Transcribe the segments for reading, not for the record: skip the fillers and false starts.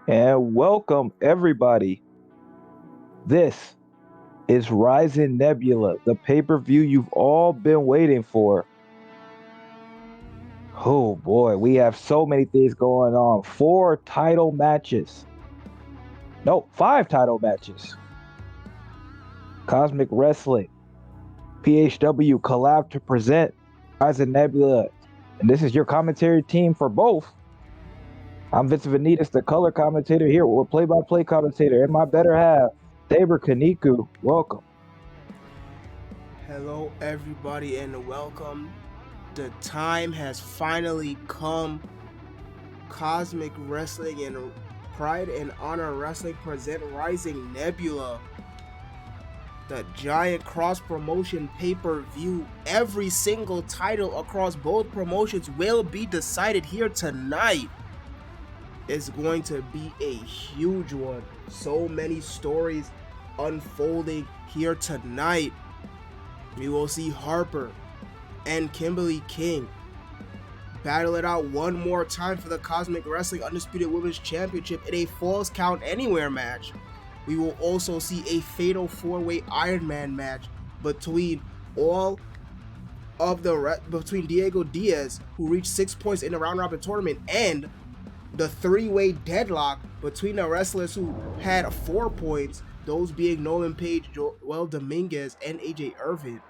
And welcome everybody. This is Rising Nebula, the pay-per-view you've all been waiting for. Oh boy, we have so many things going on. 4 title matches. No, 5 title matches. Cosmic Wrestling, PHW collab to present Rising Nebula. And this is your commentary team for both. I'm Vincent Vanitas, the color commentator here, or play-by-play commentator, and my better half, Tabor Kaniku. Welcome. Hello everybody and welcome. The time has finally come. Cosmic Wrestling and Pride and Honor Wrestling present Rising Nebula. The giant cross-promotion pay-per-view. Every single title across both promotions will be decided here tonight. It's going to be a huge one. So many stories unfolding here tonight. We will see Harper and Kimberly King battle it out one more time for the Cosmic Wrestling Undisputed Women's Championship in a Falls Count Anywhere match. We will also see a Fatal 4-Way Iron Man match between between Diego Diaz, who reached 6 points in the round robin tournament, and the 3-way deadlock between the wrestlers who had 4 points, those being Nolan Page, Joel Dominguez, and AJ Irvin.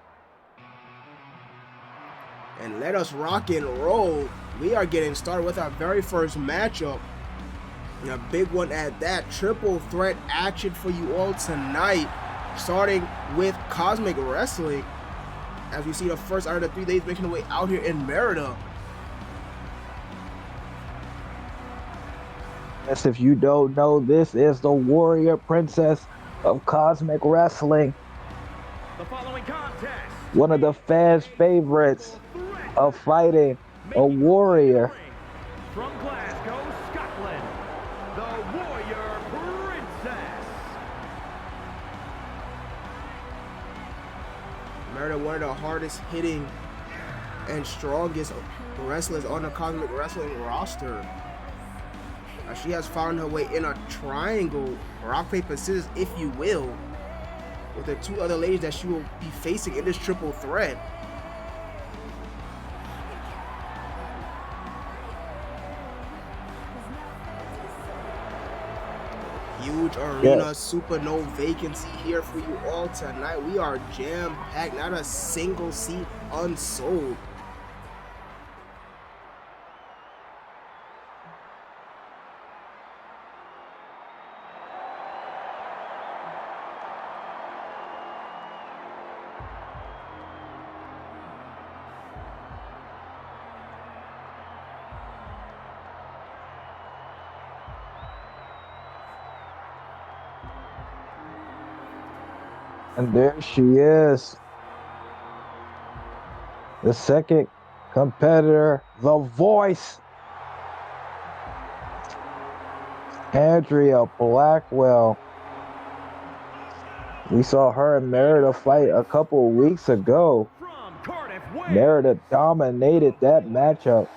And let us rock and roll. We are getting started with our very first matchup. And a big one at that. Triple threat action for you all tonight. Starting with Cosmic Wrestling, as we see the first out of the 3 ladies making their way out here in Merida. Yes, if you don't know, this is the Warrior Princess of Cosmic Wrestling. The following contest, one of the fans' favorites of fighting, a warrior. From Glasgow, Scotland, the Warrior Princess. Merida, one of the hardest hitting and strongest wrestlers on the Cosmic Wrestling roster. She has found her way in a triangle, rock, paper, scissors, if you will, with the 2 other ladies that she will be facing in this triple threat. Huge arena, super no vacancy here for you all tonight. We are jam-packed, not a single seat unsold. And there she is. The second competitor, the voice, Andrea Blackwell. We saw her and Merida fight a couple weeks ago. Merida dominated that matchup.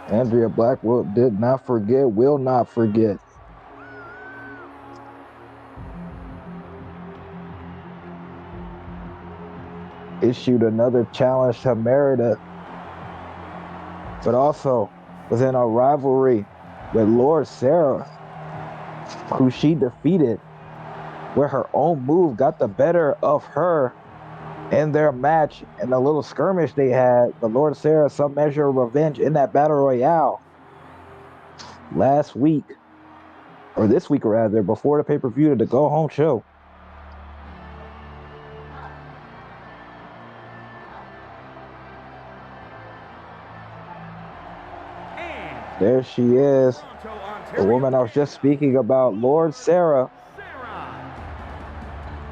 Andrea Blackwell did not forget, will not forget. Issued another challenge to Merida, but also was in a rivalry with Lord Sarah, who she defeated, where her own move got the better of her in their match and the little skirmish they had. The Lord Sarah, some measure of revenge in that battle royale last week, or this week rather, before the pay-per-view, to the go-home show. There she is, the woman I was just speaking about, Lord Sarah.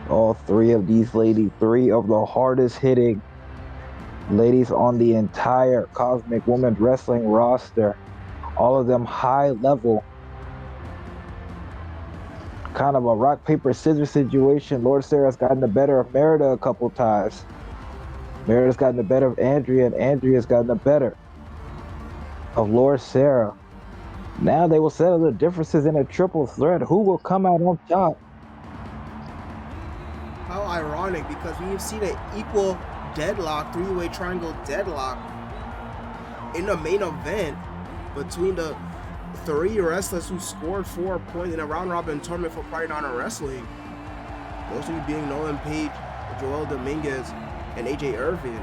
All 3 of these ladies, 3 of the hardest hitting ladies on the entire Cosmic Women's Wrestling roster. All of them high level. Kind of a rock, paper, scissors situation. Lord Sarah's gotten the better of Merida a couple times. Merida's gotten the better of Andrea, and Andrea's gotten the better of Lord Sarah. Now they will settle the differences in a triple threat. Who will come out on top? How ironic, because we've seen an equal deadlock, three-way triangle deadlock in the main event between the three wrestlers who scored 4 points in a round-robin tournament for Pride and Honor Wrestling. Mostly being Nolan Page, Joel Dominguez, and AJ Irvin.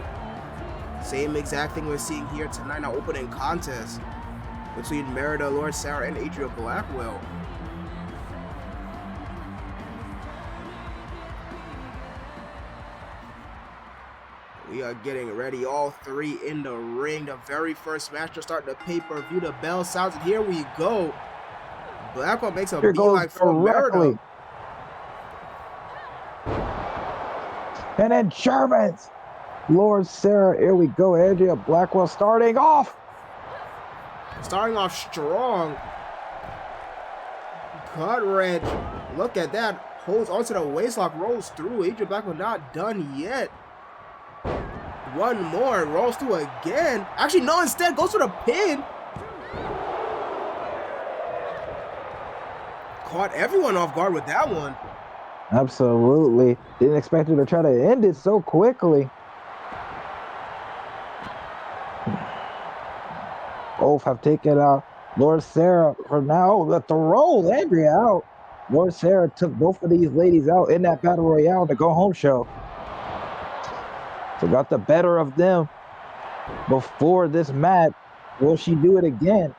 Same exact thing we're seeing here tonight in our opening contest between Merida, Lord Sarah, and Adria Blackwell. We are getting ready, all three in the ring. The very first match to start the pay-per-view. The bell sounds, and here we go. Blackwell makes a beeline for Merida. And then Germans. Lord Sarah, here we go. Adria Blackwell starting off. Starting off strong. Gut wrench. Look at that. Holds onto the waistlock, rolls through. Adria Blackwell not done yet. One more, rolls through again. Actually, no, instead goes for the pin. Caught everyone off guard with that one. Absolutely. Didn't expect her to try to end it so quickly. Both have taken out Lord Sarah for now. Let the roll, Andrea out. Lord Sarah took both of these ladies out in that Battle Royale to go home show. So got the better of them before this match. Will she do it again?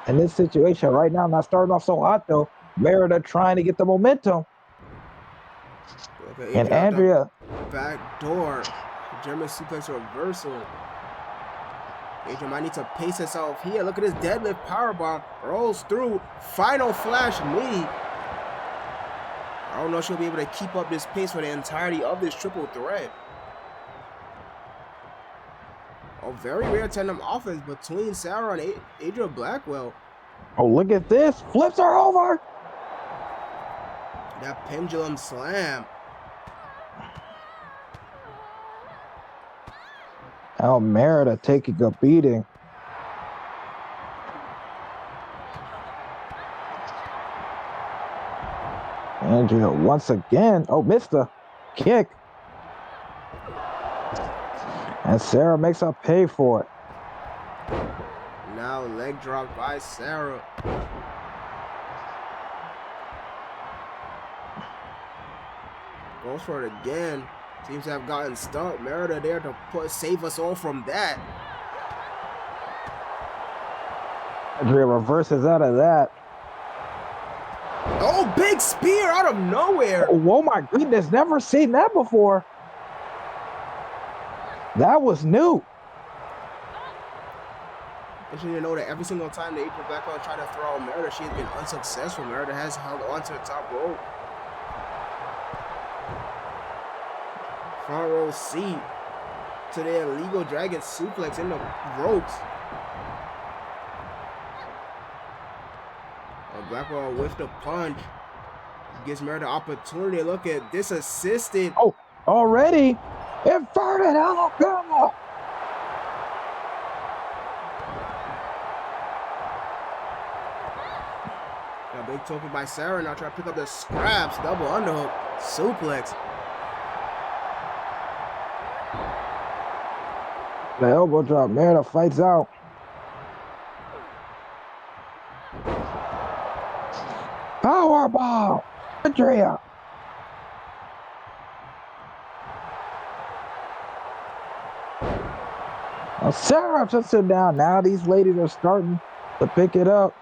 In this situation right now, not starting off so hot though. Merida trying to get the momentum. Okay, and Andrea. Back door. German suplex reversal. Adria might need to pace herself here. Look at this deadlift powerbomb. Rolls through. Final flash knee. I don't know if she'll be able to keep up this pace for the entirety of this triple threat. A very rare tandem offense between Sarah and Adria Blackwell. Oh, look at this. Flips her over. That pendulum slam. Now Merida taking a beating. Andrea once again. Oh, missed the kick. And Sarah makes her pay for it. Now leg drop by Sarah. Goes for it again. Seems to have gotten stuck. Merida there to save us all from that. Andrea reverses out of that. Oh, big spear out of nowhere. Oh my goodness, never seen that before. That was new. I should know that every single time the Adria Blackwell tried to throw out Merida, she has been unsuccessful. Merida has held on to the top rope. Front row seat to the illegal dragon suplex in the ropes. Blackwell with the punch. Gives Merida opportunity. Look at this assisted. Oh, already? Inverted Alabama. A big token by Sarah. Now try to pick up the scraps. Double underhook. Suplex. The elbow drop. Merida fights out. Powerbomb. Andrea. Now Sarah sits it down. Now these ladies are starting to pick it up.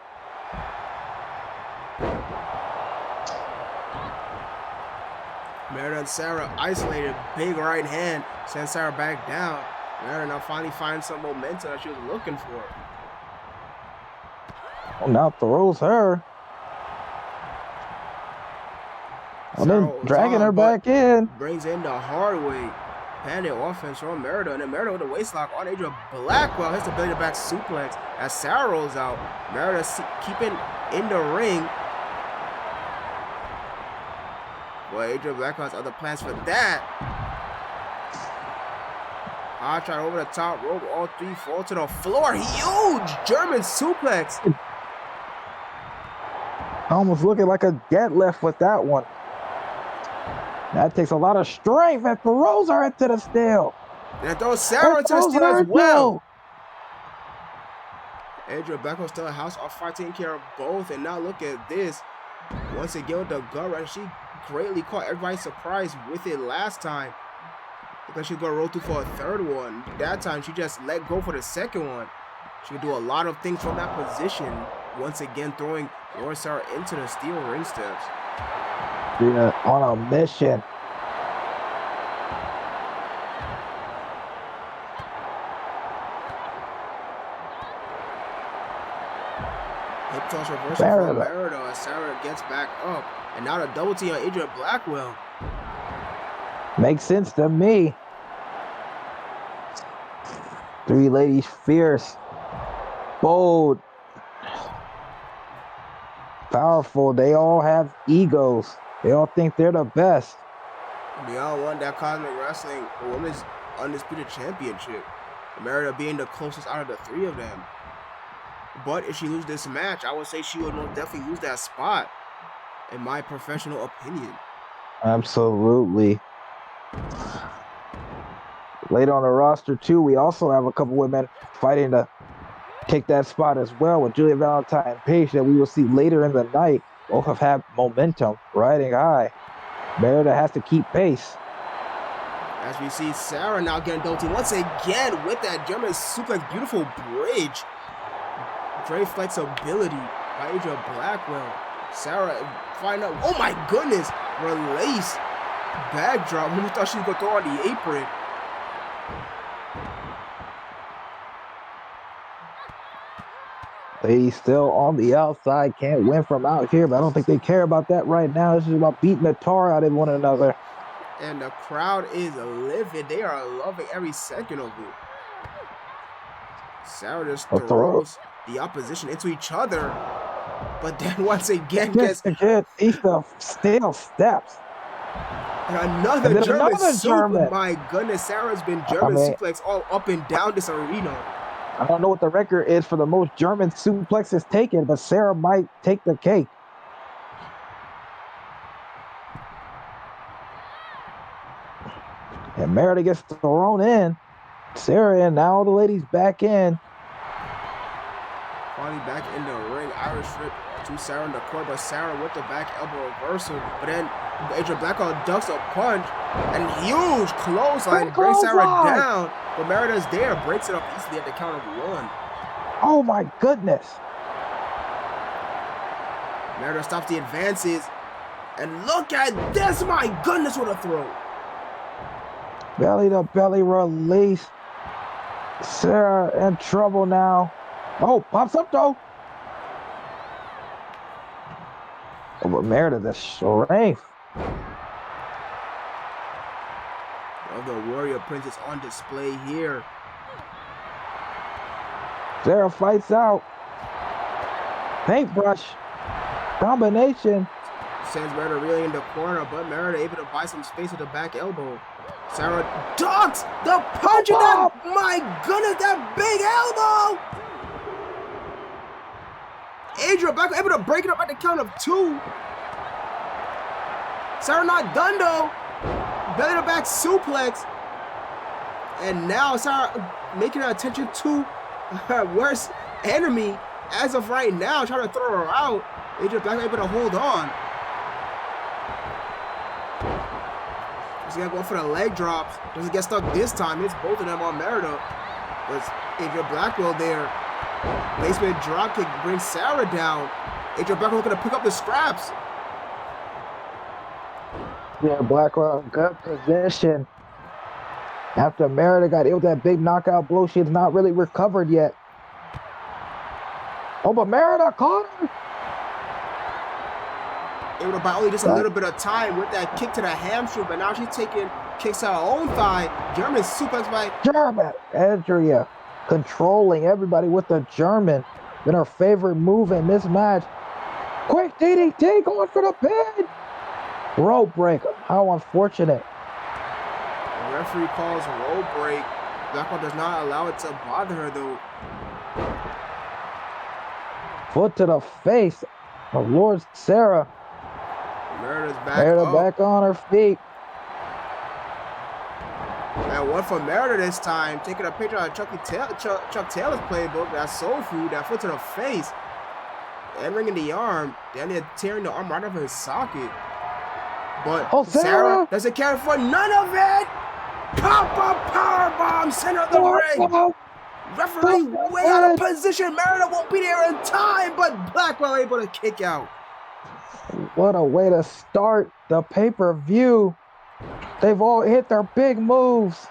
Merida and Sarah isolated. Big right hand. Sends Sarah back down. Merida now finally finds some momentum that she was looking for. Oh, now throws her. And then dragging her back in. Brings in the hard way. Bandit offense from Merida. And then Merida with a waistlock on Adria Blackwell. Hits the belly to back suplex as Sarah rolls out. Merida keeping in the ring. Boy, Adria Blackwell has other plans for that. High shot over the top rope. All three fall to the floor. Huge German suplex. Almost looking like a deadlift with that one. That takes a lot of strength and throws her into the steel. And throws Sarah into the steel as well. Adria Beckham still a house off fight, taking care of both. And now look at this. Once again with the gut run, she greatly caught everybody surprised with it last time. Because she's going to roll through for a third one. That time she just let go for the second one. She can do a lot of things from that position. Once again throwing Laura Sarah into the steel ring steps. Yeah, on a mission. Hip toss reversal from Merida as Sarah gets back up. And now the double T on Adria Blackwell. Makes sense to me. Three ladies fierce, bold, powerful. They all have egos. They all think they're the best. They all won that Cosmic Wrestling Women's Undisputed Championship. Merida being the closest out of the three of them. But if she loses this match, I would say she would most definitely lose that spot, in my professional opinion. Absolutely. Later on the roster, too, we also have a couple women fighting to take that spot as well with Julia Valentine and Paige that we will see later in the night. Both have had momentum riding high. Merida has to keep pace. As we see Sarah now getting double team once again with that German suplex. Beautiful bridge. Great flexibility by Adria Blackwell. Sarah find out. Oh my goodness. Release. Backdrop. Who thought she was going to throw on the apron? Ladies still on the outside, can't win from out here, but I don't think they care about that right now. This is about beating the tar out of one another. And the crowd is livid. They are loving every second of it. Sarah just throws the opposition into each other. But then once again gets these steel steps. And another German suplex. My goodness, Sarah's been German suplex all up and down this arena. I don't know what the record is for the most German suplexes taken, but Sarah might take the cake. And Merida gets thrown in. Sarah and now the ladies back in. Finally back in the ring. Irish whip to Sarah in the corner, but Sarah with the back elbow reversal. But then Adria Blackwell ducks a punch and huge clothesline brings Sarah down. But Merida's there, breaks it up easily at the count of one. Oh my goodness. Merida stops the advances. And look at this, my goodness, what a throw. Belly to belly release. Sarah in trouble now. Oh, pops up though. Oh, but Merida, the strength. Of the Warrior Princess on display here. Sarah fights out. Paintbrush. Combination. Sends Merida really in the corner, but Merida able to buy some space with the back elbow. Sarah ducks the punch of that. My goodness, that big elbow. Adria Beckham able to break it up at the count of two. Sarah not done though. Belly to back suplex. And now Sarah making her attention to her worst enemy as of right now, trying to throw her out. Adria Beckham able to hold on. She's gonna go for the leg drops. Doesn't get stuck this time. It's both of them on Merida. But Adria Blackwell there. Basement dropkick brings Sarah down. Adria Blackwell looking to pick up the scraps. Yeah, Blackwell, good position. After Merida got hit with that big knockout blow, she has not really recovered yet. Oh, but Merida caught her. Able to buy only just a little bit of time with that kick to the hamstring, but now she's taking kicks to her own thigh. German suplex by Adria controlling everybody with the German. Been her favorite move in this match. Quick DDT going for the pin. Rope break. How unfortunate. The referee calls rope break. Blackwell does not allow it to bother her, though. Foot to the face of Lord Sarah. Merida's back Merida up. back on her feet. And one for Merida this time. Taking a picture of Chuck Taylor's playbook. That soul food. That foot to the face. And ringing the arm. Then they're tearing the arm right off his socket. But Sarah doesn't care for none of it. Pop up powerbomb. Center of the ring. Referee way out of position. Merida won't be there in time. But Blackwell able to kick out. What a way to start the pay-per-view. They've all hit their big moves.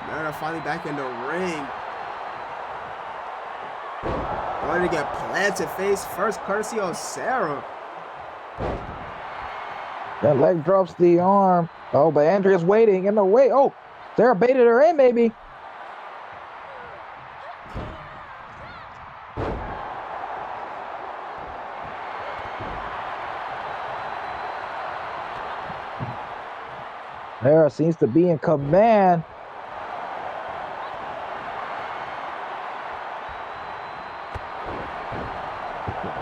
Merida finally back in the ring. Wanted to get planted face first, courtesy of Sarah. That leg drops the arm. Oh, but Andrea's waiting in the way. Oh, Sarah baited her in, maybe. Sarah seems to be in command.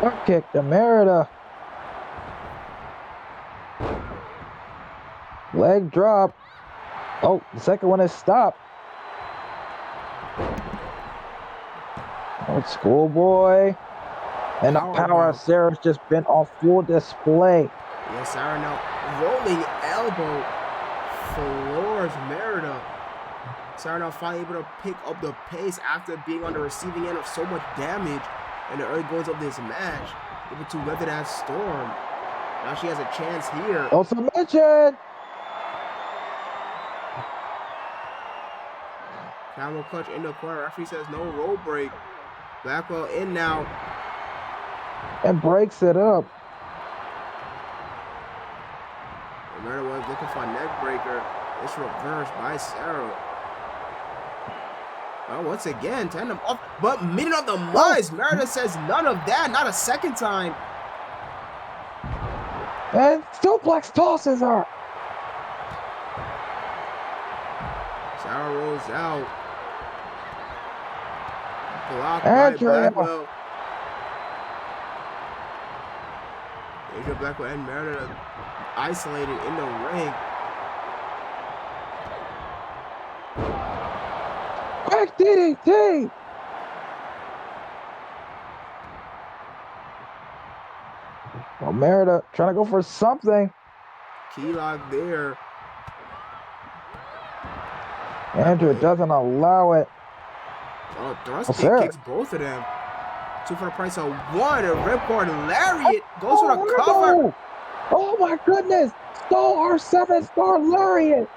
Front kick to Merida. Leg drop. Oh, the second one is stopped. Oh, schoolboy. And the power of Sarah's just been on full display. Yes, Sarah now rolling elbow floors Merida. Sarah now finally able to pick up the pace after being on the receiving end of so much damage in the early goals of this match. Able to weather that storm. Now she has a chance here. Oh, submission! Camel clutch in the corner. Referee says no roll break. Blackwell in now. And breaks it up. Merida was looking for a neck breaker. It's reversed by Sarah. Well, once again, tandem off, but meeting of the minds. Merida says none of that, not a second time. And suplex tosses her. Sarah rolls out. Blocked by Blackwell. Adrian Blackwell and Merida isolated in the ring. Back DDT! Well, Merida trying to go for something. Key lock there. Andrew doesn't allow it. Oh, thrust kick kicks both of them. 2 for the price of 1. A ripcord lariat goes for the cover. Oh my goodness! Stole her 7-star lariat.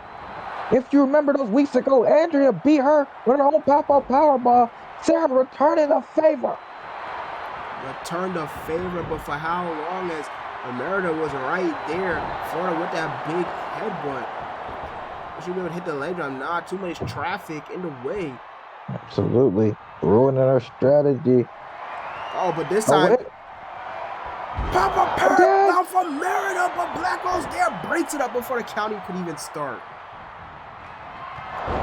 If you remember those weeks ago, Andrea beat her with her own pop-up powerbomb. Sarah returning the favor. Returned the favor, but for how long as Merida was right there, Florida with that big headbutt. She should be able to hit the leg drop. Not too much traffic in the way. Absolutely. Ruining her strategy. Oh, but this time, pop-up powerbomb from Merida, but Blackwell's there, breaks it up before the counting could even start.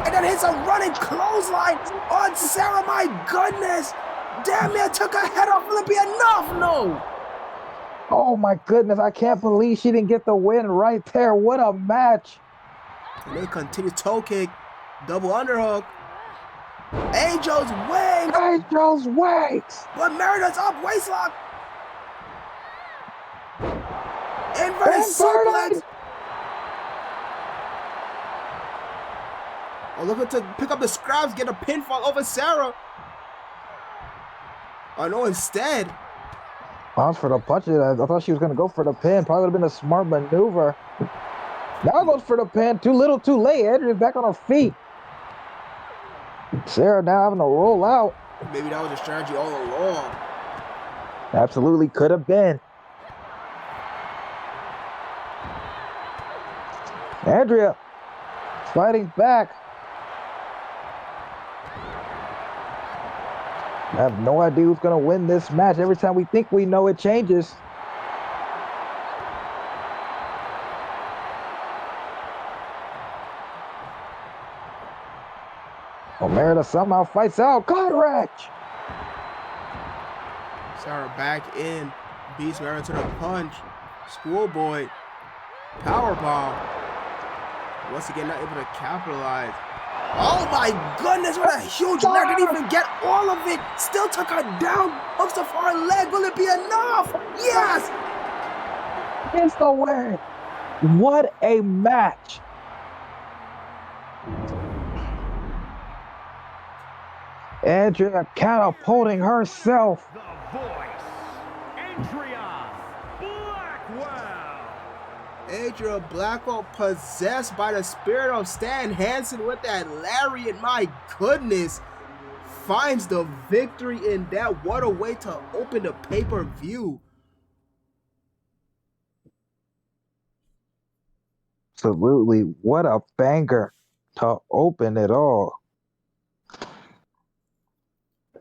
And then hits a running clothesline on Sarah. My goodness. Damn near took her head off. Will it be enough? No. Oh my goodness. I can't believe she didn't get the win right there. What a match. And they continue toe kick. Double underhook. Angel's wings. Angel's wings. But Merida's up. Waistlock. Inverted suplex. Oh, looking to pick up the scraps, get a pinfall over Sarah. Oh, no, instead. Bounce for the punches. I thought she was going to go for the pin. Probably would have been a smart maneuver. Now goes for the pin. Too little, too late. Andrea's back on her feet. Sarah now having to roll out. Maybe that was a strategy all along. Absolutely could have been. Andrea fighting back. I have no idea who's going to win this match. Every time we think we know, it changes. Merida somehow fights out. God wrench. Sarah back in. Beats Merida to the punch. Schoolboy. Powerbomb. Once again, not able to capitalize. Oh my goodness, what a huge leg. Didn't even get all of it. Still took her down. Hooks the far leg. Will it be enough? Yes! It's the win. What a match. Andrea catapulting herself. The voice, Andrea Blackwell. Andrea Blackwell possessed by the spirit of Stan Hansen with that lariat. My goodness. Finds the victory in that. What a way to open the pay-per-view. Absolutely. What a banger to open it all.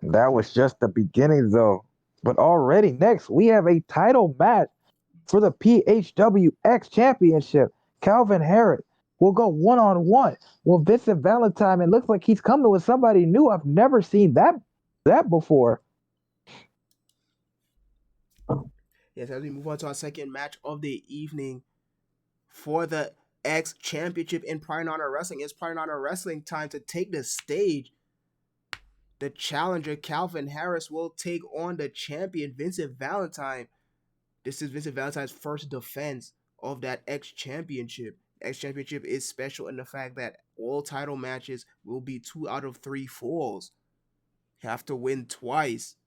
That was just the beginning, though. But already next, we have a title match for the PHWX Championship. Calvin Harris will go one-on-one with Vincent Valentine. It looks like he's coming with somebody new. I've never seen that before. Yes, as we move on to our second match of the evening for the X Championship in Pride and Honor Wrestling. It's Pride and Honor Wrestling time to take the stage. The challenger, Calvin Harris, will take on the champion, Vincent Valentine. This is Vincent Valentine's first defense of that X Championship. X Championship is special in the fact that all title matches will be 2 out of 3 falls. You have to win twice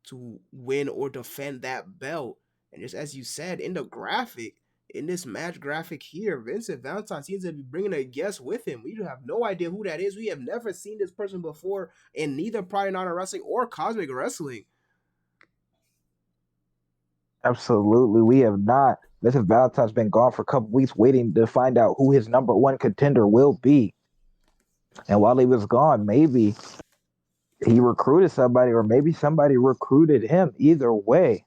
to win or defend that belt. And just as you said in the graphic, in this match graphic here, Vincent Valentine seems to be bringing a guest with him. We have no idea who that is. We have never seen this person before in neither Pride and Honor Wrestling or Cosmic Wrestling. Absolutely, we have not. Vincent Valentine's been gone for a couple weeks waiting to find out who his number one contender will be. And while he was gone, maybe he recruited somebody or maybe somebody recruited him. Either way,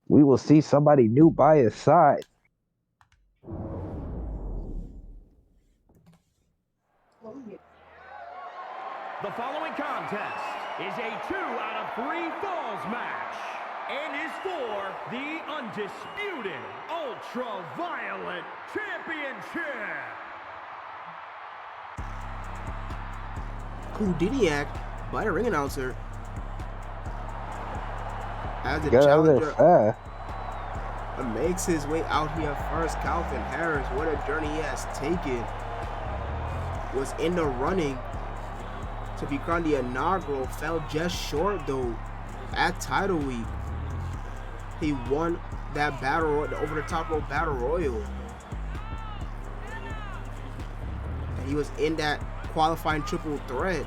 we will see somebody new by his side. The following contest is a 2 out of 3 falls match and is for the undisputed Ultraviolet Championship. Houdiniac by the ring announcer as the Get out challenger there, makes his way out here first. Calvin Harris, what a journey he has taken, was in the running to be crowned the inaugural, fell just short though at Title Week. He won that battle, the over the top rope battle royal, and he was in that qualifying triple threat.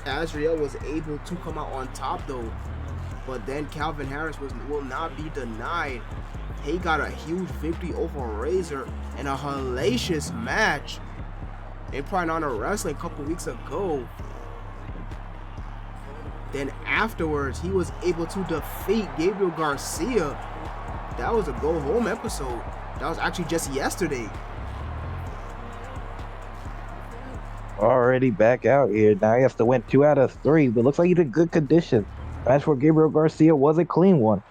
Azrael was able to come out on top though, but then Calvin Harris will not be denied. He got a huge victory over Razor in a hellacious match in Pride and Honor Wrestling a couple weeks ago. Then afterwards, he was able to defeat Gabriel Garcia. That was a go-home episode. That was actually just yesterday. already back out here. Now he has to win 2 out of 3, but looks like he's in good condition. Match for Gabriel Garcia was a clean one.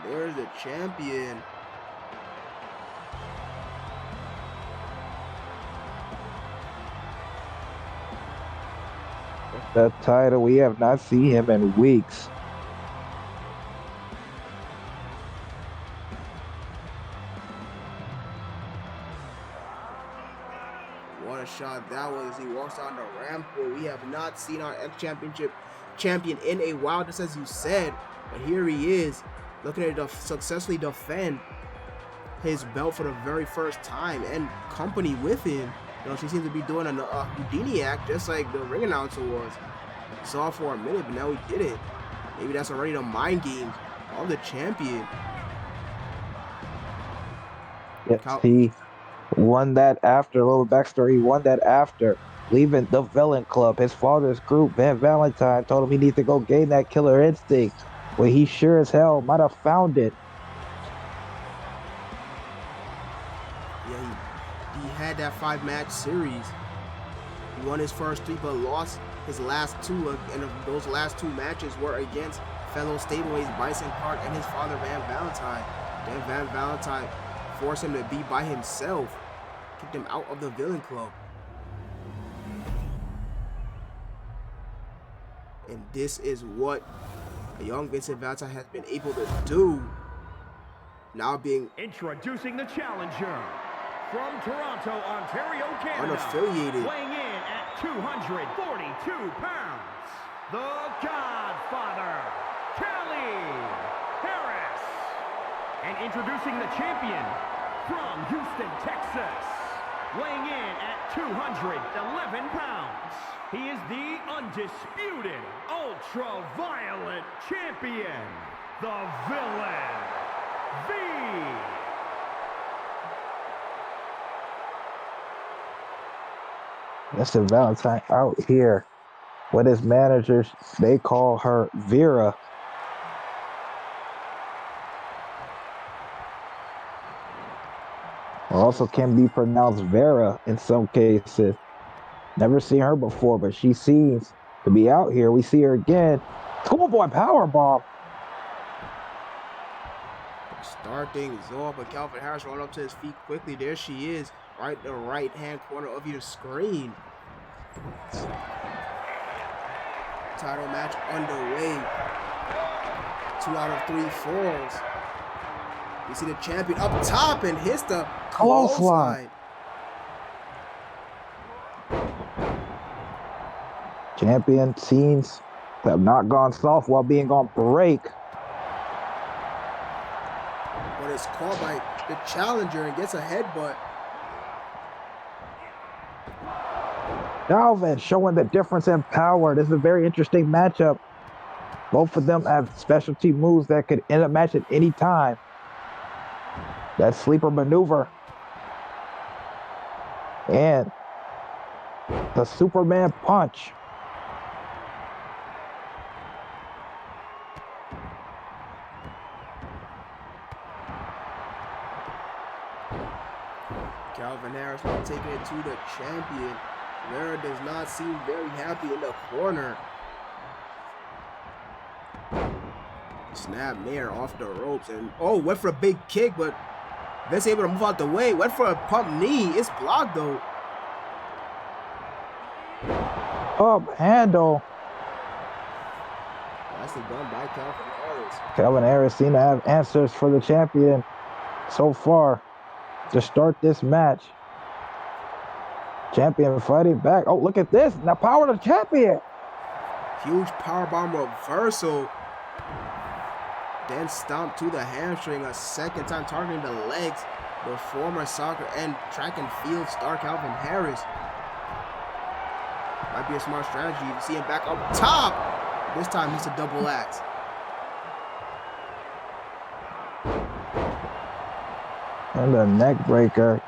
There's the champion. That title, we have not seen him in weeks. What a shot that was. He walks down the ramp. We have not seen our X-Championship champion in a while, just as you said. But here he is, looking to successfully defend his belt for the very first time, and company with him. You know, she seems to be doing a Houdini act, just like the ring announcer was. Saw for a minute, but now he did it. Maybe that's already the mind games of the champion. Yes, he won that after, a little backstory, he won that after leaving the Villain Club. His father's group, Van Valentine, told him he needs to go gain that killer instinct. Well, he sure as hell might have found it. Yeah, he had that 5-match series. He won his first 3, but lost his last 2, and those last 2 matches were against fellow stablemates Bison Clark and his father Van Valentine. Then Van Valentine forced him to be by himself, kicked him out of the Villain Club. And this is what a young Vincent Valentine has been able to do. Now being introducing the challenger from Toronto, Ontario, Canada, unaffiliated, weighing in at 242 pounds, the Godfather, Kelly Harris. And introducing the champion from Houston, Texas, weighing in at 211 pounds, he is the undisputed ultra-violent champion, the Villain V. Mr. Valentine out here with his managers. They call her Vera. Also can be pronounced Vera in some cases. Never seen her before, but she seems to be out here. We see her again. Schoolboy powerbomb. start things off, but Calvin Harris rolling up to his feet quickly. There she is, right in the right-hand corner of your screen. Title match underway. 2 out of 3 falls. You see the champion up top and hits the clothesline. Champion seems to have not gone soft while being on break. But it's caught by the challenger and gets a headbutt. Calvin showing the difference in power. This is a very interesting matchup. Both of them have specialty moves that could end a match at any time. That sleeper maneuver. And the Superman punch. Calvin Harris now taking it to the champion. Vera does not seem very happy in the corner. Snap Mayor off the ropes and went for a big kick, but Vince able to move out the way. Went for a pump knee. It's blocked though. Up handle. Nicely done by Calvin Harris. Calvin Harris seems to have answers for the champion so far to start this match. Champion fighting back. Oh, look at this. Now power to the champion. Huge powerbomb reversal. Then stomp to the hamstring a second time, targeting the legs. The former soccer and track and field star Calvin Harris. Might be a smart strategy. You see him back up top. This time he's a double axe. And the neck breaker.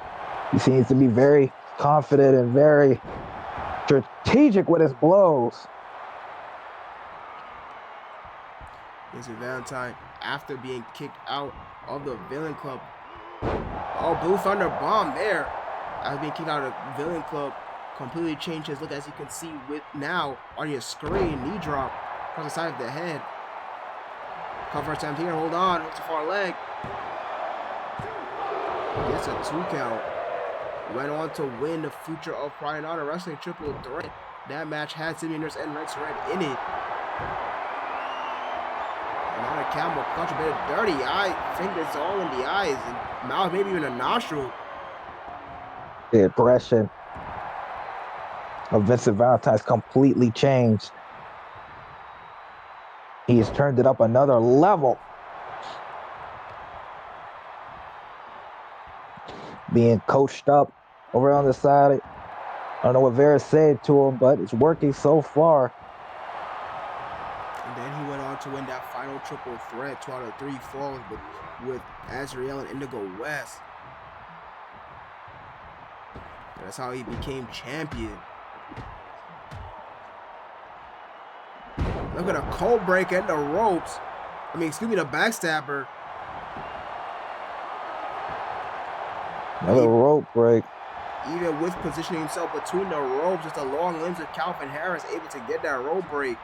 He seems to be very confident and very strategic with his blows. Vincent Valentine, after being kicked out of the Villain Club. Oh, Blue Thunder bomb there. After being kicked out of the Villain Club, completely changed his look, as you can see with now on your screen. Knee drop across the side of the head. Cover attempt here. Hold on. Hooks the far leg. Gets a 2 count. Went on to win the Future of Pride and Honor Wrestling Triple Threat. That match had Simeon Nurse and Rex Red in it. Not a camel clutch, a bit of dirty eye. Fingers all in the eyes and mouth, maybe even a nostril. The impression of Vincent Valentine's completely changed. He has turned it up another level. Being coached up over on the side. I don't know what Vera said to him, but it's working so far. And then he went on to win that final triple threat, 2 out of 3 falls with Azrael and Indigo West. That's how he became champion. Look at a cold break and the ropes. I mean, excuse me, the backstabber. Another rope break. Even with positioning himself between the ropes, just the long limbs of Calvin Harris able to get that rope break.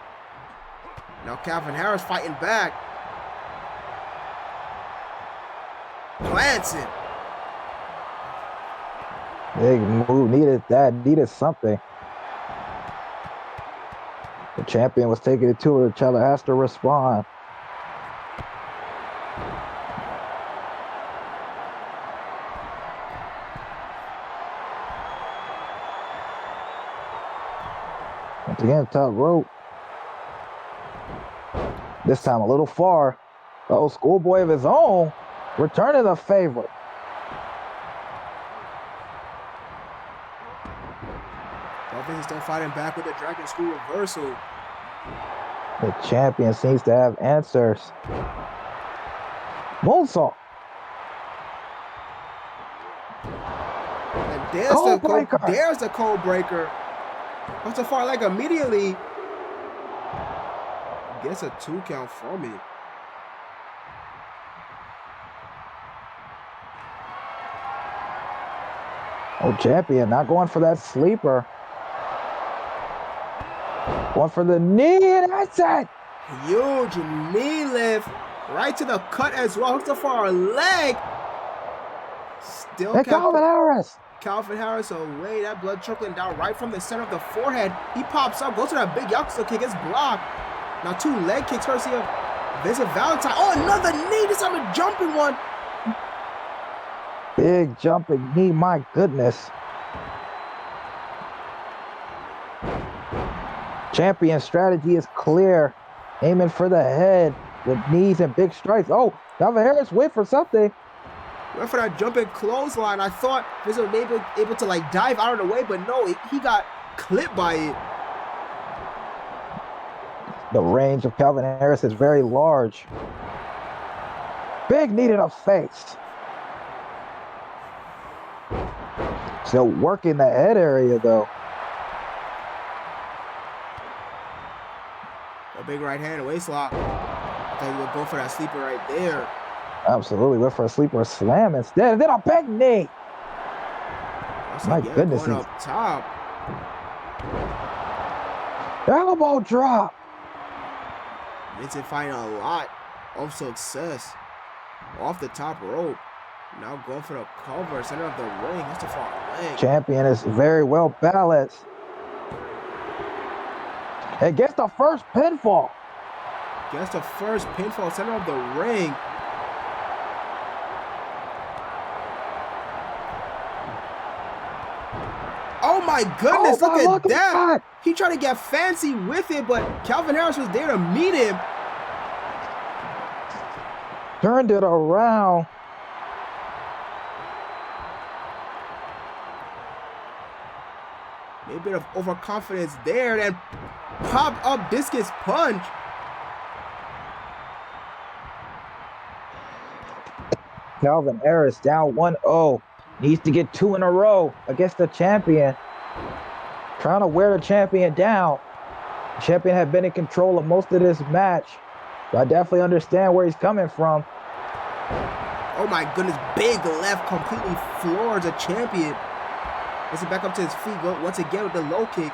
Now Calvin Harris fighting back. Plants it. Big move. Needed that. Needed something. The champion was taking it to her. The challenger has to respond. Once again, top rope. This time a little far. Oh, schoolboy of his own. Returning the favor. Dolphins is still fighting back with the Dragon Screw reversal. The champion seems to have answers. Moonsault. And there's the code breaker. What's the far leg immediately? Gets a 2 count from it. Oh, champion not going for that sleeper. Going for the knee, and that's it. Huge knee lift. Right to the cut as well. Hooks the far leg. Still Calvin Harris. Calvin Harris away. That blood trickling down right from the center of the forehead. He pops up, goes to that big Yakuza kick. It's blocked. Now 2 leg kicks courtesy of Vincent Valentine. Oh, another knee. This time a jumping one. Big jumping knee. My goodness. Champion strategy is clear. Aiming for the head with knees and big strikes. Oh, Calvin Harris went for something. Went for that jumping clothesline. I thought Vincent was able to like dive out of the way, but no, he got clipped by it. The range of Calvin Harris is very large. Big knee to the face. Still working the head area though. A big right hand waist lock. I thought he would go for that sleeper right there. Absolutely, went for a sleeper slam instead. And then a big knee. My goodness. Going up top. Elbow drop. Vincent finding a lot of success off the top rope. Now going for the cover, center of the ring. That's the far leg. Champion is very well balanced. And gets the first pinfall. Gets the first pinfall, center of the ring. Oh my goodness, look at that. He tried to get fancy with it, but Calvin Harris was there to meet him. Turned it around. A bit of overconfidence there, then pop up discus punch. Calvin Harris down 1-0. Needs to get 2 in a row against the champion. Trying to wear the champion down. The champion had been in control of most of this match. So I definitely understand where he's coming from. Oh my goodness, big left completely floors the champion. Gets it back up to his feet once again with the low kick.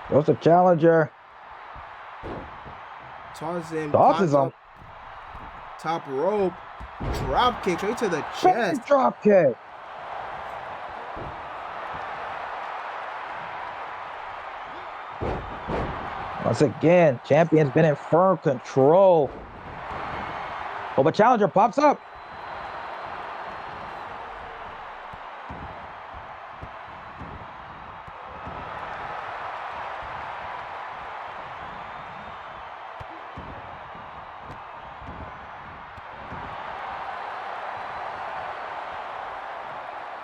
Goes the challenger. Tosses him. Top rope. Drop kick straight to the chest. Big drop kick. Once again, champion's been in firm control. Oh, but challenger pops up.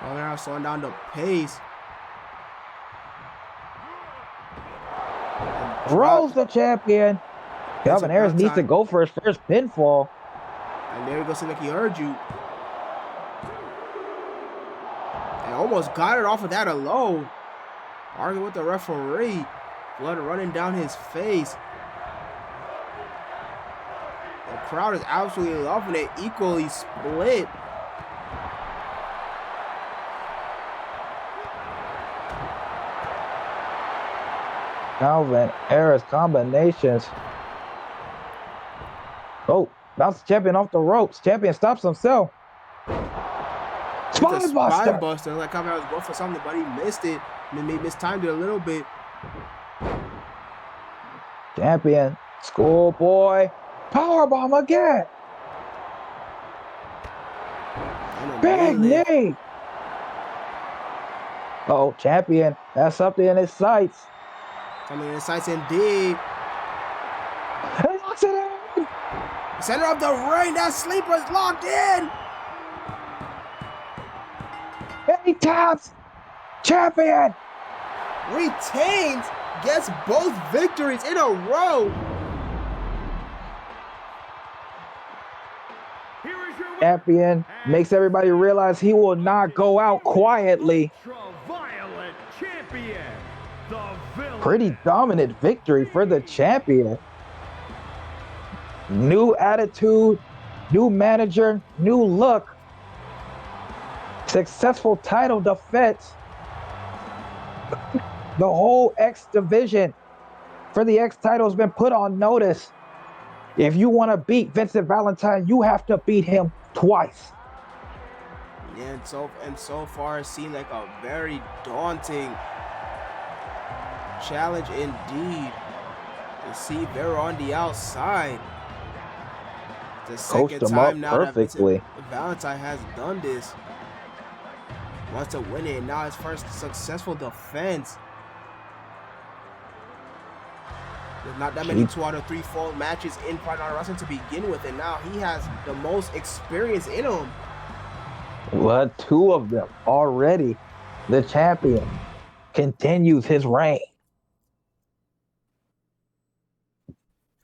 Oh, now slowing down the pace. Rolls the champion. Calvin Harris needs to go for his first pinfall. And there he goes, like he heard you. And almost got it off of that alone. Arguing with the referee. Blood running down his face. The crowd is absolutely loving it. Equally split. Calvin Harris combinations. Oh, bounce champion off the ropes. Champion stops himself. Spine buster. Like Calvin Harris was going for something, but he missed it. And he mistimed it a little bit. Champion, schoolboy, powerbomb again. Big knee. Oh, champion has something in his sights. Something in his sights indeed. He locks it in. Center of the ring. That sleeper's locked in. And he taps. Champion retains. Gets both victories in a row. Champion makes everybody realize he will not go out quietly. Pretty dominant victory for the champion. New attitude, new manager, new look. Successful title defense. The whole X division for the X title has been put on notice. If you want to beat Vincent Valentine, you have to beat him twice. Yeah, and so far it seemed like a very daunting challenge indeed. You see, they're on the outside. The second time now that Vincent Valentine has done this. Wants to win it. Now his first successful defense. There's not that many 2 out of 3 fall matches in Pride Honor Wrestling to begin with, and now he has the most experience in him. Well, 2 of them already. The champion continues his reign.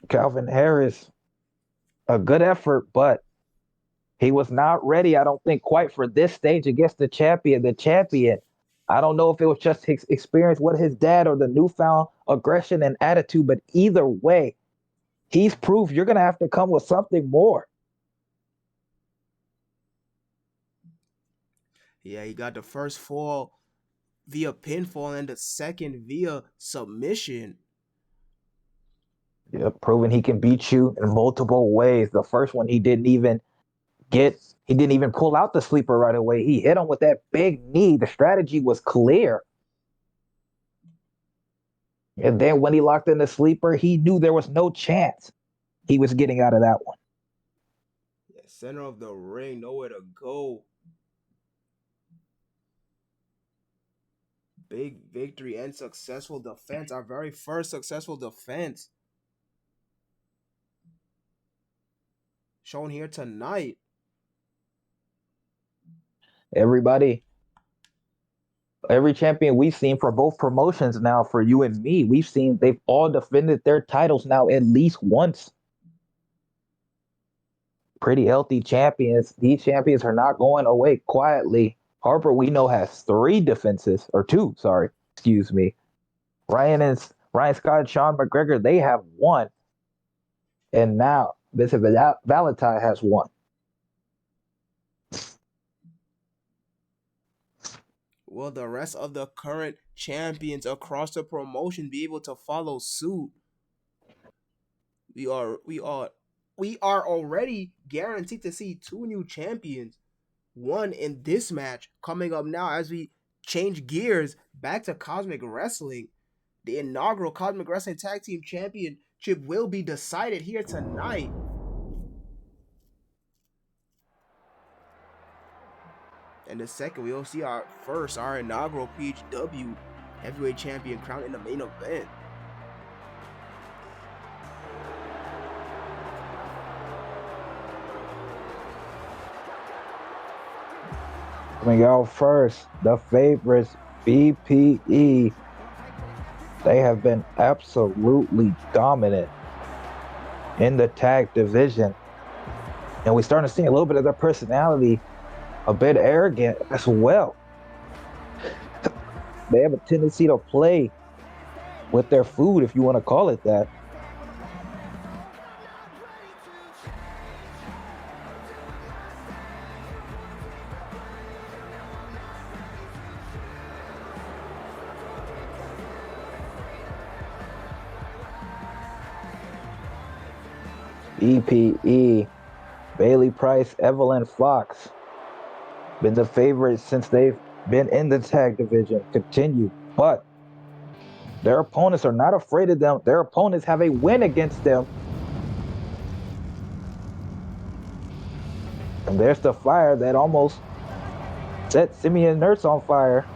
Calvin Harris, a good effort, but he was not ready, I don't think, quite for this stage against the champion. The champion, I don't know if it was just his experience with his dad or the newfound aggression and attitude, but either way, he's proved you're going to have to come with something more. Yeah, he got the first fall via pinfall and the second via submission. Yeah, proving he can beat you in multiple ways. The first one, he didn't even pull out the sleeper right away. He hit him with that big knee. The strategy was clear. And then when he locked in the sleeper, he knew there was no chance he was getting out of that one. Yeah, center of the ring, nowhere to go. Big victory and successful defense. Our very first successful defense shown here tonight. Every champion we've seen for both promotions now, for you and me, we've seen they've all defended their titles now at least once. Pretty healthy champions. These champions are not going away quietly. Harper, we know, has 3 defenses, or 2, sorry, excuse me. Ryan Scott and Sean McGregor, they have 1. And now Vincent Valentine has 1. Will the rest of the current champions across the promotion be able to follow suit? We are already guaranteed to see 2 new champions. 1 in this match coming up now as we change gears back to Cosmic Wrestling. The inaugural Cosmic Wrestling Tag Team Championship will be decided here tonight. And the second, we'll see our inaugural PHW Heavyweight Champion crowned in the main event. Coming out first, the favorites, BPE. They have been absolutely dominant in the tag division. And we're starting to see a little bit of their personality, a bit arrogant as well. They have a tendency to play with their food, if you want to call it that. EPE, Bailey Price, Evelyn Fox, been the favorite since they've been in the tag division. Continue, but their opponents are not afraid of them. Their opponents have a win against them. And there's the fire that almost set Simeon Nurse on fire.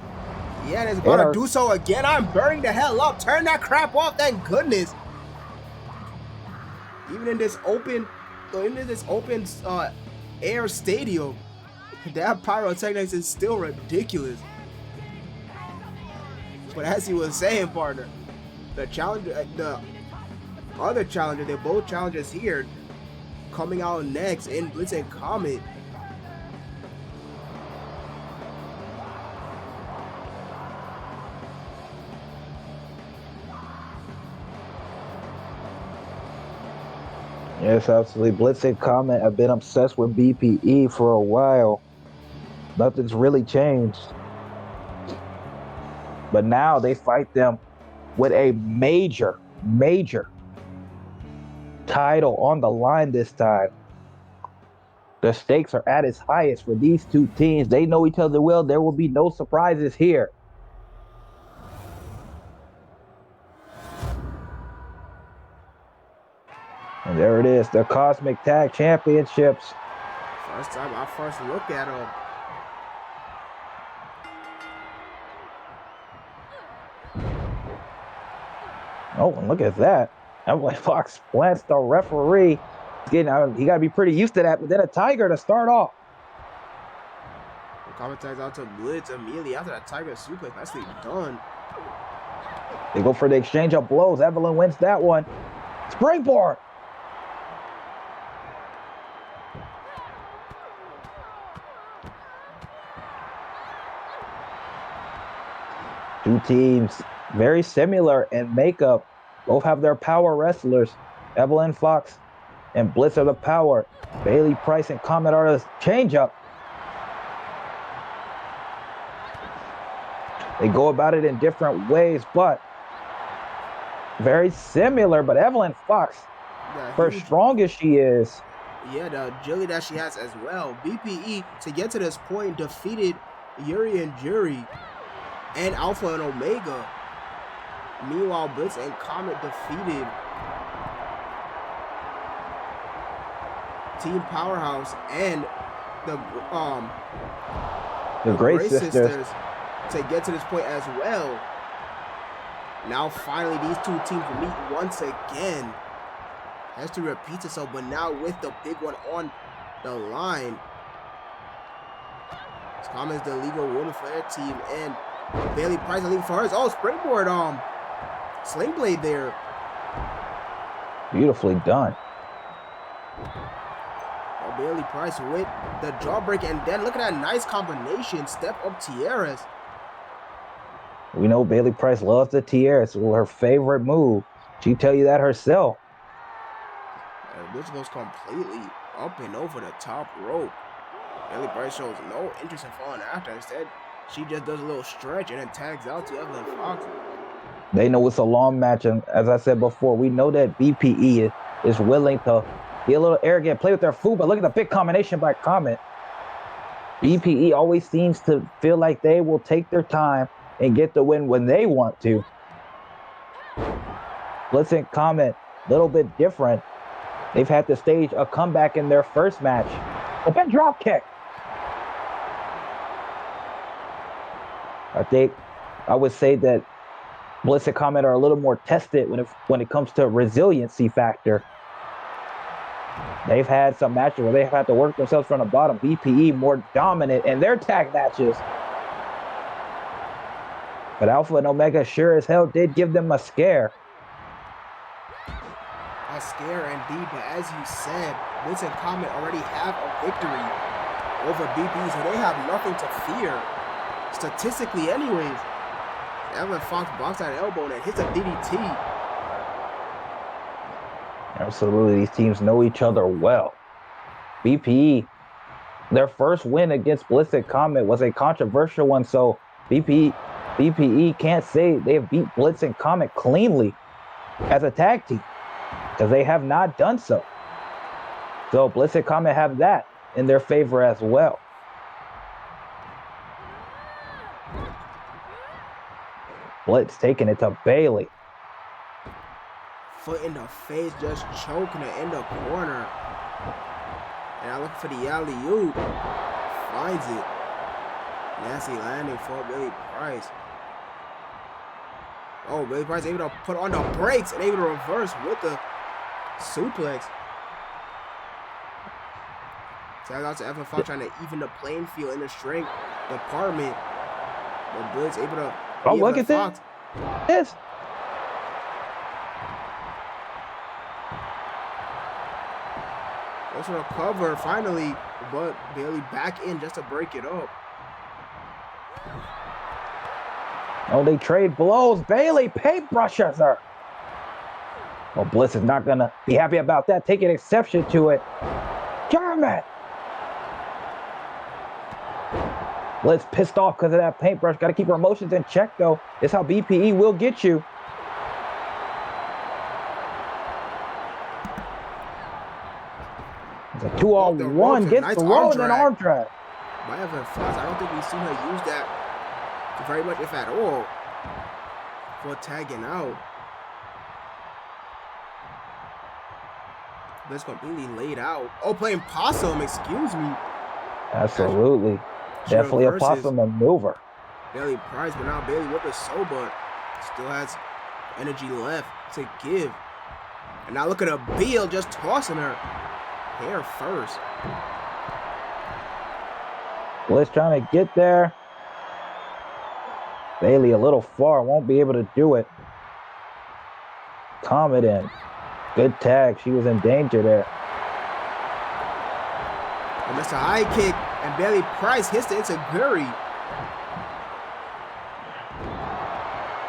Yeah, and it's about to do so again. I'm burning the hell up. Turn that crap off, thank goodness. Even in this open air stadium, that pyrotechnics is still ridiculous. But as you were saying, partner, the other challenger, they're both challengers here, coming out next in Blitz and Comet. Yes, absolutely. Blitz and Comet have been obsessed with BPE for a while. Nothing's really changed. But now they fight them with a major title on the line this time. The stakes are at its highest for these two teams. They know each other well. There will be no surprises here. And there it is, the Cosmic Tag Championships. First time I first looked at them. Oh, and look at that. Evelyn Fox plants the referee. He got to be pretty used to that, but then a Tiger to start off. The Comet tags out to Blitz immediately after that Tiger suplex. Nicely done. They go for the exchange of blows. Evelyn wins that one. Springboard. Two teams very similar in makeup. Both have their power wrestlers. Evelyn Fox and Blitz are the power. Bailey Price and Comet are the change-up. They go about it in different ways, but very similar. But Evelyn Fox, for as strong as she is, yeah, the agility that she has as well. BPE, to get to this point, defeated Yuri and Jury and Alpha and Omega. Meanwhile, Blitz and Comet defeated Team Powerhouse and the Great Sisters to get to this point as well. Now finally these two teams meet once again. Has to repeat itself, but now with the big one on the line. Comet's the legal woman for their team, and Bailey Price the legal for hers. Oh, springboard sling blade there. Beautifully done. Bailey Price with the jawbreak, and then look at that nice combination. Step up tiaras. We know Bailey Price loves the tiaras. It's her favorite move. She tell you that herself. Which goes completely up and over the top rope. Bailey Price shows no interest in falling after. Instead, she just does a little stretch and then tags out to Evelyn Fox. They know it's a long match, and as I said before, we know that BPE is willing to be a little arrogant, play with their food, but look at the big combination by Comet. BPE always seems to feel like they will take their time and get the win when they want to. Blitz and Comet, a little bit different. They've had to stage a comeback in their first match. Open drop kick. I would say that Blitz and Comet are a little more tested when it comes to resiliency factor. They've had some matches where they've had to work themselves from the bottom. BPE more dominant in their tag matches. But Alpha and Omega sure as hell did give them a scare. A scare indeed, but as you said, Blitz and Comet already have a victory over BPE, so they have nothing to fear. Statistically anyways. Evelyn Fox blocks that elbow and hits a DDT. Absolutely, these teams know each other well. BPE, their first win against Bliss and Comet was a controversial one, so BPE can't say they have beat Blitz and Comet cleanly as a tag team, because they have not done so. So Bliss and Comet have that in their favor as well. Blitz taking it to Bailey. Foot in the face, just choking it in the corner. And I look for the alley-oop. Finds it. Nasty landing for Billy Price. Oh, Billy Price able to put on the brakes and able to reverse with the suplex. Tag out to Evelyn Fox trying to even the playing field in the strength department. But Blitz able to... Oh, look at this. Goes for the cover finally, but Bailey back in just to break it up. Oh, they trade blows. Bailey paintbrushes her. Well, Bliss is not going to be happy about that. Taking exception to it. German. Bliss pissed off because of that paintbrush. Got to keep her emotions in check, though. This is how BPE will get you. It's a 2-on-1. Gets the roll and an arm drag. By Evelyn Fox, I don't think we've seen her use that very much, if at all, for tagging out. Bliss completely laid out. Oh, playing possum, excuse me. Absolutely. Definitely a possum maneuver. Bailey Price, but now Bailey with the soba. Still has energy left to give. And now look at her Beal just tossing her hair first. Bliss trying to get there. Bailey a little far, won't be able to do it. Comet in. Good tag. She was in danger there. And that's a high kick, and Bailey Price hits the Itaguri.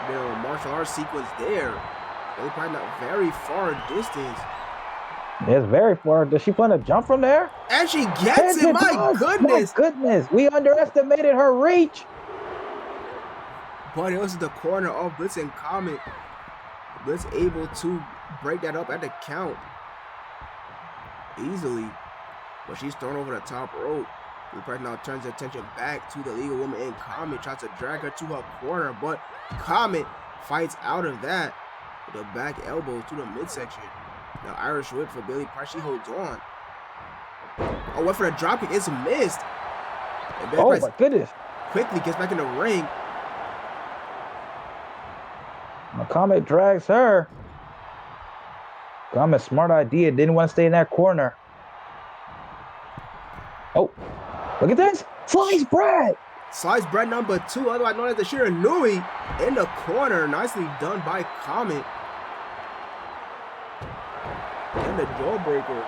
Little martial arts sequence there. Bailey Price not very far distance. It's very far. Does she plan to jump from there? And she gets it. My goodness. My goodness. We underestimated her reach. But it was the corner of Blitz and Comet. Blitz able to break that up at the count easily. But she's thrown over the top rope. The Price now turns her attention back to the legal woman in Comet. Tries to drag her to her corner. But Comet fights out of that with a back elbow to the midsection. The Irish whip for Bailey Price. She holds on. Oh, went for the dropkick. It's missed. Oh, Price my goodness. Quickly gets back in the ring. Comet drags her. Comet, smart idea. Didn't want to stay in that corner. Oh, look at this. Sliced bread. Sliced bread number 2, otherwise known as the Shiranui, in the corner. Nicely done by Comet. And the jawbreaker.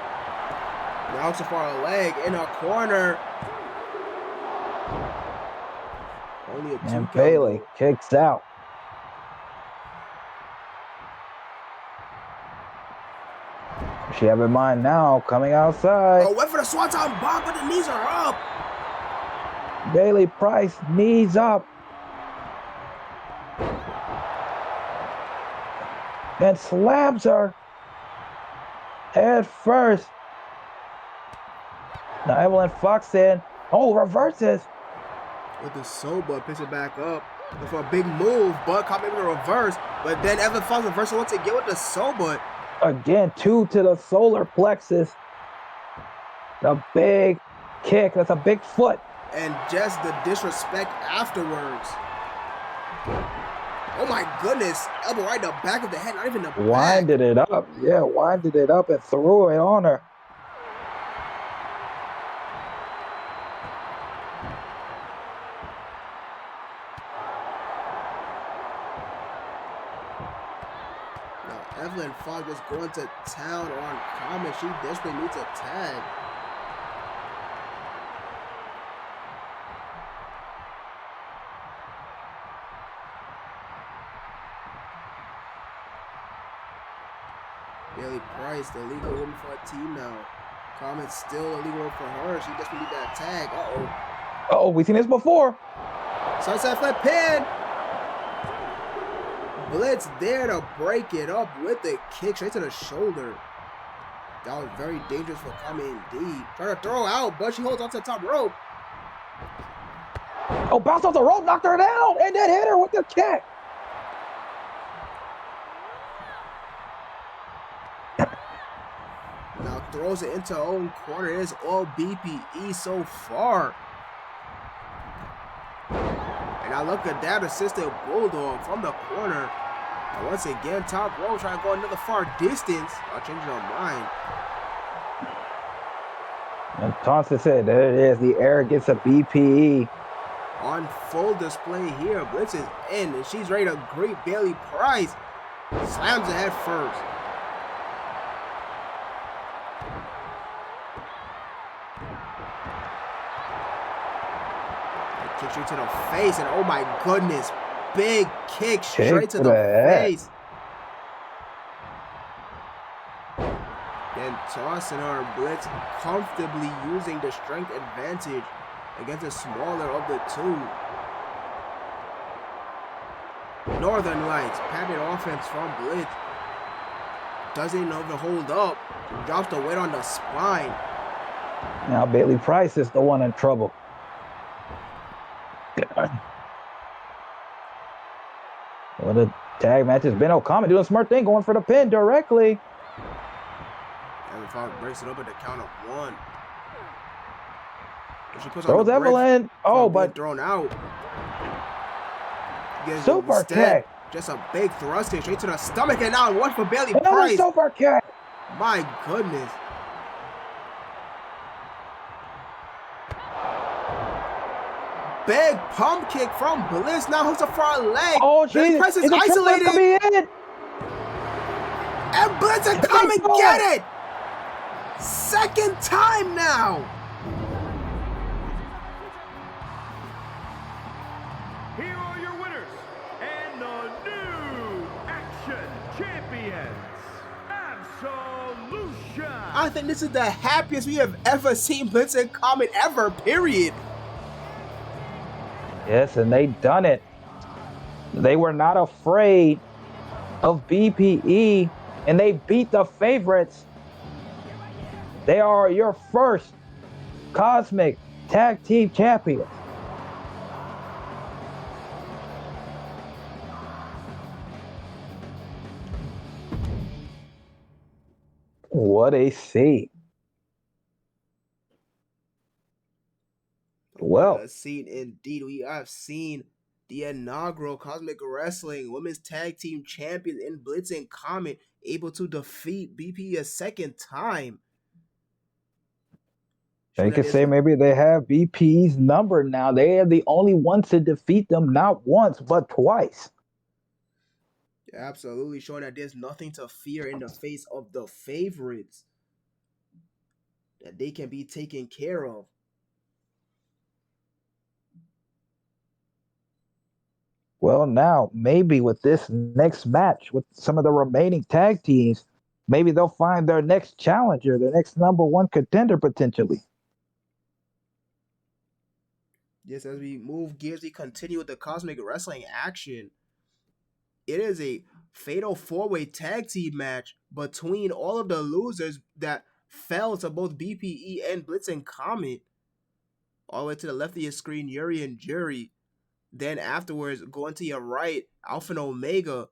Now so far a leg in a corner. Only a 2 and Bailey kicks out. She have in mind now, coming outside. Oh, went for the swanton bomb, but the knees are up. Bailey Price, knees up. And slams her head first. Now Evelyn Fox in. Oh, reverses. With the soba, picks it back up. Look for a big move, but caught maybe the reverse. But then Evelyn Fox reverses once again with the soba. Again, 2 to the solar plexus. The big kick. That's a big foot. And just the disrespect afterwards. Oh my goodness. Elbow right in the back of the head, not even the back. Winded it up. Yeah, winded it up and threw it on her. Evelyn Fox just going to town on Comet. She desperately needs a tag. Bailey Price, the legal woman for a team now. Comment's still a legal one for her. She just needed that tag. Oh, we've seen this before. Sunset flip pin. Blitz there to break it up with the kick straight to the shoulder. That was very dangerous for Kami indeed. Trying to throw out, but she holds on to the top rope. Oh, bounced off the rope, knocked her down, and then hit her with the kick. Now throws it into her own corner. It is all BPE so far. And now look at that assisted bulldog from the corner. And once again, top row trying to go another far distance. I'll change her mind. And Thompson said, there it is, the arrogance of BPE. On full display here. Blitz is in, and she's ready to greet Bailey Price. Slams it head first. Kick straight to the face, and oh my goodness, big kick straight to the face. Then tossing her. Blitz comfortably using the strength advantage against the smaller of the two. Northern Lights, padded offense from Blitz. Doesn't know to hold up. Drops the weight on the spine. Now Bailey Price is the one in trouble. Well, the tag match has been Okami doing a smart thing, going for the pin directly. And Fox breaks it up at the count of one. She puts throws Evelyn. Oh, but thrown out. Super kick. Just a big thrust kick straight to the stomach, and now one for Bailey Price. Super kick. My goodness. Big pump kick from Bliss. Now hooks up for a leg. Oh, Bailey Price is isolated. And Bliss is come and get it. Second time now. Here are your winners and the new Action Champions, Absolution. I think this is the happiest we have ever seen Blitz and Comet ever, period. Yes, and they done it. They were not afraid of BPE, and they beat the favorites. They are your first Cosmic Tag Team Champions. What a scene. Well, what a scene indeed. We have seen the inaugural Cosmic Wrestling Women's Tag Team Champions in Blitz and Comet able to defeat BP a second time. They could say maybe they have BP's number now. They are the only ones to defeat them not once, but twice. Absolutely, showing that there's nothing to fear in the face of the favorites. That they can be taken care of. Well, now, maybe with this next match, with some of the remaining tag teams, maybe they'll find their next challenger, their next number one contender, potentially. Yes, as we move gears, we continue with the Cosmic Wrestling action. It is a fatal four-way tag team match between all of the losers that fell to both BPE and Blitz and Comet. All the way to the left of your screen, Yuri and Jury. Then afterwards, going to your right, Alpha and Omega,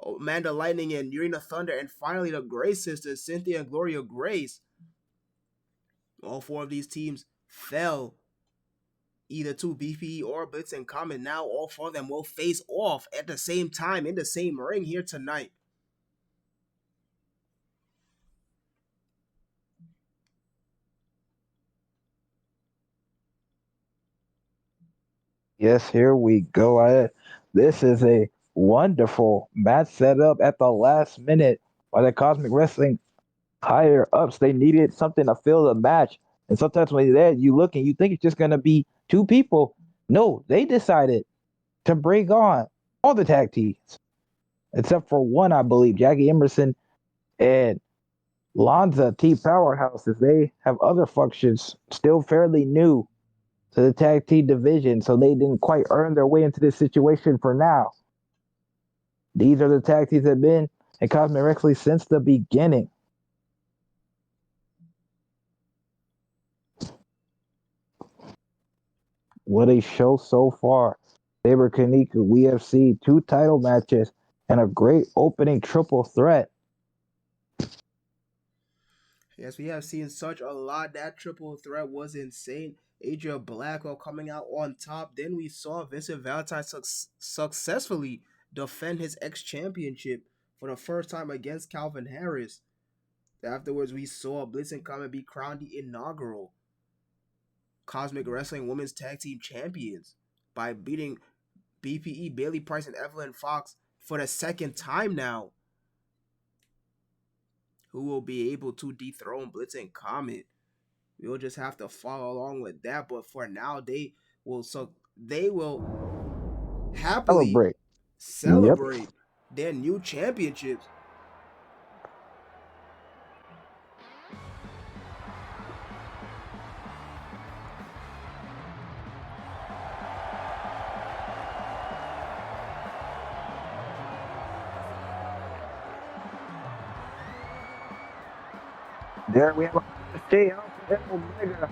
Amanda Lightning and Urina Thunder, and finally the Grace Sisters, Cynthia and Gloria Grace. All four of these teams fell either to BPE or Blitz and Comet. Now all four of them will face off at the same time in the same ring here tonight. Yes, here we go. This is a wonderful match set up at the last minute by the Cosmic Wrestling higher ups. They needed something to fill the match. And sometimes when you're there, you look and you think it's just going to be two people. No, they decided to bring on all the tag teams, except for one, I believe. Jackie Emerson And Lonza T Powerhouses, they have other functions still fairly new to the tag team division, so they didn't quite earn their way into this situation for now. These are the tag teams that have been in Cosmic Wrestling since the beginning. What a show so far. Saber Kanika, we have seen 2 title matches and a great opening triple threat. Yes, we have seen such a lot. That triple threat was insane. Adria Blackwell coming out on top. Then we saw Vincent Valentine successfully defend his X Championship for the first time against Calvin Harris. Afterwards, we saw Bliss and Comet be crowned the inaugural Cosmic Wrestling Women's Tag Team Champions by beating BPE, Bailey Price, and Evelyn Fox for the second time now. Who will be able to dethrone Blitz and Comet? We'll just have to follow along with that. But for now, they will happily celebrate Yep. their new championships. There we have Jay Alpha and Omega.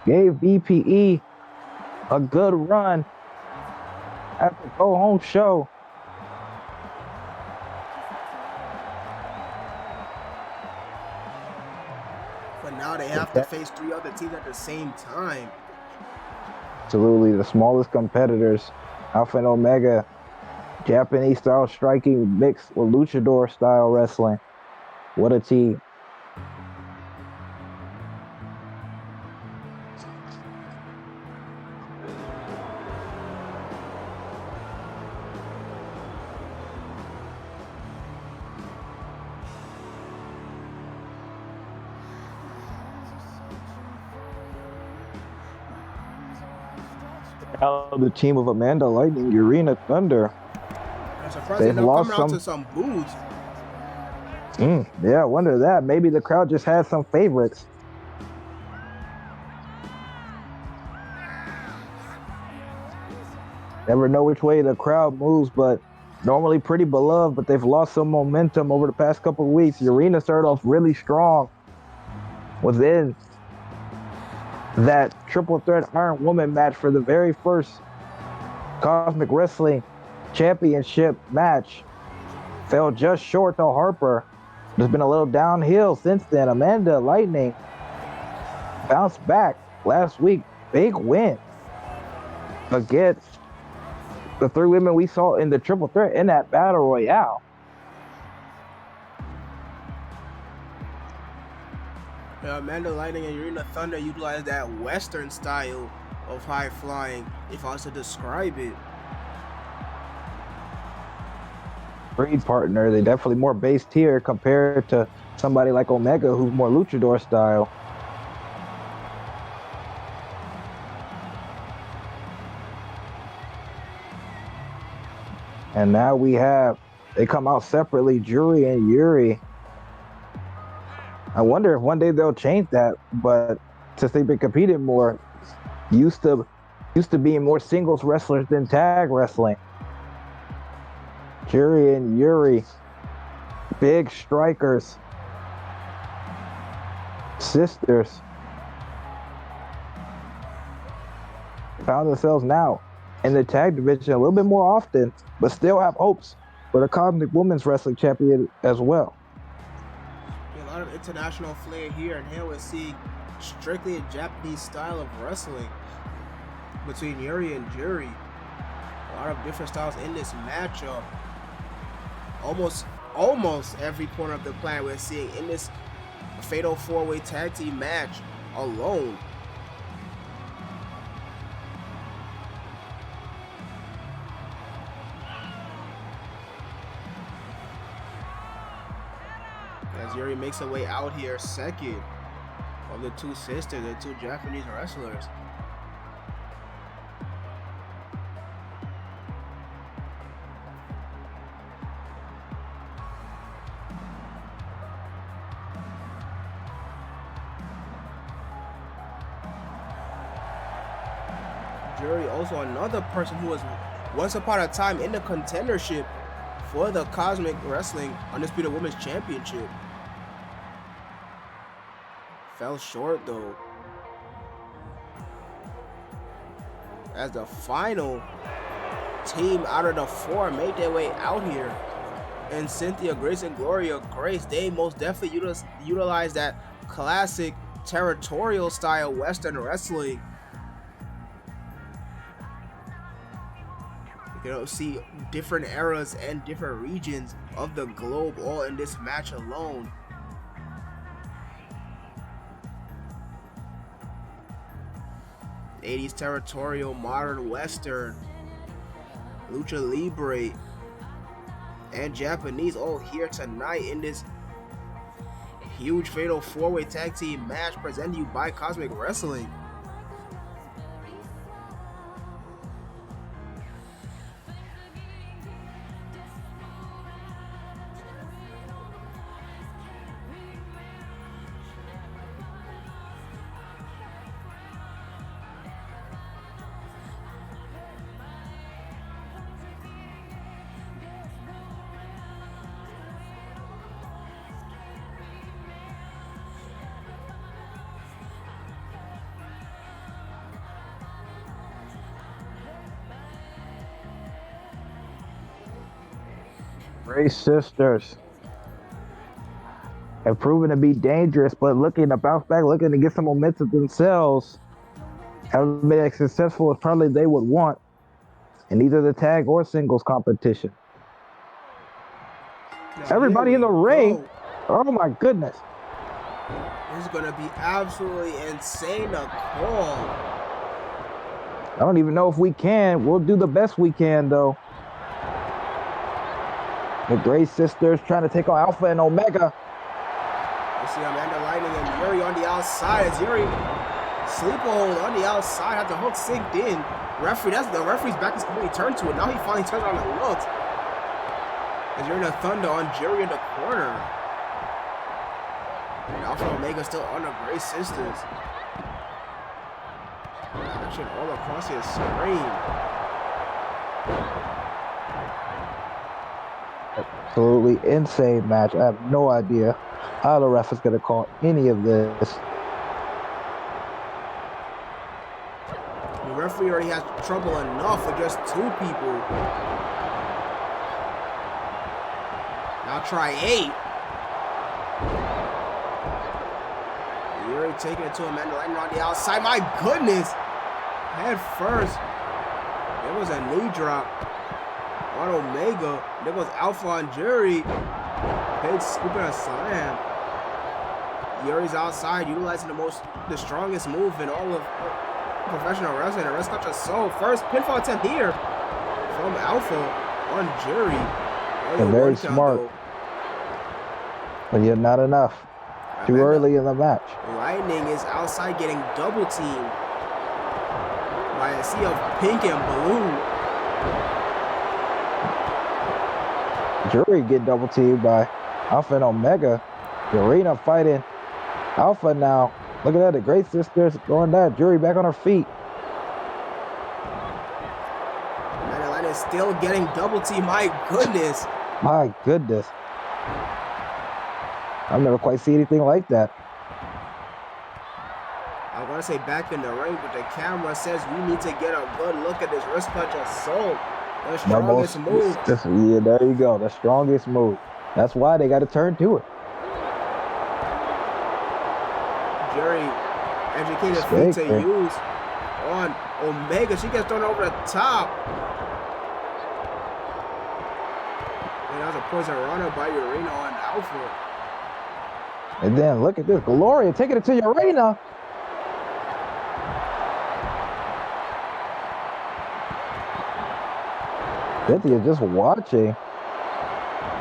Gave BPE a good run at the go home show. But now they have to face 3 other teams at the same time. Absolutely, the smallest competitors, Alpha and Omega, Japanese style striking mixed with luchador style wrestling. What a team. Now the team of Amanda Lightning, Urena Thunder. I'm surprised they're not coming out to some boos. Yeah, I wonder that. Maybe the crowd just has some favorites. Never know which way the crowd moves, but normally pretty beloved, but they've lost some momentum over the past couple of weeks. Urena started off really strong within that triple threat Iron Woman match for the very first Cosmic Wrestling Championship match. Fell just short to Harper. There's been a little downhill since then. Amanda Lightning bounced back last week. Big win against the 3 women we saw in the triple threat in that battle royale. Amanda Lightning and Urena Thunder utilize that Western style of high flying, if I was to describe it. Breed partner, they definitely more based here compared to somebody like Omega, who's more luchador style. And now they come out separately, Jury and Yuri. I wonder if one day they'll change that, but since they've been competing more, used to being more singles wrestlers than tag wrestling. Jury and Yuri, big strikers, sisters, found themselves now in the tag division a little bit more often, but still have hopes for the Cosmic Women's Wrestling Champion as well. A lot of international flair here, and here we're seeing strictly a Japanese style of wrestling between Yuri and Jury. A lot of different styles in this matchup. Almost every corner of the planet we're seeing in this Fatal 4-Way Tag Team match alone. As Yuri makes her way out here second of the 2 sisters, the 2 Japanese wrestlers. Jury, also another person who was once upon a time in the contendership for the Cosmic Wrestling Undisputed Women's Championship. Fell short though. As the final team out of the 4 made their way out here. And Cynthia Grace and Gloria Grace, they most definitely utilized that classic territorial style Western wrestling. You can see different eras and different regions of the globe all in this match alone. '80s territorial, modern Western, Lucha Libre, and Japanese all here tonight in this huge fatal 4-way tag team match presented to you by Cosmic Wrestling. Grace sisters have proven to be dangerous, but looking to bounce back, looking to get some momentum themselves. Haven't been as successful as probably they would want in either the tag or singles competition. Now, everybody in the ring. Oh my goodness. This is going to be absolutely insane to call. I don't even know if we can. We'll do the best we can though. The Grace sisters trying to take on Alpha and Omega. You see Amanda Lightning and Yuri on the outside. As Yuri sleeper hold on the outside, had the hook synced in. The referee's back is completely turned to it. Now he finally turns around and looks. As Yuri the Thunder on Yuri in the corner. And Alpha and Omega still on the Grace sisters. Action all across his screen. Absolutely insane match. I have no idea how the ref is going to call any of this. The referee already has trouble enough with just 2 people. Now try 8. Yuri taking it to Amanda Lightning on the outside. My goodness! Head first. There was a knee drop on Omega. There was Alpha on Yuri. Big scoop and a slam. Yuri's outside, utilizing the strongest move in all of professional wrestling. The rest touch soul. First pinfall attempt here from Alpha on Yuri. And very smart. But yet not enough. Too early in the match. Lightning is outside getting double teamed by a sea of pink and blue. Yuri get double teamed by Alpha and Omega. Yurina fighting Alpha now. Look at that, the Great Sisters going down. Yuri back on her feet. Amanda is still getting double teamed. My goodness. My goodness. I've never quite seen anything like that. I want to say back in the ring, but the camera says we need to get a good look at this wrist punch assault. The strongest move. Yeah, there you go. The strongest move. That's why they got to turn to it. Jerry, educated feet to use on Omega. She gets thrown over the top. And that was a poison runner by Urena on Alpha. And then look at this. Gloria taking it to Urena. Cynthia just watching.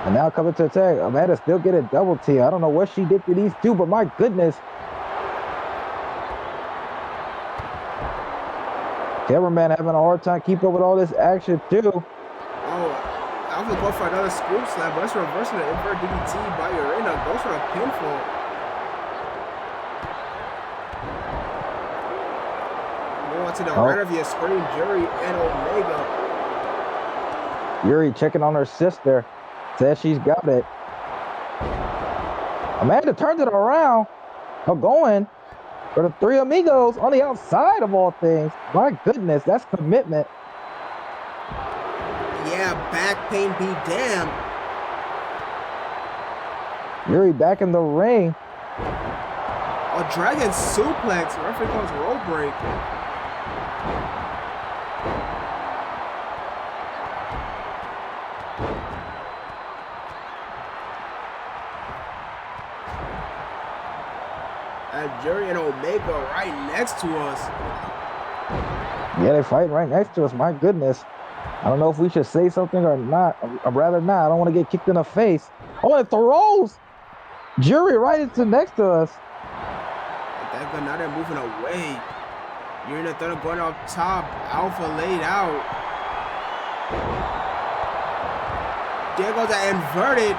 And now coming to attack. Amanda still getting double team. I don't know what she did to these two, but my goodness. Cameraman having a hard time keeping up with all this action too. Oh, Alpha goes for another scoop slam, but it's reversing the invert DDT by Urena. Goes for a pinfall. on to the Oh. right of your screen, Yuri and Omega. Yuri checking on her sister. Says she's got it. Amanda turned it around. Oh, going for the three amigos on the outside of all things. My goodness, that's commitment. Yeah, back pain be damned. Yuri back in the ring. A dragon suplex. Referee calls rope break. And Yuri and Omega right next to us. Yeah, they're fighting right next to us. My goodness. I don't know if we should say something or not. I'd rather not. I don't want to get kicked in the face. Oh, it throws Yuri right into next to us. That gun, now they're moving away. Yuri and the Thunder going up top. Alpha laid out. There goes that inverted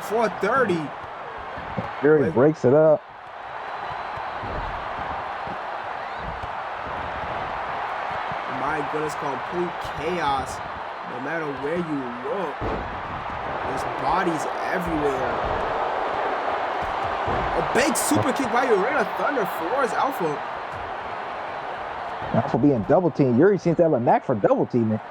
430. Yuri breaks it up. My goodness, complete chaos. No matter where you look, there's bodies everywhere. A big super kick by Yuri Thunder floors Alpha. Alpha being double teamed. Yuri seems to have a knack for double teaming.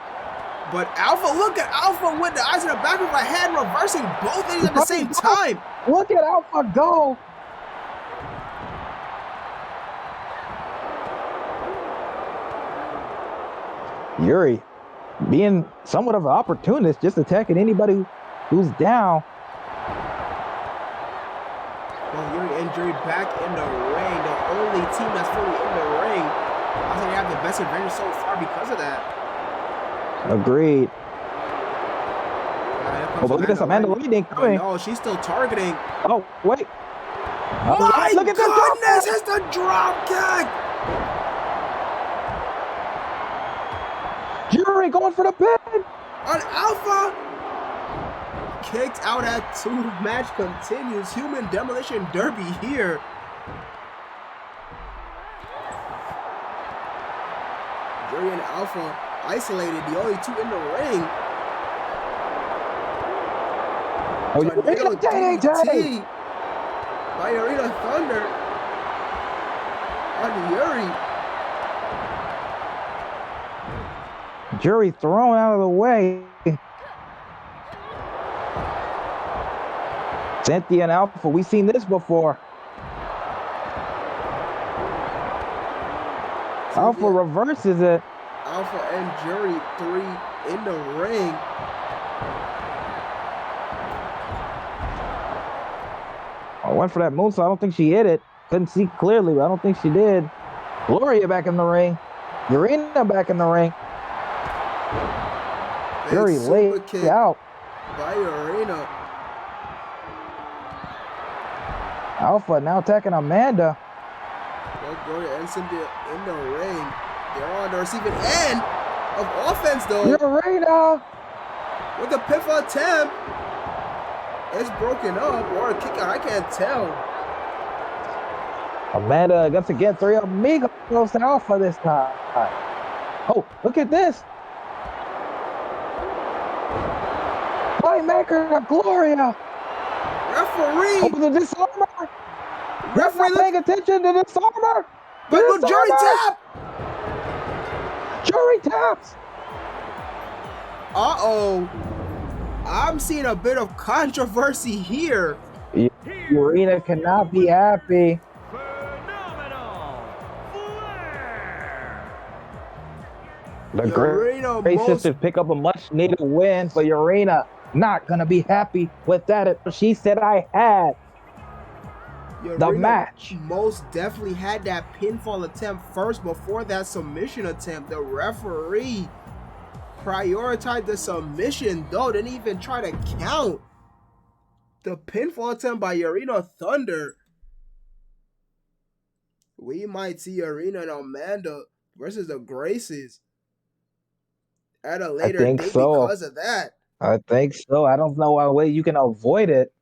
But Alpha, look at Alpha with the eyes in the back of her head, reversing both things at the same time. Look at Alpha go. Yuri being somewhat of an opportunist, just attacking anybody who's down. Well, Yuri and Yuri back in the ring. The only team that's fully in the ring. I think they have the best advantage so far because of that. Agreed. Oh, look at this Amanda Lightning coming. No, she's still targeting. Oh, wait. My look at goodness, it's the drop kick. Yuri going for the pin. On Alpha. Kicked out at 2. Match continues. Human Demolition Derby here. Yuri and Alpha isolated, the only 2 in the ring. Oh, Tornado DDT by Yuri Thunder on Yuri. Yuri thrown out of the way. Cynthia and Alpha, we've seen this before. Alpha reverses it. Alpha and Yuri 3 in the ring. I went for that moonsault. I don't think she hit it. Couldn't see clearly, but I don't think she did. Gloria back in the ring. Urena back in the ring. Yuri laid out. By Urena. Alpha now attacking Amanda. Well, Gloria and Cynthia in the ring. They're on the receiving end of offense, though. Urena with a pivot attempt. It's broken up or a kick out. I can't tell. Amanda once again, 3 amigos goes to Alpha this time. Oh, look at this. Playmaker to Gloria. Referee. Oh, the disarmer. Referee paying attention to the disarmer. But will Jury tap? Jury taps. Uh-oh. I'm seeing a bit of controversy here. Urena cannot be happy. Phenomenal Flair. The Great Sisters pick up a much-needed win, but Urena not going to be happy with that. She said I had the match. Most definitely had that pinfall attempt first before that submission attempt. The referee prioritized the submission, though. Didn't even try to count the pinfall attempt by Yuri Thunder. We might see Yuri and Amanda versus the Graces at a later date because of that. I think so. I don't know what way you can avoid it.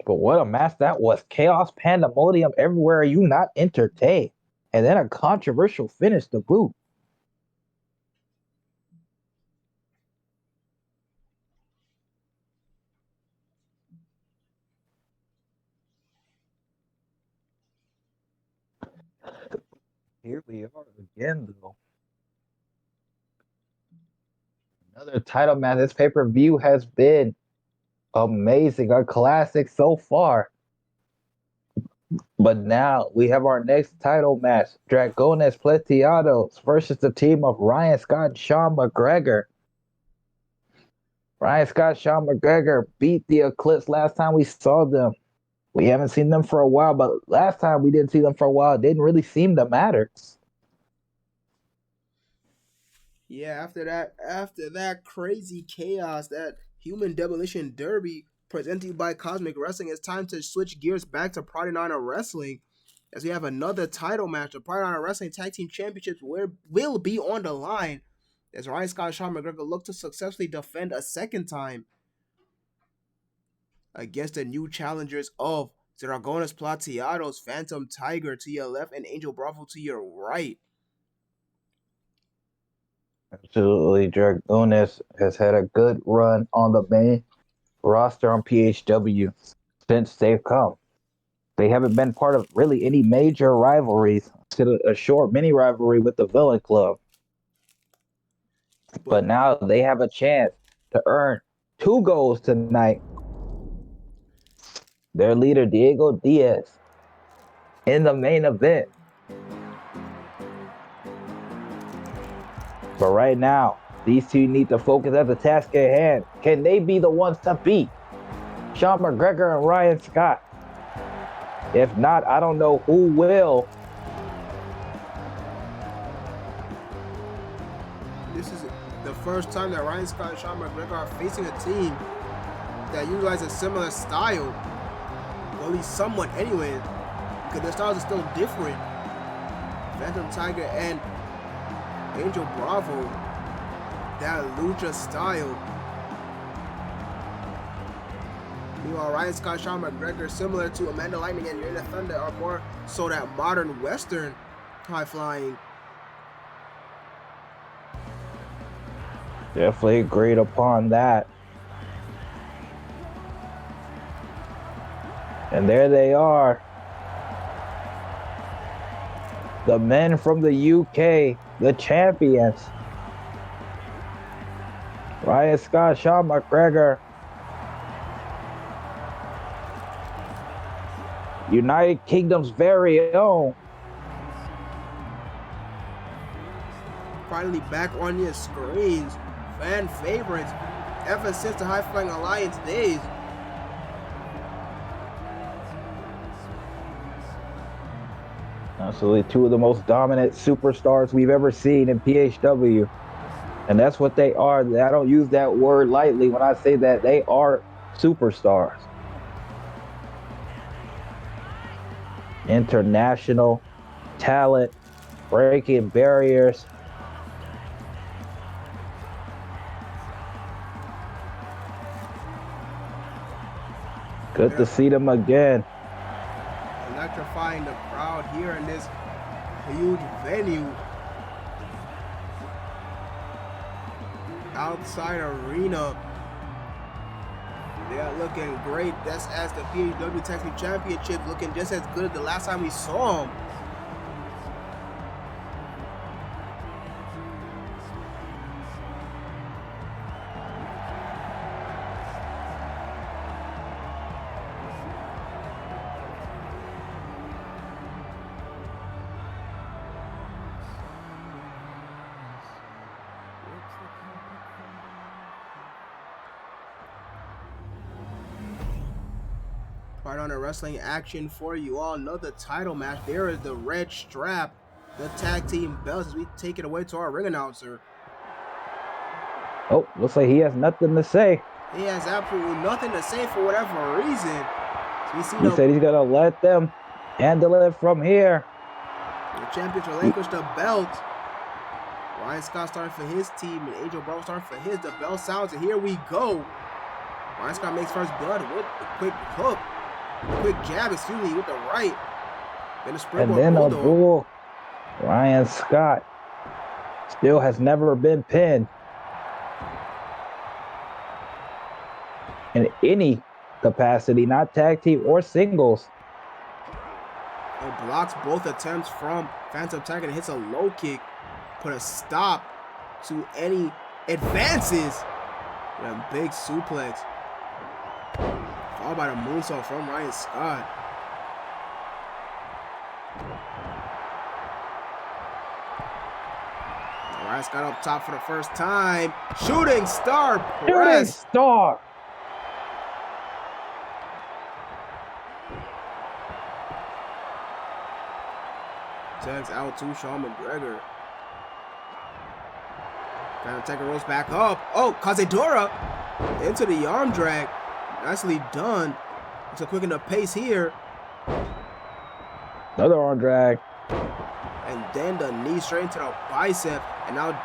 But what a match that was. Chaos, pandemonium everywhere. You not entertained. And then a controversial finish to boot. Here we are again, though. Another title match. This pay-per-view has been amazing. A classic so far. But now we have our next title match. Dragones Plateados versus the team of Ryan Scott and Sean McGregor. Ryan Scott, Sean McGregor beat the Eclipse last time we saw them. We haven't seen them for a while, but last time we didn't see them for a while, it didn't really seem to matter. Yeah, after that crazy chaos, that human demolition derby presented by Cosmic Wrestling, it's time to switch gears back to Pride and Honor Wrestling, as we have another title match. The Pride and Honor Wrestling Tag Team Championships will be on the line as Ryan Scott and Sean McGregor look to successfully defend a second time against the new challengers of Dragones Plateados, Phantom Tiger to your left, and Angel Bravo to your right. Absolutely. Dragones has had a good run on the main roster on PHW since they've come. They haven't been part of really any major rivalries, to a short mini rivalry with the Villain Club. But now they have a chance to earn 2 goals tonight. Their leader, Diego Diaz, in the main event. But right now, these two need to focus at the task at hand. Can they be the ones to beat Sean McGregor and Ryan Scott? If not, I don't know who will. This is the first time that Ryan Scott and Sean McGregor are facing a team that utilizes a similar style. Well, at least somewhat anyway, because their styles are still different. Phantom Tiger and Angel Bravo, that lucha style. Meanwhile, Ryan Scott, Sean McGregor, similar to Amanda Lightning and Yuna Thunder, are more so that modern Western high flying. Definitely agreed upon that. And there they are. The men from the UK, the champions. Ryan Scott, Sean McGregor. United Kingdom's very own. Finally back on your screens. Fan favorites ever since the High Flying Alliance days. Absolutely, 2 of the most dominant superstars we've ever seen in PHW. And that's what they are. I don't use that word lightly when I say that. They are superstars. International talent, breaking barriers. Good to see them again. Electrifying the crowd here in this huge venue. Outside arena. They are looking great. That's as the PHW Tag Team Championship looking just as good as the last time we saw them. Pride Honor Wrestling action for you all. Another title match. There is the red strap, the tag team belts, as we take it away to our ring announcer. Oh, looks like he has nothing to say. He has absolutely nothing to say for whatever reason. So we see he said he's going to let them handle it from here. The champions relinquish the belt. Ryan Scott starting for his team and Angel Bravo starting for his. The bell sounds and here we go. Ryan Scott makes first blood with a quick hook. Quick jab, excuse me, with the right. Then a And springboard then a bulldog. bull. Ryan Scott still has never been pinned in any capacity, not tag team or singles. It blocks both attempts from Phantom Tiger and hits a low kick. Put a stop to any advances. And a big suplex. Followed by the moonsault from Ryan Scott. Ryan Scott up top for the first time. Shooting star press. Shooting star. Tags out to Sean McGregor. Phantom Tiger rolls back up. Oh, Cazadora into the arm drag. Nicely done. It's a quicken the pace here. Another arm drag. And then the knee straight into the bicep. And now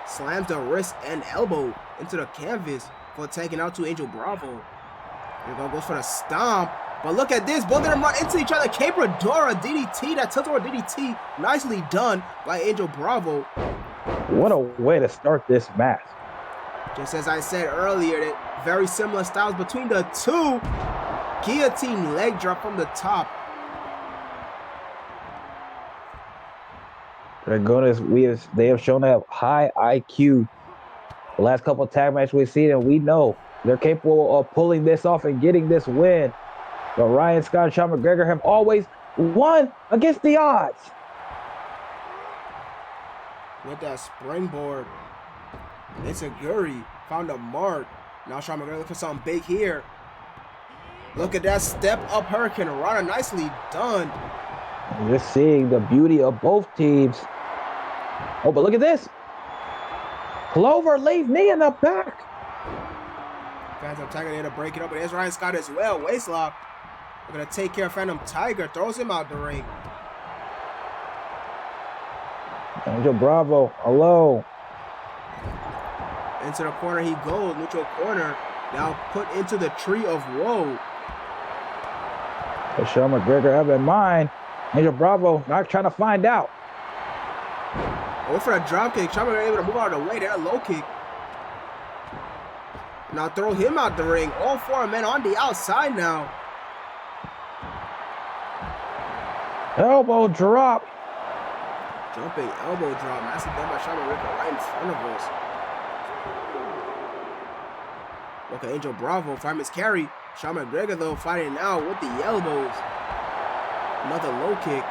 slams the wrist and elbow into the canvas for taking out to Angel Bravo. Here goes for the stomp. But look at this. Both of them run into each other. Capradora DDT. That tilt-over DDT. Nicely done by Angel Bravo. What a way to start this match. Just as I said earlier, that very similar styles between the two. Guillotine leg drop from the top. They have shown a high IQ. The last couple of tag matches we've seen, and we know they're capable of pulling this off and getting this win. But Ryan Scott and Sean McGregor have always won against the odds. With that springboard, Itaguri found a mark. Now Sean McGregor looking for something big here. Look at that step up Hurricane Rana, nicely done. And you're seeing the beauty of both teams. Oh, but look at this. Clover leave knee in the back. Phantom Tiger there to break it up, but there's Ryan Scott as well. Waistlock. We're gonna take care of Phantom Tiger. Throws him out the ring. Angel Bravo, hello. Into the corner he goes. Neutral corner. Now put into the tree of woe. But Sean McGregor have in mind. Angel Bravo not trying to find out. Go for a drop kick. Sean McGregor able to move out of the way. Then a low kick. Now throw him out the ring. All four men on the outside now. Elbow drop. Jumping elbow drop. Nicely done by Sean McGregor right in front of us. Okay, Angel Bravo, fireman's carry. Sean McGregor, though, fighting out with the elbows. Another low kick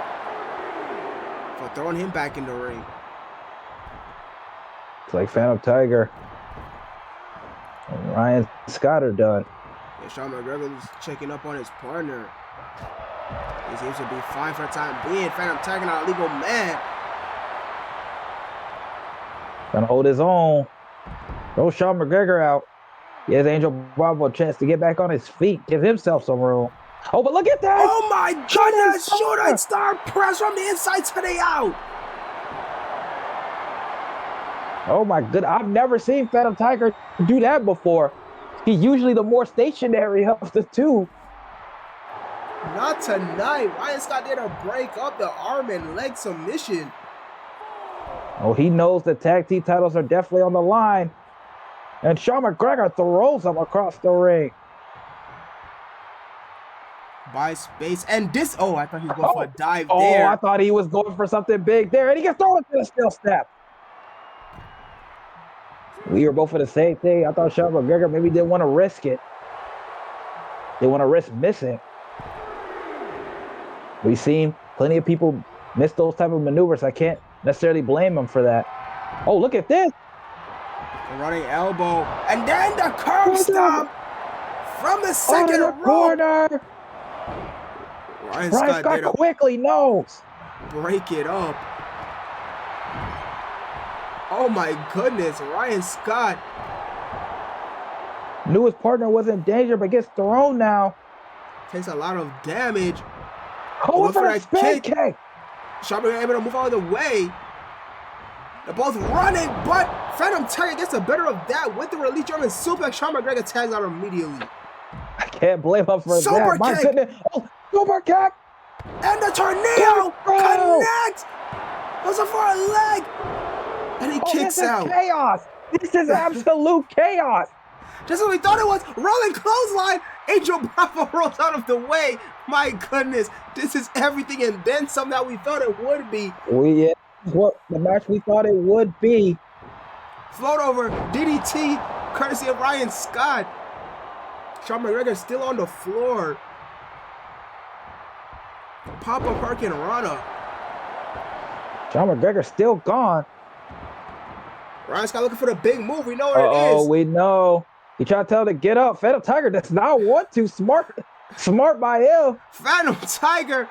for throwing him back in the ring. It's like Phantom Tiger and Ryan Scott are done. Yeah, Sean McGregor is checking up on his partner. He seems to be fine for the time being. Phantom Tiger not a legal man. Gonna hold his own. Throw Sean McGregor out. Gives Angel Bravo a chance to get back on his feet. Give himself some room. Oh, but look at that! Oh my goodness! Shooting star press from the inside to the out. Oh my good! I've never seen Phantom Tiger do that before. He's usually the more stationary of the two. Not tonight. Ryan Scott did a break up the arm and leg submission. Oh, he knows the tag team titles are definitely on the line. And Sean McGregor throws him across the ring. By space. And this, oh, I thought he was going for a dive there. Oh, I thought he was going for something big there. And he gets thrown into the steel step. We were both for the same thing. I thought Sean McGregor maybe didn't want to risk it. They want to risk missing. We've seen plenty of people miss those type of maneuvers. I can't necessarily blame them for that. Oh, look at this. The running elbow. And then the curb stomp from the second row. Corner. Ryan Scott quickly knows. Break it up. Oh my goodness, Ryan Scott. Knew his partner was in danger, but gets thrown now. Takes a lot of damage. Oh, for a spin kick. Sean McGregor able to move out of the way. They're both running, but Phantom Tiger gets the better of that with the release German suplex. Sean McGregor tags out immediately. can't blame him for Super that. My kick. goodness. Oh, super kick. And the tornado connects. Goes up for a leg. And he kicks out. This is chaos. This is absolute chaos. Just what we thought it was. Rolling clothesline. Angel Bravo rolls out of the way. My goodness. This is everything and then some that we thought it would be. Yeah, what the match we thought it would be. Float over. DDT. Courtesy of Ryan Scott. Sean McGregor still on the floor. Pop-up Hurricane Rana. Sean McGregor still gone. Ryan Scott looking for the big move. We know what it is. Oh, we know. He tried to tell him to get up. Phantom Tiger does not want to. Smart by him. Phantom Tiger.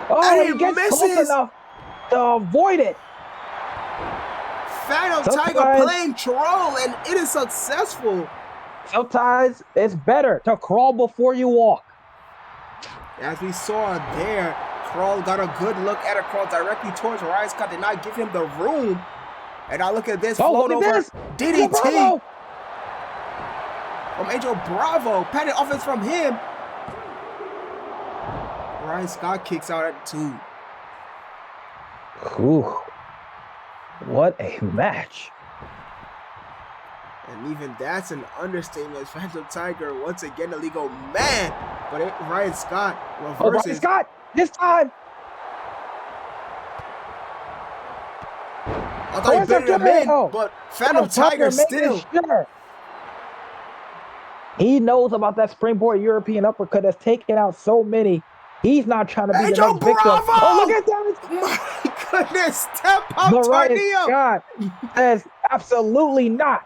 Oh, and he gets close enough to avoid it. Phantom Tiger playing troll, and it is successful. Sometimes it's better to crawl before you walk. As we saw there, Crawl got a good look at a crawl directly towards Ryan Scott. Did not give him the room. And now look at this. Float over. This. DDT. From Angel Bravo. Pending offense from him. Ryan Scott kicks out at 2. Ooh. What a match. And even that's an understatement. Phantom Tiger, once again, illegal man. But Ryan Scott reverses. Oh, Ryan Scott, this time. I thought he bit him in, but Phantom Tiger still. Sure. He knows about that springboard European uppercut that's taken out so many. He's not trying to be the next victim. Oh, look at that. My goodness, step up tornado. God says absolutely not.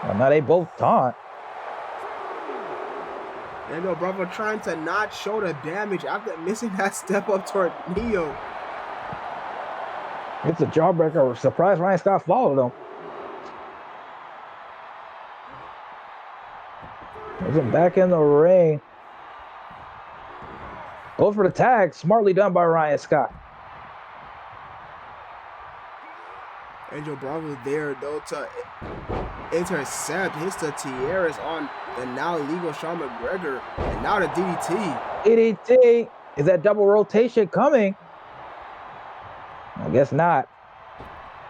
Well, now they both taunt. Angel Bravo trying to not show the damage after missing that step up tornado. It's a jawbreaker. Surprised Ryan Scott followed him. Puts him back in the ring. Goes for the tag. Smartly done by Ryan Scott. Angel Bravo there, though, to intercept. Hits the tiaras on the now legal Sean McGregor. And now the DDT. DDT. Is that double rotation coming? I guess not.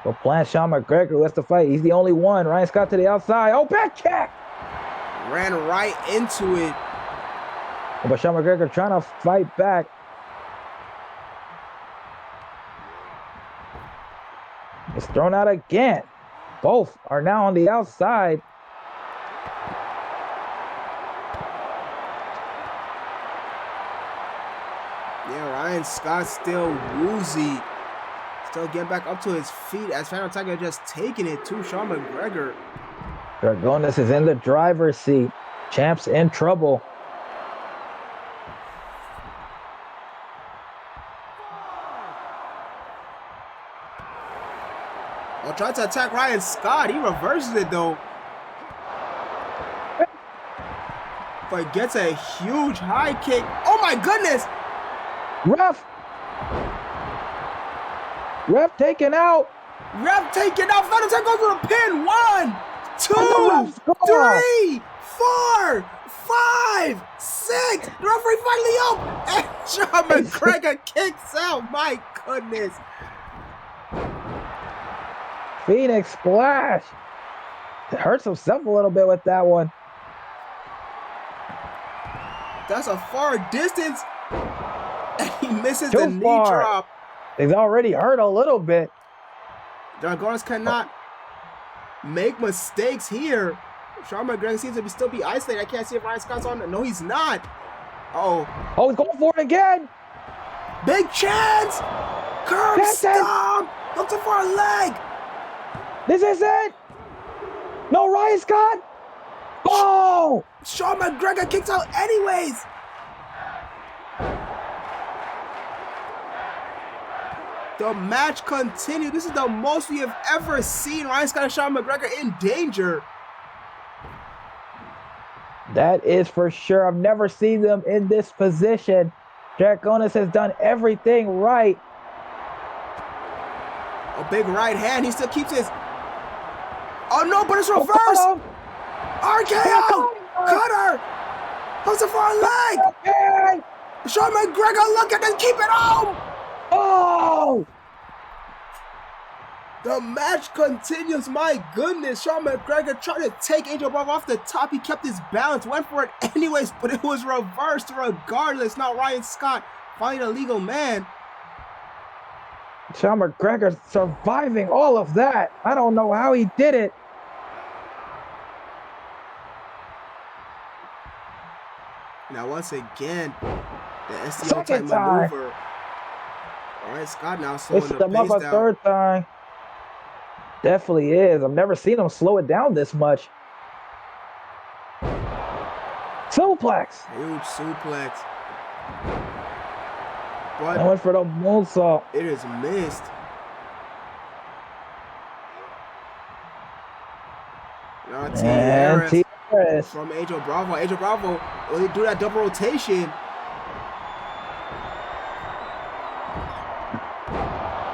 But plan Sean McGregor wants to fight. He's the only one. Ryan Scott to the outside. Oh, back kick! Ran right into it. But Sean McGregor trying to fight back. It's thrown out again. Both are now on the outside. Yeah, Ryan Scott still woozy. Still getting back up to his feet as Phantom Tiger just taking it to Sean McGregor. Dragonis is in the driver's seat. Champ's in trouble. I'll try to attack Ryan Scott. He reverses it though. But gets a huge high kick. Oh my goodness! Ref taken out. Ref taken out. Phantom Tiger goes to the pin. 1, 2, 3, 4, 5, 6. The referee finally up. And Sean McGregor kicks out. My goodness. Phoenix splash. It hurts himself a little bit with that one. That's a far distance. And he misses Too the knee far. drop. He's already hurt a little bit. Dragonis cannot make mistakes here. Sean McGregor seems to still be isolated. I can't see if Ryan Scott's on. No, he's not. Oh, he's going for it again. Big chance. Curb stomp. Looking for a leg. This is it. No, Ryan Scott. Oh! Sean McGregor kicks out anyways. The match continued. This is the most we have ever seen Ryan Scott and Sean McGregor in danger. That is for sure. I've never seen them in this position. Dragonis has done everything right. A big right hand. He still keeps his Oh no, but it's reversed! RKO! Cutter! Hooks it for a leg! Okay. Sean McGregor, look at this, keep it home! Oh! The match continues, my goodness. Sean McGregor tried to take Angel Bravo off the top. He kept his balance, went for it anyways, but it was reversed regardless. Now Ryan Scott, finally a legal man. Sean McGregor surviving all of that. I don't know how he did it. Now once again, the STO type maneuver. Ryan Scott now slowing the pace down. Third time. Definitely is. I've never seen him slow it down this much. Suplex. Huge suplex. I went for the moonsault. It is missed. Now TRS from Angel Bravo. Angel Bravo will do that double rotation.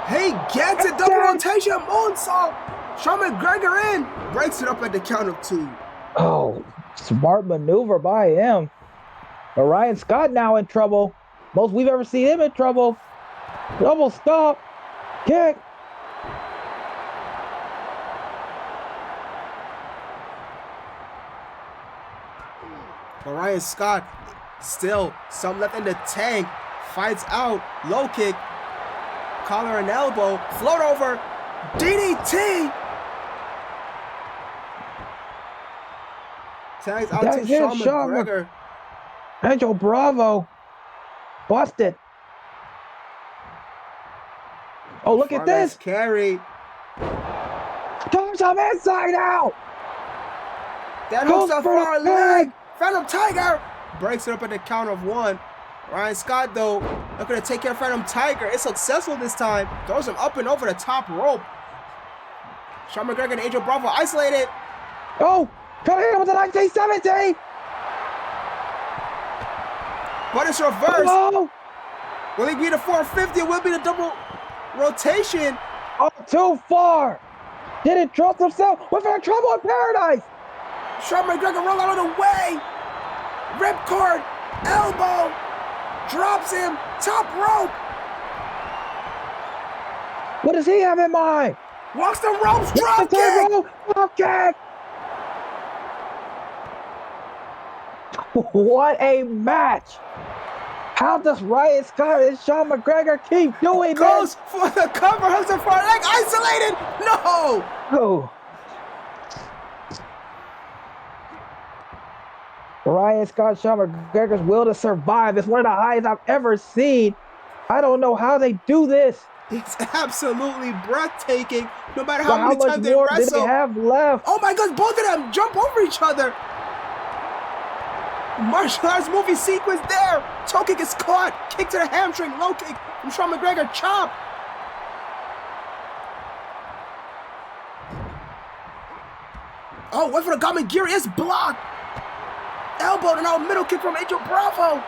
He gets it, double rotation, moonsault. Sean McGregor in, breaks it up at the count of 2. Oh, smart maneuver by him. But Ryan Scott now in trouble. Most we've ever seen him in trouble. Double stop, kick. But Ryan Scott, still some left in the tank, fights out, low kick. Collar and elbow, float over, DDT. Tags out to Sean McGregor. Angel Bravo, busted. Oh, look at this. Carry. Turns him inside out. That hooks up for our leg. Phantom Tiger breaks it up at the count of 1. Ryan Scott, though, not going to take care of Phantom Tiger. It's successful this time. Throws him up and over the top rope. Sean McGregor and Angel Bravo isolated. Oh, coming in with the 1917. But it's reversed. Oh. Will he be the 450? Will it be the double rotation? Oh, too far. Didn't trust himself. Went for trouble in paradise. Sean McGregor roll out of the way. Ripcord, elbow. Drops him, top rope. What does he have in mind? Walks the ropes, drop kick. Drop kick. What a match. How does Ryan Scott and Sean McGregor keep doing Goes this? for the cover, hooks it for a leg, isolated. No. Oh. Ryan Scott, Sean McGregor's will to survive is one of the highest I've ever seen. I don't know how they do this. It's absolutely breathtaking. No matter how many times they wrestle. Did they have left? Oh my God, both of them jump over each other. Martial arts movie sequence there. Toe kick is caught. Kick to the hamstring. Low kick from Sean McGregor. Chop. Oh, went for the Gamagiri. It's blocked. Elbow and now middle kick from Angel Bravo.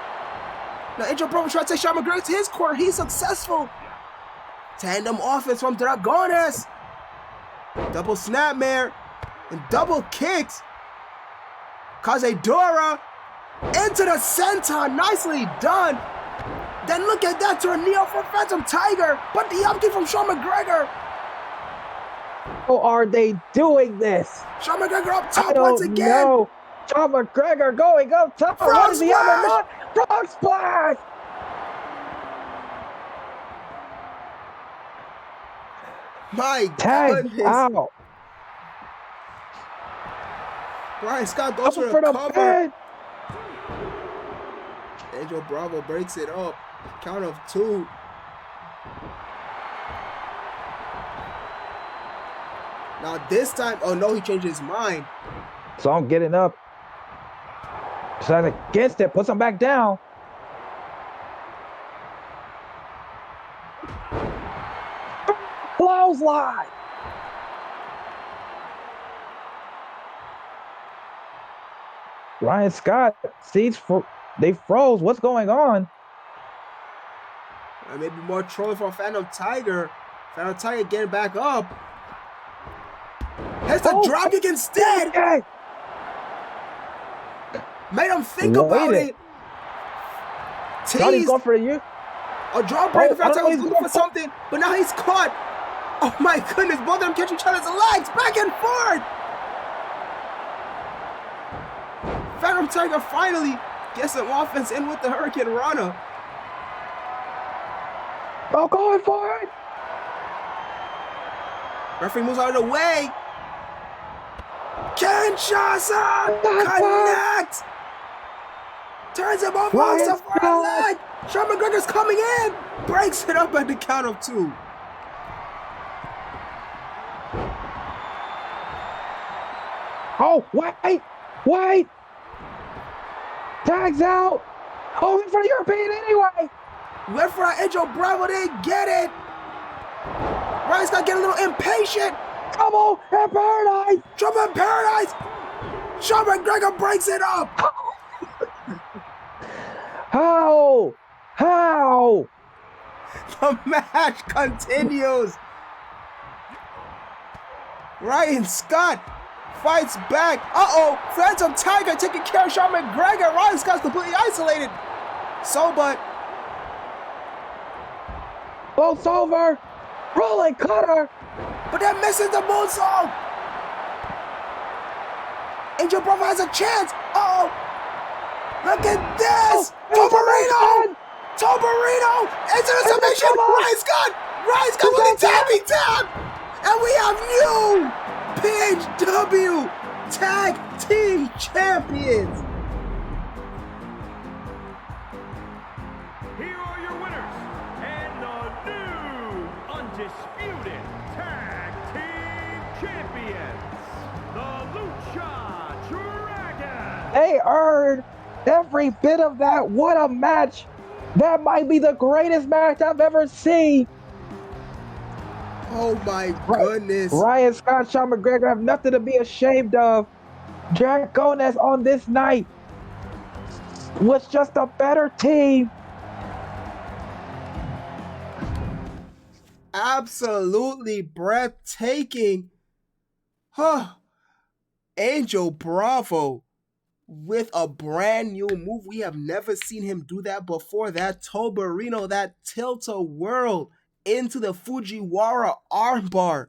Now Angel Bravo trying to take Sean McGregor to his corner. He's successful. Tandem offense from Dragones. Double snapmare and double kicks. Cazadora into the center. Nicely done. Then look at that tornado from Phantom Tiger. But the up kick from Sean McGregor. How are they doing this? Sean McGregor up top once again. No. Sean McGregor going up top. Frog splash! Frog splash! My goodness. Out. Ryan Scott goes for the cover. Pin. Angel Bravo breaks it up. Count of 2. Now this time, oh no, he changed his mind. So I'm getting up. Decides against it, puts him back down. Clothesline. Ryan Scott sees they froze. What's going on? Maybe more trolling for Phantom Tiger. Phantom Tiger getting back up. Hits a drop kick instead. Okay. Made him think about it. Thought he's going for you. A jawbreaker. I Fat don't know, was he's looking for something, but now he's caught. Oh my goodness, both of them catch each other's legs back and forth. Phantom Tiger finally gets some offense in with the Hurricane Rana. Oh, going for it. Referee moves out of the way. Kinshasa connects. Turns him over on the far leg. Sean McGregor's coming in. Breaks it up at the count of 2. Oh, wait. Tags out. Oh, for the European anyway. Went for an Angel Bravo, didn't get it. Ryan's got to get a little impatient. Trouble in paradise. Trouble in paradise. Sean McGregor breaks it up. How? The match continues. Ryan Scott fights back. Uh-oh, Phantom Tiger taking care of Sean McGregor. Ryan Scott's completely isolated. But Boat's over. Rolling cutter. But that misses the moonsault. Angel Bravo has a chance. Uh-oh. Look at this. Tobarino into the submission. Ryan Scott with a tapping tap. And we have new PHW Tag Team Champions. Here are your winners and the new undisputed Tag Team Champions, the Lucha Dragons. They earned every bit of that. What a match. That might be the greatest match I've ever seen. Oh my goodness. Ryan Scott, Sean McGregor have nothing to be ashamed of. Dragones on this night was just a better team. Absolutely breathtaking. Angel Bravo with a brand new move. We have never seen him do that before. That Tobarino, that tilt-a-whirl into the Fujiwara armbar.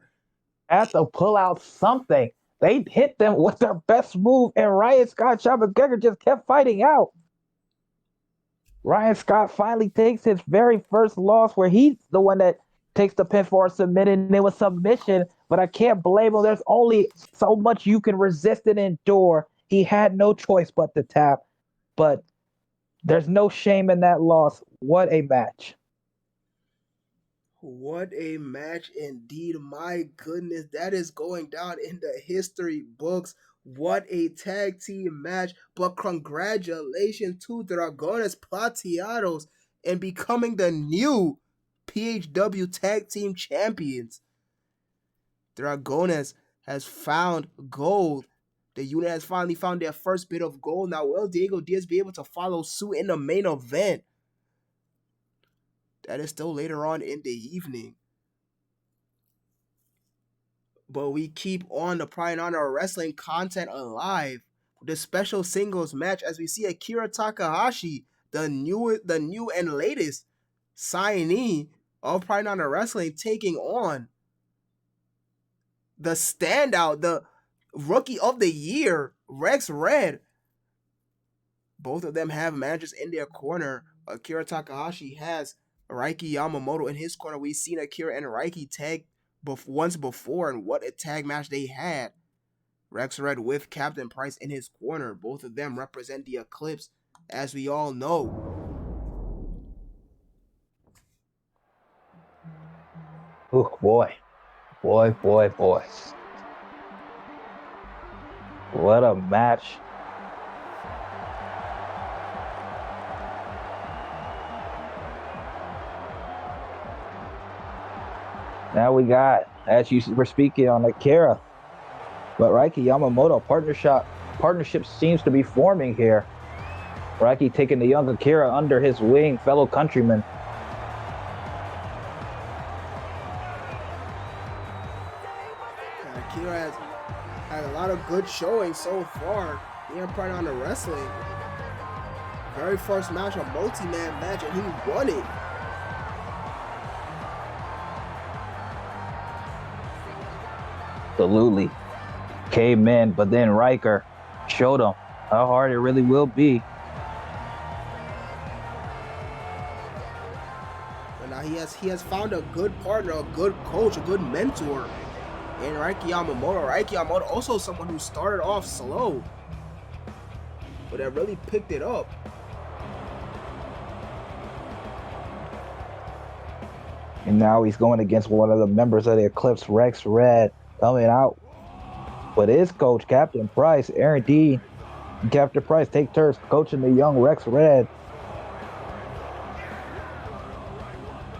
Had to pull out something. They hit them with their best move, and Ryan Scott, Sean McGregor just kept fighting out. Ryan Scott finally takes his very first loss, where he's the one that takes the pin for a submitted. It was submission, but I can't blame him. There's only so much you can resist and endure. He had no choice but to tap, but there's no shame in that loss. What a match. What a match indeed. My goodness, that is going down in the history books. What a tag team match. But congratulations to Dragones Plateados in becoming the new PHW Tag Team Champions. Dragones has found gold. The unit has finally found their first bit of gold. Now, will Diego Diaz be able to follow suit in the main event? That is still later on in the evening. But we keep on the Pride and Honor Wrestling content alive with the special singles match as we see Akira Takahashi, the new and latest signee of Pride and Honor Wrestling, taking on the standout, the Rookie of the Year, Rex Red. Both of them have managers in their corner. Akira Takahashi has Raiki Yamamoto in his corner. We've seen Akira and Raiki tag once before, and what a tag match they had. Rex Red with Captain Price in his corner. Both of them represent the Eclipse, as we all know. Oh, boy. Boy. What a match. Now we got, as you were speaking on Akira, but Raiki Yamamoto partnership seems to be forming here. Raiki taking the young Akira under his wing, fellow countryman. good showing so far. He ain't Pride Honor Wrestling. Very first match, a multi-man match, and he won it. Absolutely. Came in, but then Riker showed him how hard it really will be. And now he has found a good partner, a good coach, a good mentor in Raiki Yamamoto. Raiki Yamamoto also someone who started off slow, but that really picked it up. And now he's going against one of the members of the Eclipse, Rex Red, coming out with his coach, Captain Price. Aaron Dean and Captain Price take turns coaching the young Rex Red.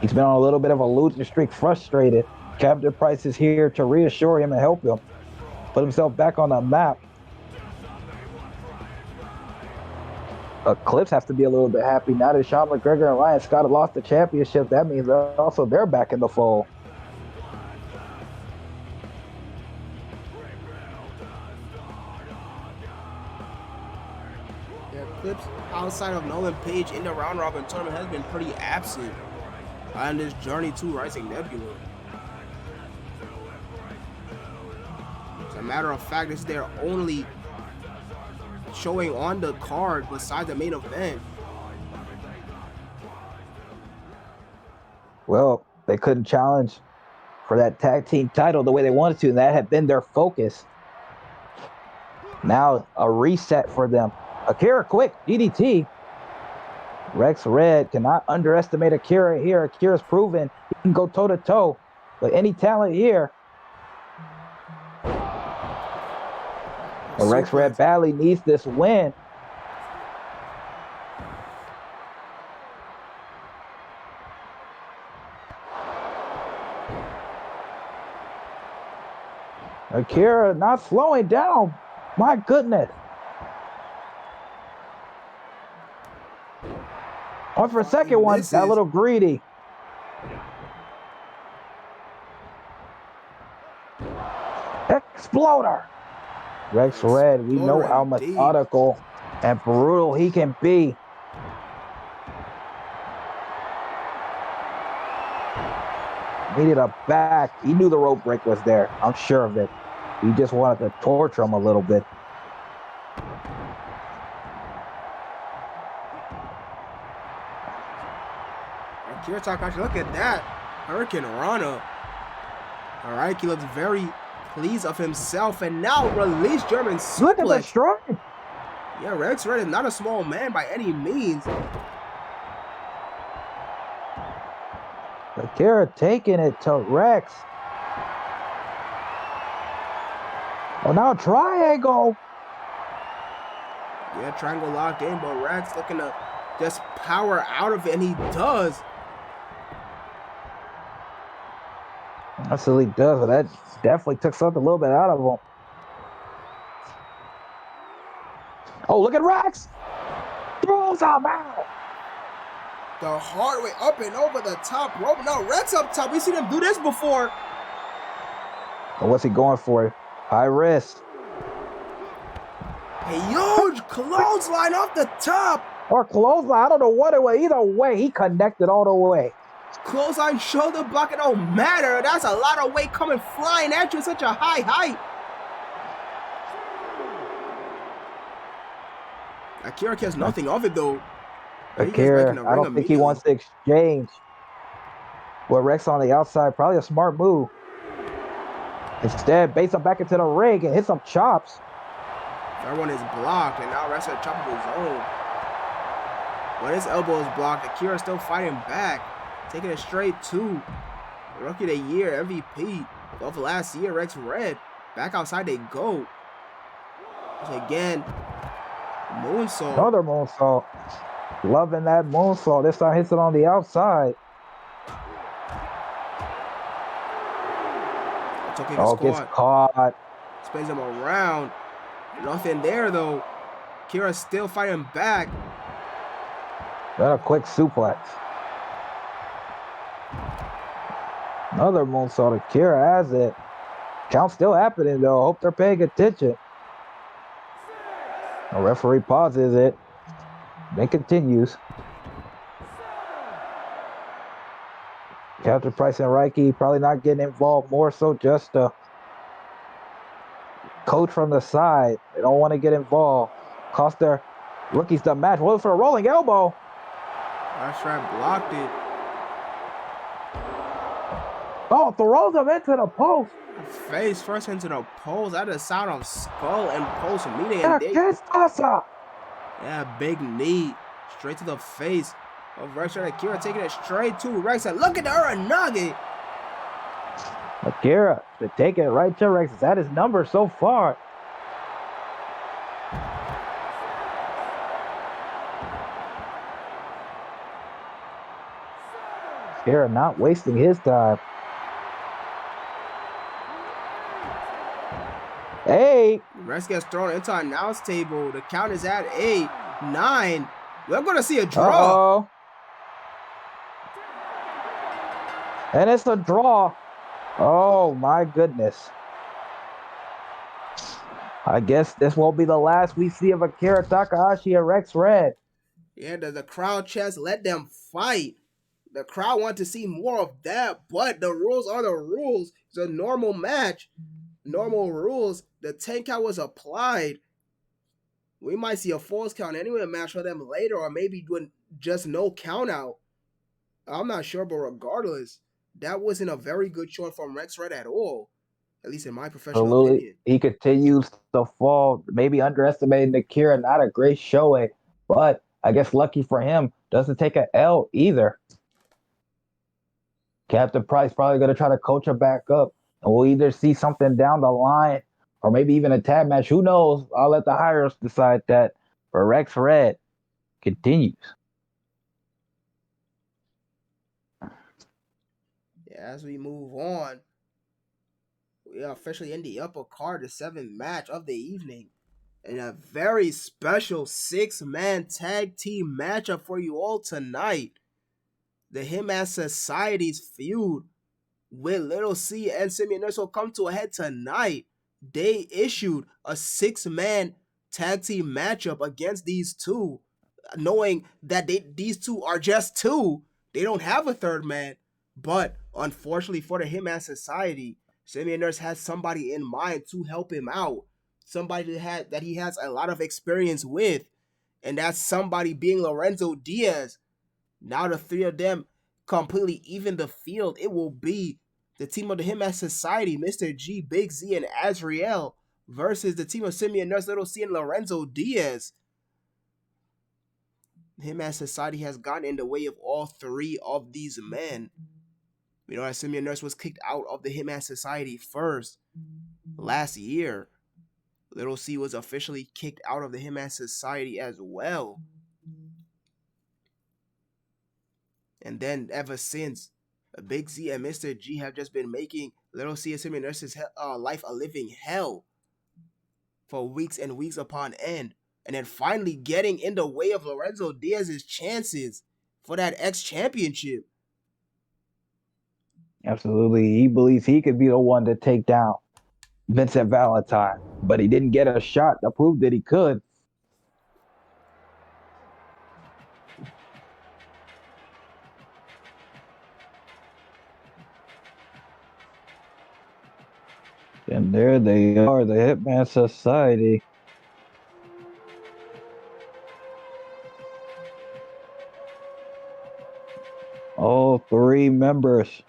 He's been on a little bit of a losing streak, frustrated. Captain Price is here to reassure him and help him put himself back on the map. Eclipse has to be a little bit happy now that Sean McGregor and Ryan Scott have lost the championship. That means also they're back in the fold. The Eclipse, outside of Nolan Page in the round robin tournament, has been pretty absent on this journey to Rising Nebula. As a matter of fact, it's their only showing on the card besides the main event. Well, they couldn't challenge for that tag team title the way they wanted to, and that had been their focus. Now a reset for them. Akira quick, DDT. Rex Red cannot underestimate Akira here. Akira's proven he can go toe-to-toe with any talent here. But Rex Red badly needs this win. Akira not slowing down. My goodness. On for a second one, got a little greedy. Exploder. Rex Red, we know how methodical and brutal he can be. Needed a back. He knew the rope break was there. I'm sure of it. He just wanted to torture him a little bit. Akira Takahashi, look at that. Hurricane Rana. Alright, he looks very pleased of himself, and now release German suplex. Look at the strike. Yeah, Rex Red is not a small man by any means. Akira taking it to Rex. Oh, now triangle. Yeah, triangle locked in, but Rex looking to just power out of it, and he does. Absolutely does, but that definitely took something a little bit out of him. Oh, look at Rex! Throws him out! The hard way up and over the top rope. No, Rex up top. We've seen him do this before. And what's he going for? High risk. A huge clothesline off the top. Or clothesline, I don't know what it was. Either way, he connected all the way. Clothesline, shoulder block, it don't matter. That's a lot of weight coming flying at you at such a high height. Akira cares nothing of it though. Akira, I don't think he wants to exchange with Rex on the outside. Probably a smart move. Instead, base him back into the ring and hit some chops. That one is blocked, and now Rex had a chop of his own. When his elbow is blocked, Akira still fighting back. Taking it straight to Rookie of the Year, MVP. Of last year, Rex Red. Back outside they go. So again, moonsault. Another moonsault. Loving that moonsault. This time hits it on the outside. Oh, gets caught. Spins him around. Nothing there though. Kira's still fighting back. Got a quick suplex. Another moonsault. Kira has it. Count still happening though. Hope they're paying attention. A referee pauses it. Then continues. Captain Price and Reiki probably not getting involved, more so just a coach from the side. They don't want to get involved. Cost their rookies the match. Went for a rolling elbow. That's right, blocked it. Oh, throws him into the post. Face first into the post. That is sound of skull and post meeting. Yeah, yeah, big knee straight to the face of Rex and Akira, taking it straight to Rex. And look at the Uranage. Akira to take it right to Rex. That is number so far. Akira not wasting his time. 8. Rex gets thrown into an announce table. The count is at 8, 9. We're going to see a draw. And it's a draw. Oh, my goodness. I guess this won't be the last we see of Akira Takahashi and Rex Red. Yeah, the crowd chants, let them fight. The crowd want to see more of that, but the rules are the rules. It's a normal match. Normal rules. The 10 count was applied. We might see a falls count anyway match for them later, or maybe doing just no count out. I'm not sure, but regardless, that wasn't a very good shot from Rex Red at all. At least in my professional opinion. He continues to fall, maybe underestimating Akira. Not a great showing, but I guess lucky for him, doesn't take an L either. Captain Price probably going to try to coach him back up. And we'll either see something down the line or maybe even a tag match. Who knows? I'll let the hires decide that. But Rex Red continues. Yeah, as we move on, we are officially in the upper card, the 7th match of the evening. And a very special 6-man tag team matchup for you all tonight. The Hitman Society's feud with Little C and Simeon Nurse will come to a head tonight. They issued a 6-man tag team matchup against these two, knowing that these two are just two. They don't have a third man. But unfortunately for the Hitman Society, Simeon Nurse has somebody in mind to help him out. Somebody that he has a lot of experience with. And that's somebody being Lorenzo Diaz. Now the three of them completely even the field. It will be the team of the Hitman Society, Mr. G, Big Z, and Azriel versus the team of Simeon Nurse, Little C, and Lorenzo Diaz. The Hitman Society has gotten in the way of all three of these men. We know that Simeon Nurse was kicked out of the Hitman Society first last year. Little C was officially kicked out of the Hitman Society as well. And then ever since, Big Z and Mr. G have just been making Little C and Simeon Nurse's life a living hell for weeks and weeks upon end. And then finally getting in the way of Lorenzo Diaz's chances for that X Championship. Absolutely. He believes he could be the one to take down Vincent Valentine. But he didn't get a shot to prove that he could. And there they are, the Hitman Society. All three members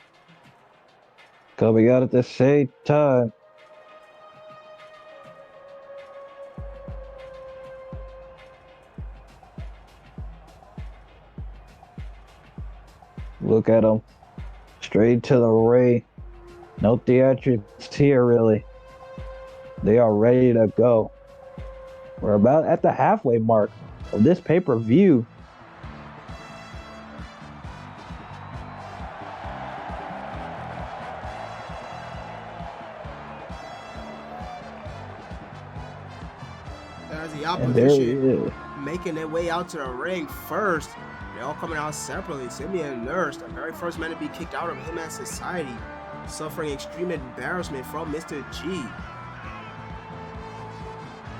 coming out at the same time. Look at them. Straight to the ring. No theatrics here, really. They are ready to go. We're about at the halfway mark of this pay-per-view. There's the opposition making their way out to the ring first. They're all coming out separately. Simeon Nurse, the very first man to be kicked out of Hitman Society, suffering extreme embarrassment from Mr. G.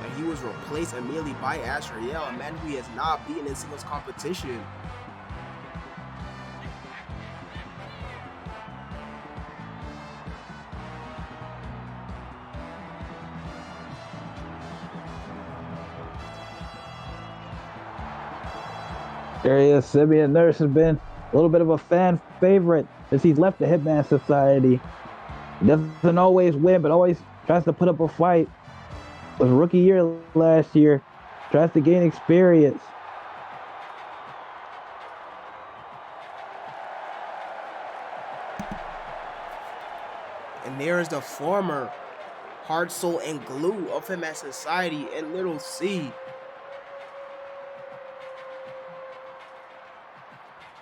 And he was replaced immediately by Asriel, a man who he has not beaten in singles competition. There he is. Simeon Nurse has been a little bit of a fan favorite since he's left the Hitman Society. He doesn't always win, but always tries to put up a fight. It was rookie year last year. Tries to gain experience. And there is the former heart, soul, and glue of Hitman Society and Little C.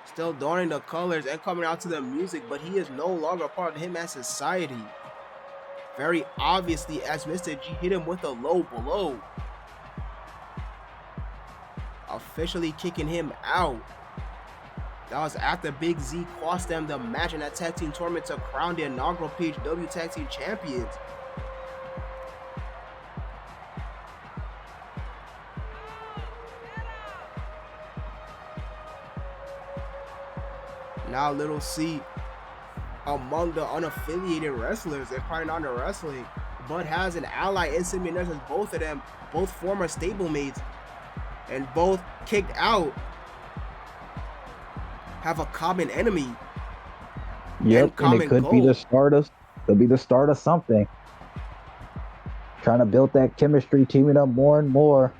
Still donning the colors and coming out to the music, but he is no longer part of the Hitman Society. Very obviously, as Mr. G hit him with a low blow. Officially kicking him out. That was after Big Z cost them the match in that tag team tournament to crown the inaugural PHW Tag Team Champions. Now Little C among the unaffiliated wrestlers and probably not in wrestling, but has an ally in Simeon Nurse, both of them, both former stablemates, and both kicked out, have a common enemy. Yep, and it could be the start of something. Trying to build that chemistry, teaming up more and more.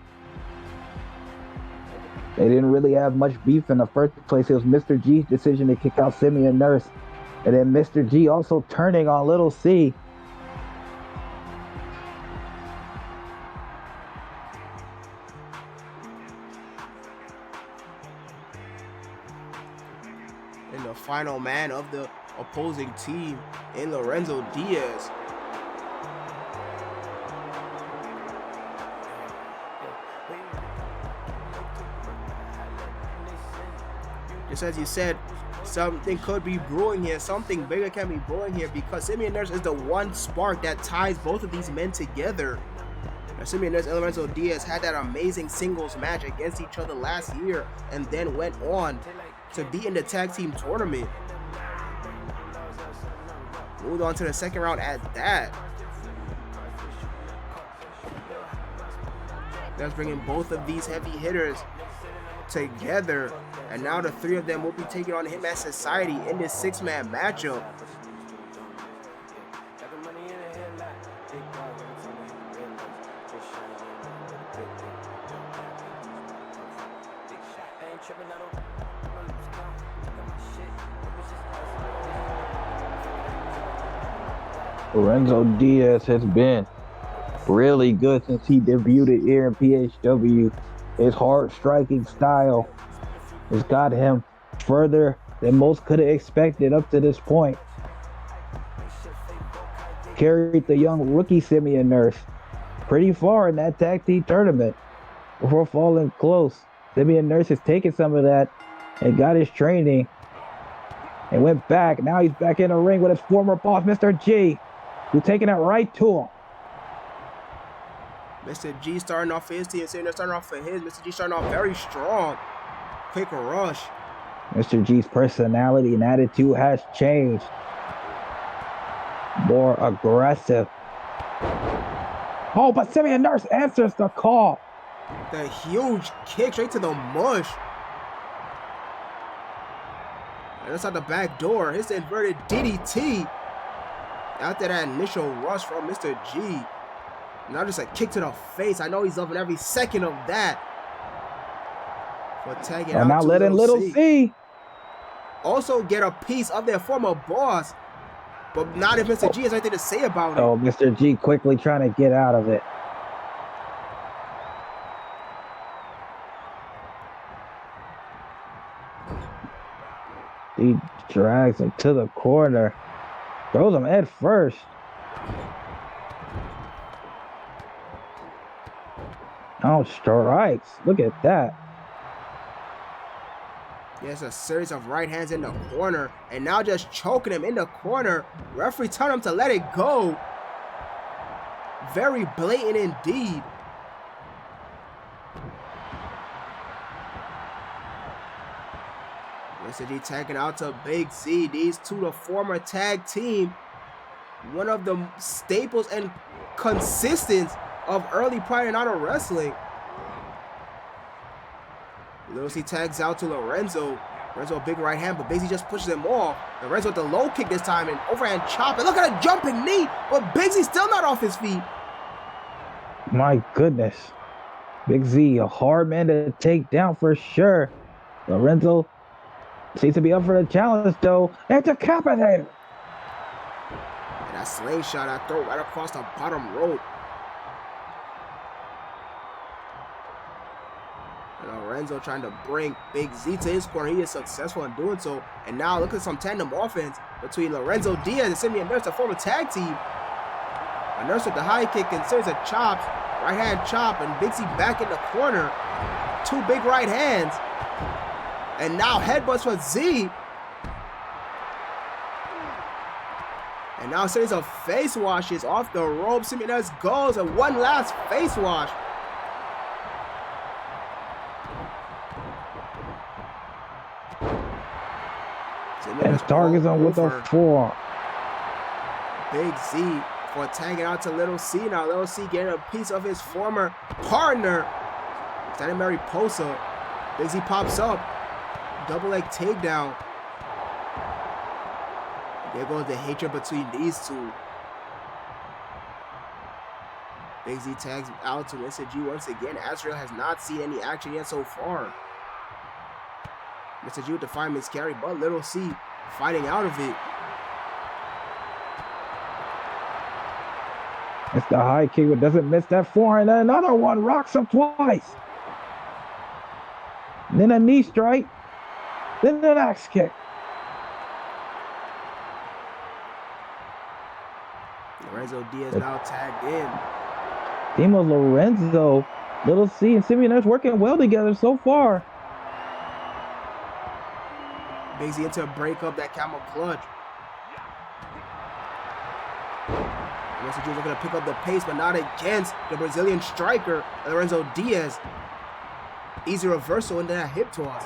They didn't really have much beef in the first place. It was Mr. G's decision to kick out Simeon Nurse. And then Mr. G also turning on Little C. And the final man of the opposing team in Lorenzo Diaz. Just as you said, something could be brewing here. Something bigger can be brewing here because Simeon Nurse is the one spark that ties both of these men together. Now, Simeon Nurse and Lorenzo Diaz had that amazing singles match against each other last year and then went on to be in the tag team tournament. Moved on to the second round at that. That's bringing both of these heavy hitters together, and now the three of them will be taking on Hitman Society in this six-man matchup. Lorenzo Diaz has been really good since he debuted here in PHW. His hard striking style has got him further than most could have expected up to this point. Carried the young rookie Simeon Nurse pretty far in that tag team tournament before falling close. Simeon Nurse has taken some of that and got his training and went back. Now he's back in the ring with his former boss, Mr. G, who's taking it right to him. Mr. G starting off for his team, Simeon Nurse starting off for his. Mr. G starting off very strong. Quick rush. Mr. G's personality and attitude has changed. More aggressive. Oh, but Simeon Nurse answers the call. The huge kick straight to the mush. And that's out the back door. His inverted DDT. After that initial rush from Mr. G. Now just a kick to the face. I know he's loving every second of that. For tagging out now letting Little C also get a piece of their former boss. But not if Mr. G has anything to say about it. Oh, Mr. G quickly trying to get out of it. He drags him to the corner. Throws him head first. Oh, strikes. Look at that. Yes, a series of right hands in the corner. And now just choking him in the corner. Referee telling him to let it go. Very blatant indeed. Mr. G tagging out to Big Z. These two, the former tag team, one of the staples and consistents of early Pride and Honor Wrestling. Little C tags out to Lorenzo. Lorenzo, big right hand, but Big Z just pushes him off. Lorenzo with the low kick this time and overhand chop. And look at a jumping knee, but Big Z still not off his feet. My goodness. Big Z, a hard man to take down for sure. Lorenzo seems to be up for the challenge, though. And decapitated. And that slingshot I throw right across the bottom rope. And Lorenzo trying to bring Big Z to his corner. He is successful in doing so. And now look at some tandem offense between Lorenzo Diaz and Simeon Nurse, the former tag team. A Nurse with the high kick and series of chops. Right hand chop and Big Z back in the corner. Two big right hands. And now headbutts for Z. And now a series of face washes off the rope. Simeon Nurse goes and one last face wash. And targets him with a forearm. Big Z for tagging out to Little C. Now Little C getting a piece of his former partner. Standing Mariposa. Big Z pops up. Double leg takedown. There goes the hatred between these two. Big Z tags out to Mr. G once again. Azrael has not seen any action yet so far. Mr. G with the fireman's carry, but Little C fighting out of it. It's the high kick, but doesn't miss that forehand. And another one rocks him twice. Then a knee strike. Then an axe kick. Lorenzo Diaz now tagged in. Team of Lorenzo, Little C, and Simeon Nurse working well together so far. Big Z into a break up that camel clutch. Mr. G looking to pick up the pace, but not against the Brazilian striker, Lorenzo Diaz. Easy reversal into that hip toss.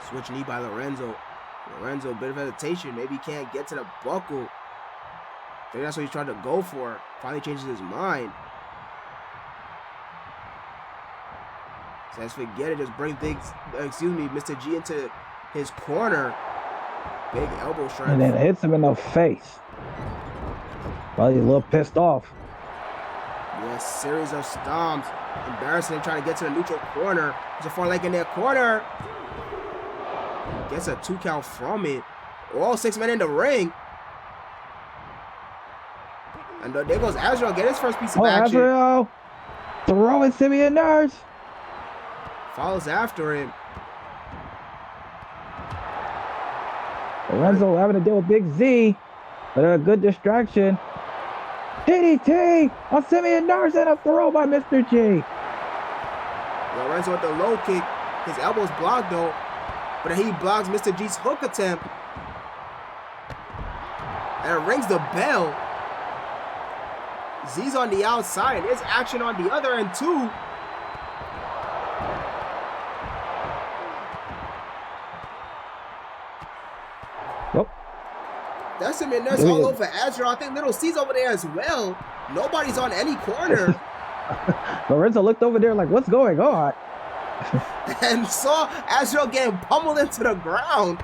Switch knee by Lorenzo. Lorenzo, bit of hesitation. Maybe he can't get to the buckle. I think that's what he's trying to go for. Finally changes his mind. Says forget it. Just bring Mr. G into his corner. Big elbow strike. And then hits him in the face. Probably a little pissed off. Yes, series of stomps. Embarrassing him trying to get to the neutral corner. There's a far leg in their corner. Gets a 2 count from it. All 6 men in the ring. And there goes Azrael, get his first piece of action. Azrael throwing Simeon Nurse. Follows after him. Lorenzo having to deal with Big Z. But a good distraction. DDT on Simeon Nurse and a throw by Mr. G. Lorenzo with the low kick. His elbow's blocked though. But he blocks Mr. G's hook attempt. And rings the bell. Z's on the outside. There's action on the other end too. Oh. That's him, and that's all over Azrael. I think Little C's over there as well. Nobody's on any corner. Lorenzo looked over there like, what's going on? And saw Azrael getting pummeled into the ground.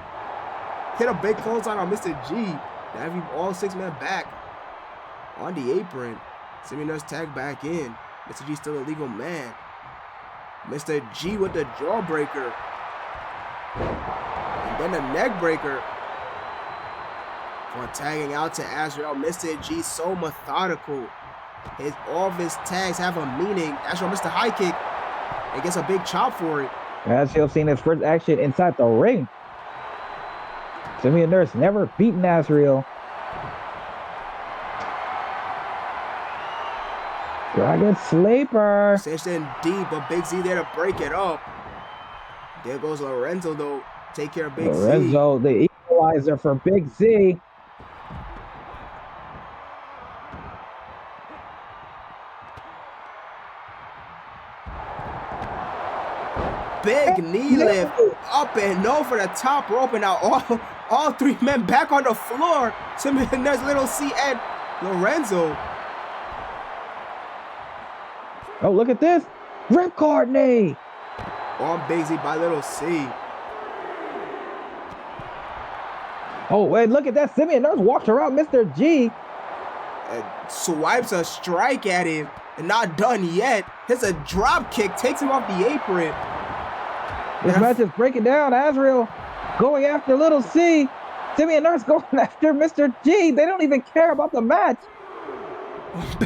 Hit a big clothesline on Mr. G. Now have all 6 men back on the apron. Simeon Nurse tagged back in. Mr. G still a legal man. Mr. G with the jawbreaker. And then the neck breaker. For tagging out to Azrael. Mr. G so methodical. All of his tags have a meaning. Azrael missed the high kick. And gets a big chop for it. Azrael seen his first action inside the ring. Simeon Nurse never beaten Azrael. Dragon Sleeper. Cinched in deep, but Big Z there to break it up. There goes Lorenzo though. Take care of Big Z. Lorenzo, the equalizer for Big Z. big knee lift up and over the top rope, and now all three men back on the floor. And there's Little C and Lorenzo. Oh, look at this. Ripcord knee. On Big Z by Little C. Oh, wait, look at that. Simeon Nurse walked around Mr. G. And swipes a strike at him. And not done yet. Hits a drop kick. Takes him off the apron. This match is breaking down. Azrael going after Little C. Simeon Nurse going after Mr. G. They don't even care about the match.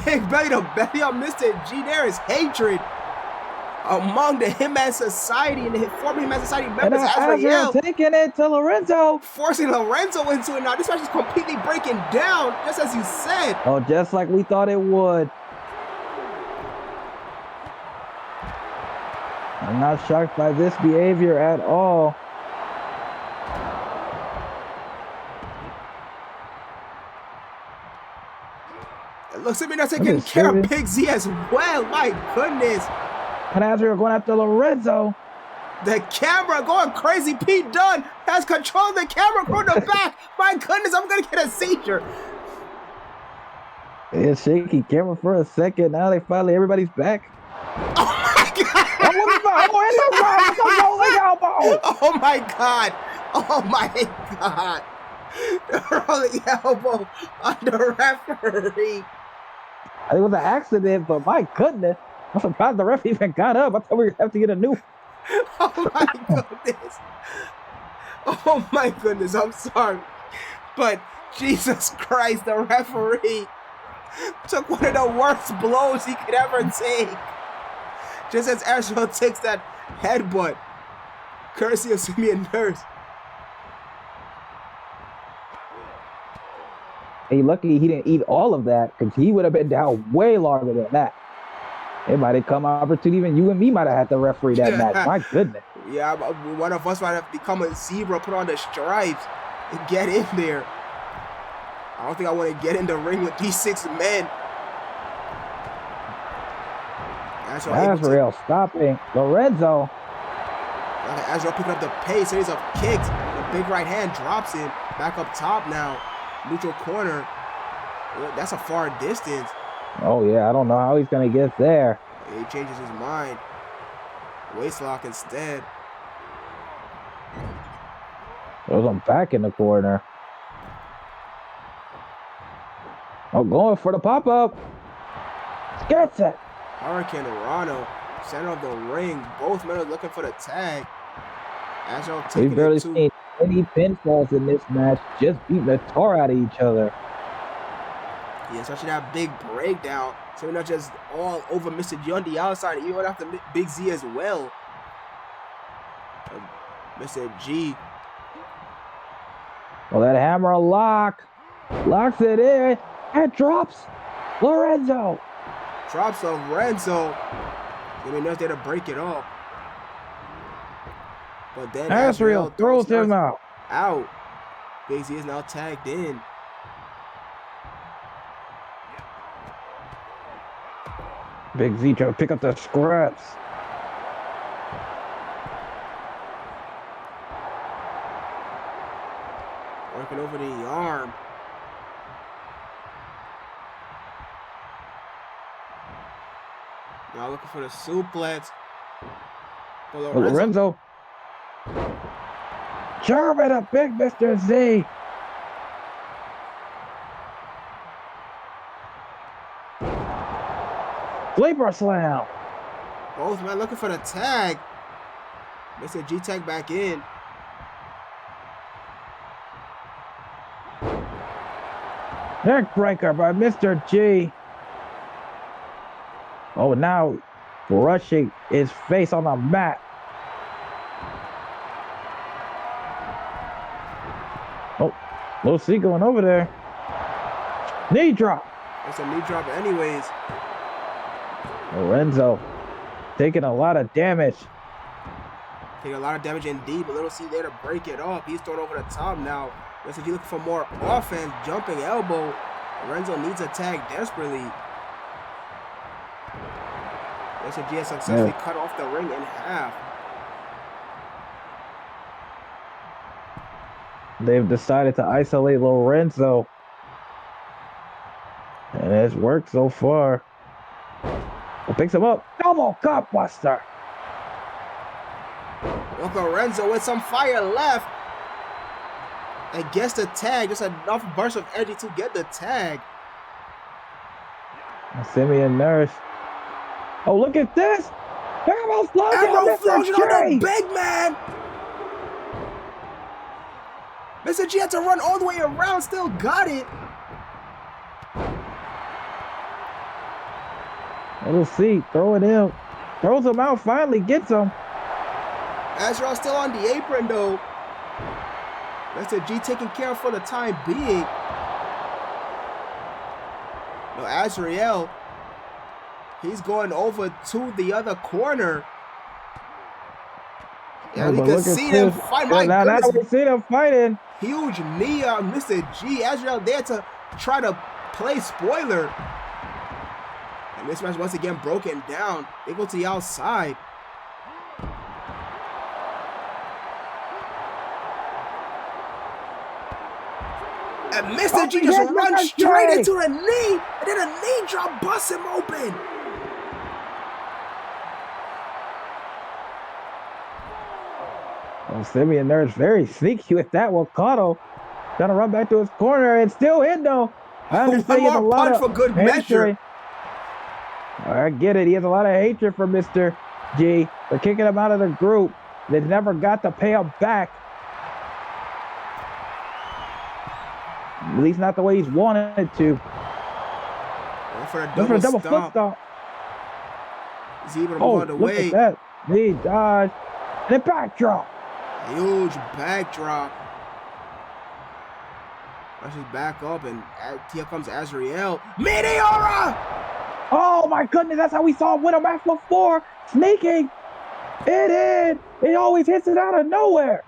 Big belly to belly on Mr. G. There is hatred among the Hitman Society and the former Hitman Society members. Azrael taking it to Lorenzo. Forcing Lorenzo into it now. This match is completely breaking down, just as you said. Oh, just like we thought it would. I'm not shocked by this behavior at all. It looks like they're taking care of Big Z as well. My goodness. And Azrael going after Lorenzo. The camera going crazy. Pete Dunne has control of the camera from the back. My goodness, I'm going to get a seizure. It's shaky camera for a second. Now they finally, everybody's back. Oh my God. Oh my God. Oh my God. The rolling elbow on the referee. I think it was an accident, but my goodness. I'm surprised the ref even got up. I thought we were going to have to get a new. Oh my goodness. Oh my goodness. I'm sorry. But Jesus Christ, the referee took one of the worst blows he could ever take. Just as Azrael takes that headbutt, courtesy of Simeon Nurse. Hey, lucky he didn't eat all of that, because he would have been down way longer than that. It might have come opportunity, even you and me might have had to referee that match. My goodness. Yeah, one of us might have become a zebra, put on the stripes, and get in there. I don't think I want to get in the ring with these 6 men. Azrael stopping Lorenzo. Azrael picking up the pace, series of kicks. The big right hand drops him back up top now. Neutral corner. That's a far distance. Oh yeah, I don't know how he's gonna get there. He changes his mind. Waist lock instead. Throws him back in the corner. Oh, going for the pop-up. Gets it. Hurricane Rano, center of the ring. Both men are looking for the tag. Azrael taking We've barely it to... seen any pinfalls in this match. Just beating the tar out of each other. Yeah, especially that big breakdown. So we're not just all over Mr. G on the outside, even after Big Z as well. Mr. G. Oh, that hammer lock. Locks it in. And drops Lorenzo. Drops Lorenzo. I mean, there's there to break it off. But then Azrael throws him out. Big Z is now tagged in. Big Z trying to pick up the scraps. Working over the arm. Now looking for the suplex. But Lorenzo. German a big Mr. Z. Sleeper slam. Both men looking for the tag. Mr. G tag back in. Neck breaker by Mr. G. Oh, now rushing his face on the mat. Oh, Lil C going over there. Knee drop. It's a knee drop anyways. Lorenzo taking a lot of damage. Taking a lot of damage indeed, but Little C there to break it off. He's thrown over the top now. Mr. G looking for more offense. Jumping elbow. Lorenzo needs a tag desperately. Mr. G has successfully cut off the ring in half. They've decided to isolate Lorenzo. And it's worked so far. He picks him up. Double cup buster. Look, Lorenzo with some fire left. And gets the tag. Just enough burst of energy to get the tag. Simeon Nurse. Oh, look at this. Elbow explosion on the big man. Mr. G had to run all the way around. Still got it. Little C. Throw it in. Throws him out. Finally gets him. Azrael still on the apron, though. Mr. G taken care of for the time being. No, Azrael, he's going over to the other corner. Yeah, you can see them fight. My goodness. Now we see them fighting. Huge knee on Mr. G. Azrael there to try to play spoiler. And this match once again broken down. They go to the outside. And Mr. G just runs straight into the knee. And then a knee drop busts him open. Well, Simeon Nurse very sneaky with that one. Kato trying to run back to his corner and still in though. I understand he has a lot of for good measure. I get it. He has a lot of hatred for Mr. G for kicking him out of the group. They never got to pay him back. At least not the way he's wanted to. For a double foot stomp. He's able to move out of the way. Look at that. He dodged. And a backdrop. Huge backdrop. Rushes back up, and here comes Azrael. Meteora! Oh my goodness, that's how we saw him win a match before. Sneaking. It in. It always hits it out of nowhere.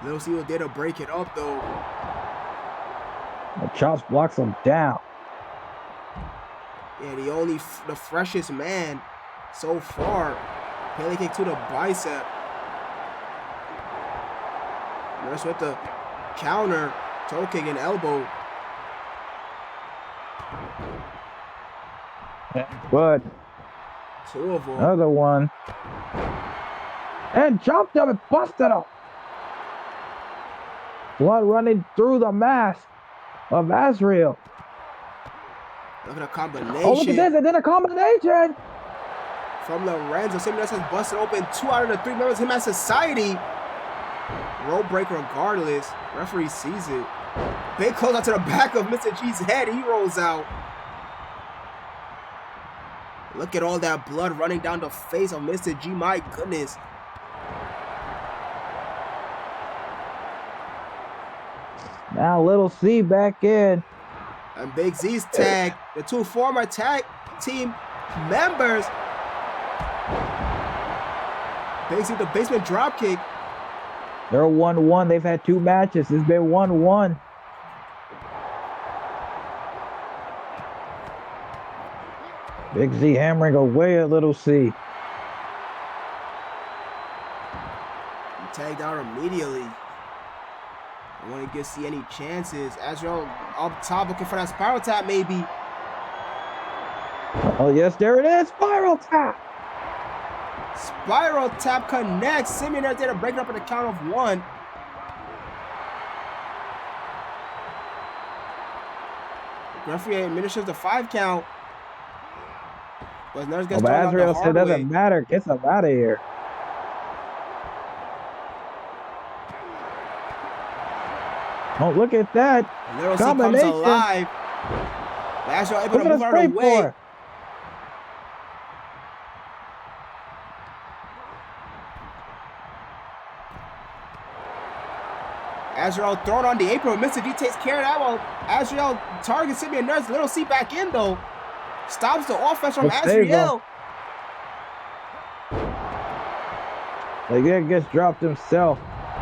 Little C was there to break it up, though. The chops blocks him down. Yeah, the freshest man so far. Pele kick to the bicep. Nurse with the counter, toe kick and elbow. But two of them. Another one. And jumped him and busted him. Blood running through the mask of Azrael. Look at the combination. Oh, look at this. It did a combination. From Lorenzo. Simeon has busted open 2 out of the 3 members. Him as society. Rope break regardless. Referee sees it. Big close out to the back of Mr. G's head. He rolls out. Look at all that blood running down the face of Mr. G. My goodness. Now Little C back in. And Big Z's tag. The 2 former tag team members. Big Z, the basement dropkick. They're 1-1. They've had 2 matches. It's been 1-1. Big Z hammering away at Little C. He tagged out immediately. I want to get see any chances. Azrael up top looking for that spiral tap maybe. Oh yes, there it is. Spiral tap. Spiral tap connects. Simeon right there to break it up at the count of 1. Referee administers the 5 count. But Nurse gets thrown out the hard way. Said doesn't matter. Gets him out of here. Oh, look at that. Little C comes alive. But Azrael able to move out of the way. Azrael thrown on the apron. Mr. G takes care of that one. Azrael targets Simeon Nurse. Little C back in though. Stops the offense from Azrael. Again, gets dropped himself.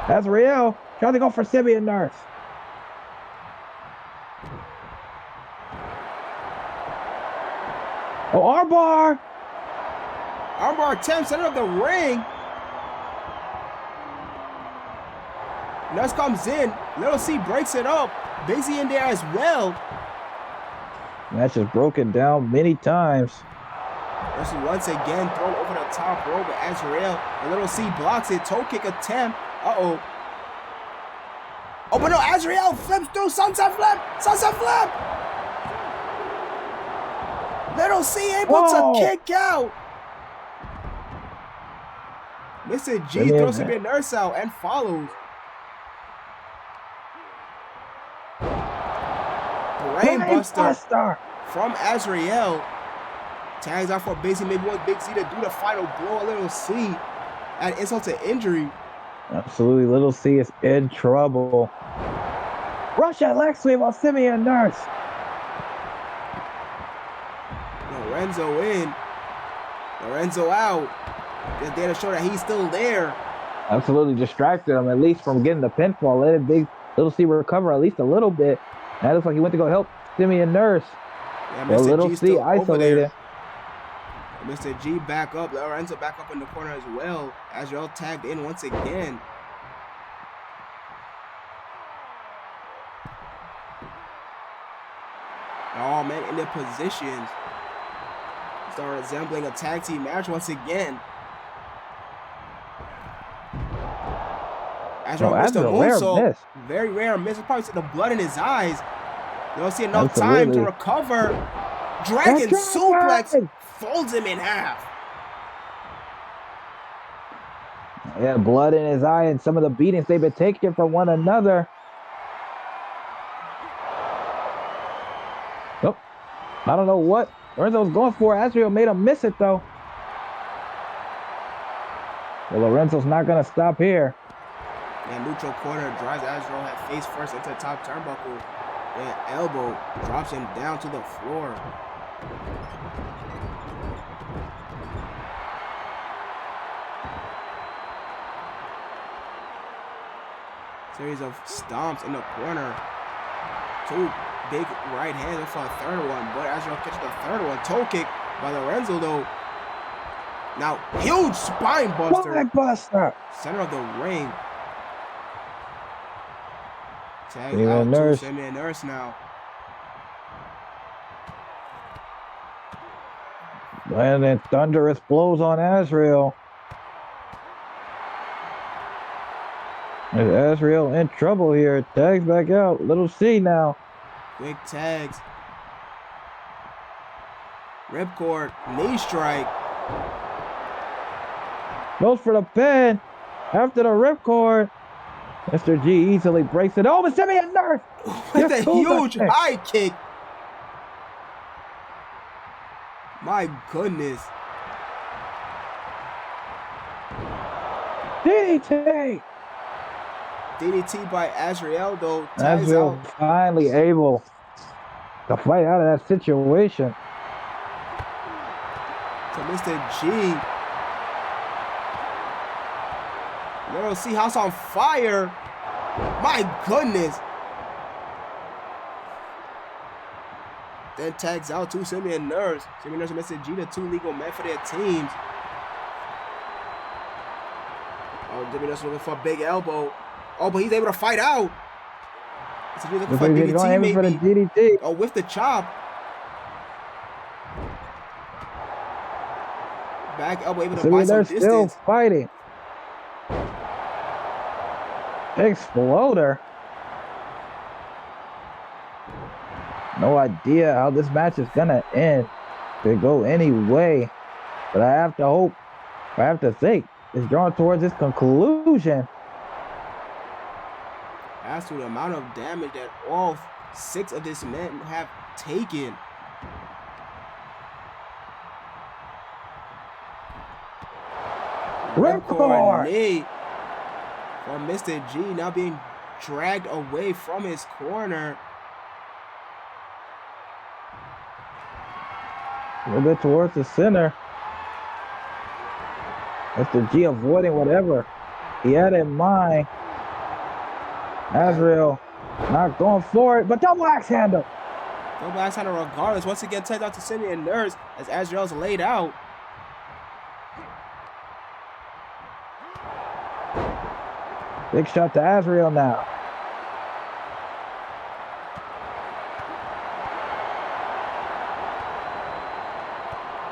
Azrael trying to go for Simeon Nurse. Oh, armbar! Armbar attempts center of the ring. Nurse comes in. Little C breaks it up. Big Z in there as well. Match is broken down many times. Nurse is once again thrown over the top rope with Azrael. And Little C blocks it. Toe kick attempt. Uh-oh. Oh, but no, Azrael flips through. Sunset flip. Sunset flip. Little C able to kick out. Mr. G throws him in Nurse out and follows. Brainbuster from Azrael. Tags out for Big Z. Maybe wants Big Z to do the final blow. Little C at insult to injury. Absolutely, Little C is in trouble. Russian leg sweep on Simeon Nurse. Lorenzo in. Lorenzo out. Just there to show that he's still there. Absolutely distracted him, at least from getting the pinfall. Let Little C recover at least a little bit. That looks like he went to go help Simeon Nurse. Yeah, Mr. Little C isolated. Mr. G back up. Lorenzo back up in the corner as well. Azrael tagged in once again. All men in their positions. Start resembling a tag team match once again. Azrael missed a moonsault. Very rare miss. Probably see the blood in his eyes. You don't see enough time to recover. Dragon suplex folds him in half. Yeah, blood in his eye and some of the beatings they've been taking from one another. Nope. I don't know what Lorenzo was going for. Azrael made him miss it, though. Well, Lorenzo's not going to stop here. And neutral corner drives Azrael head face first into the top turnbuckle. Then elbow drops him down to the floor. Series of stomps in the corner. Two big right hands for a third one, but Azrael catches the third one. Toe kick by Lorenzo though. Now huge spine buster. Center of the ring. Tag out to Simeon Nurse now. Landing thunderous blows on Azrael. Is Azrael in trouble here? Tags back out. Little C now. Quick tags. Ripcord. Knee strike. Goes for the pin. After the ripcord. Mr. G easily breaks it. Oh, but Simeon Nurse! With a huge high kick. My goodness. DDT! DDT by Azrael though. Azrael finally able to fight out of that situation. To Mr. G. Little C house on fire. My goodness. Then tags out to Simeon Nurse. Simeon Nurse and Mr. G, the two legal men for their teams. Oh, Simeon Nurse looking for a big elbow. Oh, but he's able to fight out. Mr. G looking for a DDT maybe. For the DDT. Oh, with the chop. Back elbow able to buy some distance. Still fighting. Exploder. No idea how this match is gonna end. Could go any way, but I have to hope, I have to think, it's drawn towards its conclusion. As to the amount of damage that all 6 of these men have taken. Ripcord knee from Mr. G, now being dragged away from his corner. A little bit towards the center. Mr. G avoiding whatever he had in mind. Azrael not going for it, but double axe handle. Double axe handle regardless. Once again, tags out to Simeon Nurse as Azrael's laid out. Big shot to Azrael now.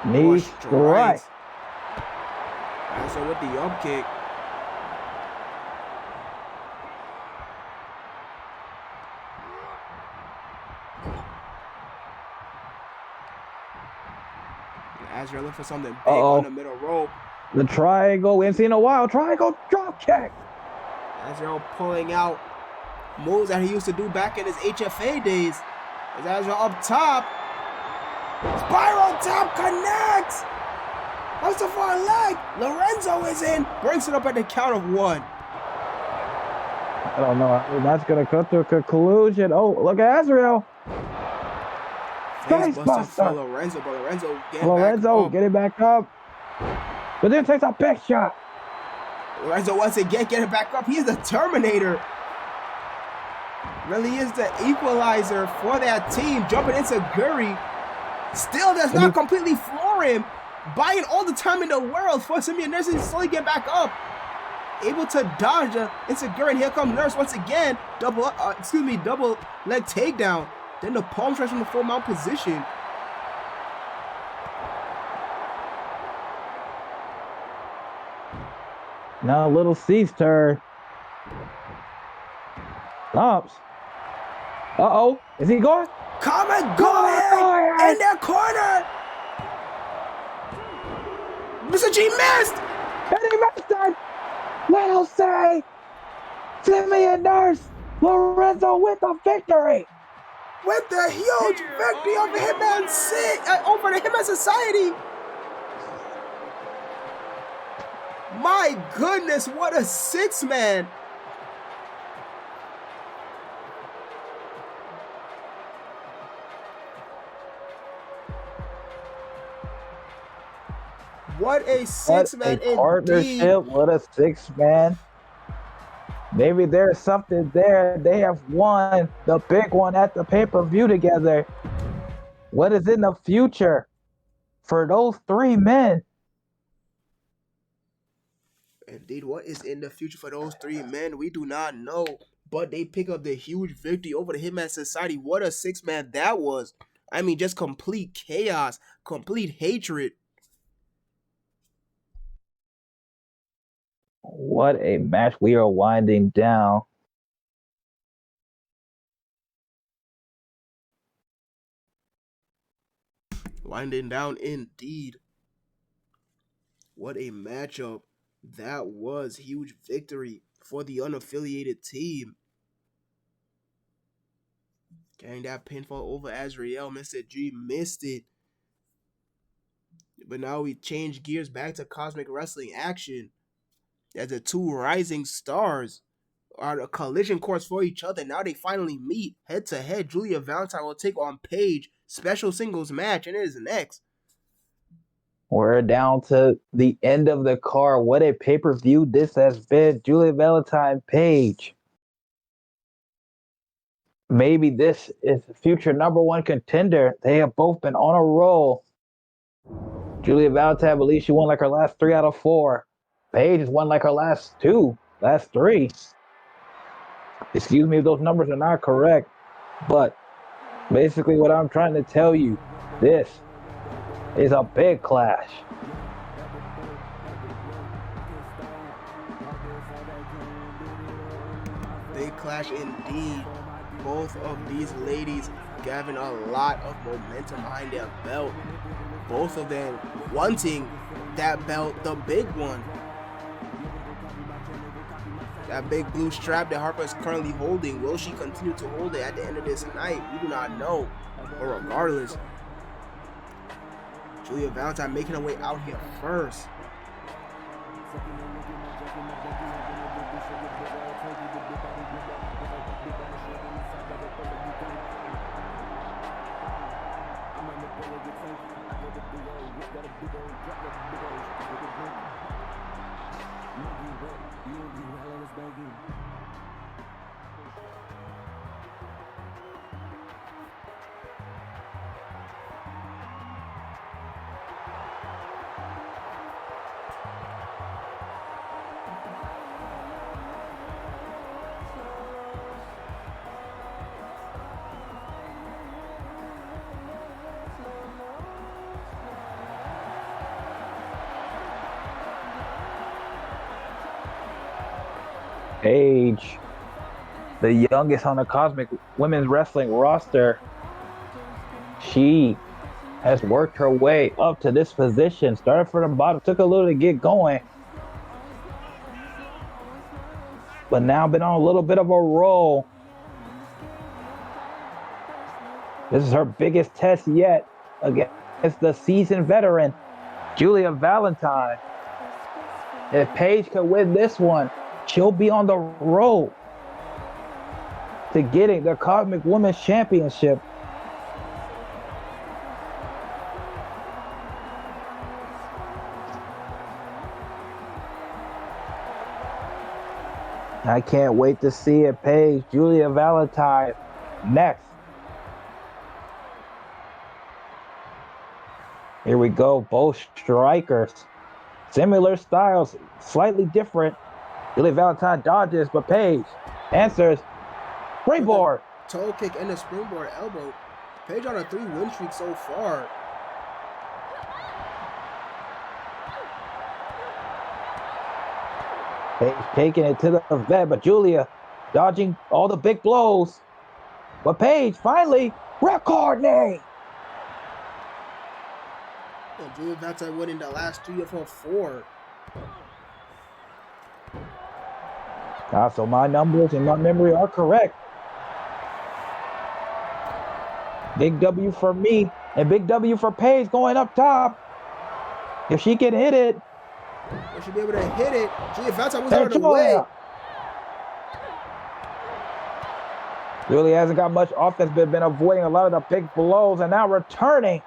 Knee strike. So with the up kick. Azrael looking for something big on the middle rope. The triangle, we ain't seen in a while. Triangle drop kick. Azrael pulling out moves that he used to do back in his HFA days. As Azrael up top. Spiral tap connects. That's the far leg. Lorenzo is in. Brings it up at the count of 1. I don't know. That's going to come to a conclusion. Oh, look at Azrael. Face buster for Lorenzo, but Lorenzo getting back up. But then takes a big shot. Lorenzo once again getting back up. He is the Terminator. Really is the equalizer for that team. Jumping into Guri. Still does not completely floor him. Buying all the time in the world. Forcing me and Nurse to slowly get back up. Able to dodge into Guri. And here comes Nurse once again. Double leg takedown. Then the palm stretch from the full mount position. Now Little C's turn. Stops. Uh-oh. Is he going? Come and go ahead in their corner. Mr. G missed. And he missed it. Little C. Timmy and Nurse. Lorenzo with the victory. With the huge victory over Hitman over the Hitman Society. My goodness, what a 6-man. What a 6-man indeed. Partnership, what a 6-man. Maybe there's something there. They have won the big one at the pay-per-view together. What is in the future for those 3 men? Indeed, what is in the future for those 3 men? We do not know. But they pick up the huge victory over the Hitman Society. What a 6-man that was. I mean, just complete chaos, complete hatred. What a match. We are winding down. Winding down indeed. What a matchup. That was huge victory for the unaffiliated team. Getting that pinfall over Azrael. Mr. G missed it. But now we change gears back to Cosmic Wrestling action. As the 2 rising stars are a collision course for each other. Now they finally meet head to head. Julia Valentine will take on Paige. Special singles match, and it is next. We're down to the end of the card. What a pay-per-view this has been. Julia Valentine, Paige. Maybe this is the future #1 contender. They have both been on a roll. Julia Valentine, I believe she won like her last 3 out of 4. Paige has won like her last 3. Excuse me if those numbers are not correct. But basically what I'm trying to tell you, this is a big clash. Big clash indeed. Both of these ladies having a lot of momentum behind their belt. Both of them wanting that belt, the big one. That big blue strap that Harper is currently holding. Will she continue to hold it at the end of this night? We do not know. But regardless, Julia Valentine making her way out here first. Paige, the youngest on the Cosmic Women's Wrestling roster. She has worked her way up to this position. Started from the bottom, took a little to get going. But now been on a little bit of a roll. This is her biggest test yet against the seasoned veteran, Julia Valentine. If Paige can win this one, she'll be on the road to getting the Cosmic Women's Championship. I can't wait to see it. Paige, Julia Valentine next. Here we go, both strikers. Similar styles, slightly different. Julia Valentine dodges, but Paige answers. Springboard. Toe kick and a springboard elbow. Paige on a 3-win streak so far. Paige taking it to the vet, but Julia dodging all the big blows. But Paige finally, record name. And Julia Valentine winning the last 3 of her 4. So my numbers and my memory are correct. Big W for me and big W for Paige going up top. If she can hit it. She should be able to hit it. Julia Valentine was out of the way. Julia hasn't got much offense, but been avoiding a lot of the big blows and now returning.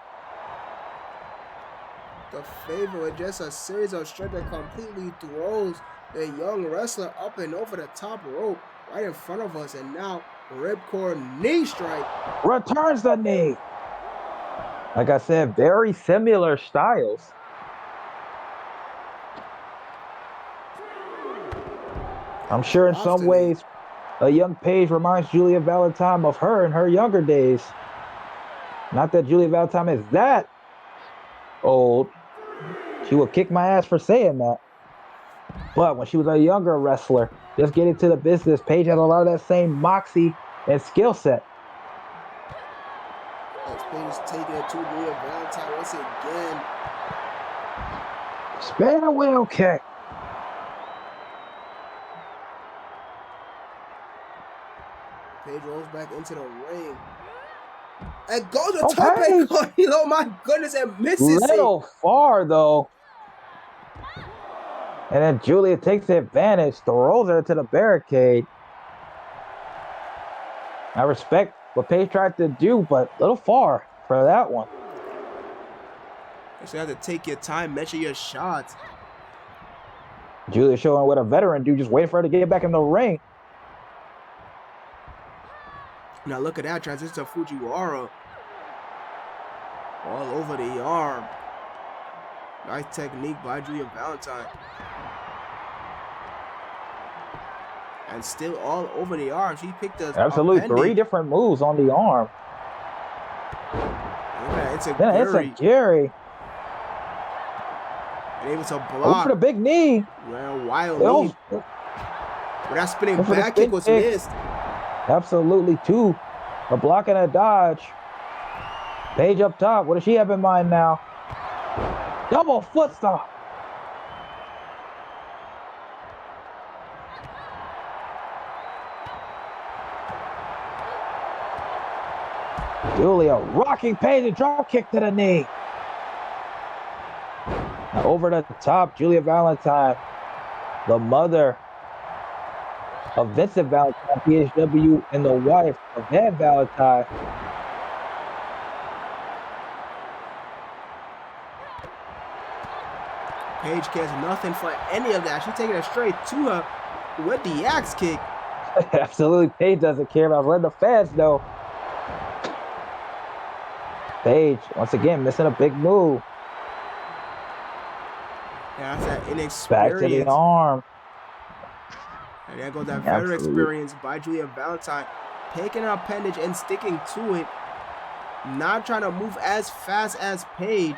The favor with just a series of strikes that completely throws the young wrestler up and over the top rope right in front of us. And now ripcord knee strike. Returns the knee. Like I said, very similar styles. I'm sure in some ways, a young Paige reminds Julia Valentine of her in her younger days. Not that Julia Valentine is that old. She would kick my ass for saying that. But when she was a younger wrestler, just getting to the business, Paige had a lot of that same moxie and skill set. As Paige is taking it to Julia Valentine once again. Spare wheel kick. Paige rolls back into the ring. And goes to top. Oh my goodness, and misses it. Little far though. And then Julia takes advantage, throws her to the barricade. I respect what Paige tried to do, but a little far for that one. You have to take your time, measure your shots. Julia showing what a veteran do, just waiting for her to get back in the ring. Now look at that transition to Fujiwara. All over the arm. Nice technique by Julia Valentine. And still all over the arm. She picked us. Absolutely, 3 different moves on the arm. It's a Gary. And able to block. For the big knee. Well, wild knee. But that spinning back kick was missed. Absolutely 2. A block and a dodge. Paige up top. What does she have in mind now? Double foot stomp. Julia rocking Paige and drop kick to the knee. Now over the top, Julia Valentine, the mother of Vincent Valentine, PHW, and the wife of Van Valentine. Paige cares nothing for any of that. She's taking it straight to her with the axe kick. Absolutely, Paige doesn't care about letting the fans know. Paige, once again, missing a big move. Yeah, that's that inexperience. Back to the arm. And there goes that veteran experience by Julia Valentine. Taking her appendage and sticking to it. Not trying to move as fast as Paige.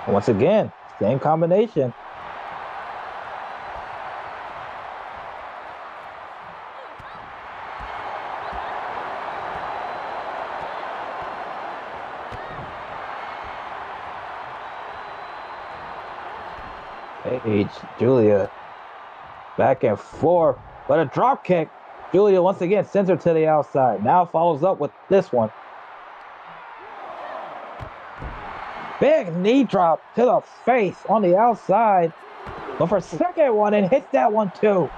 Once again, same combination. Paige, Julia, back and forth, but a drop kick. Julia once again sends her to the outside. Now follows up with this one. Big knee drop to the face on the outside. But for second one, and hits that one too.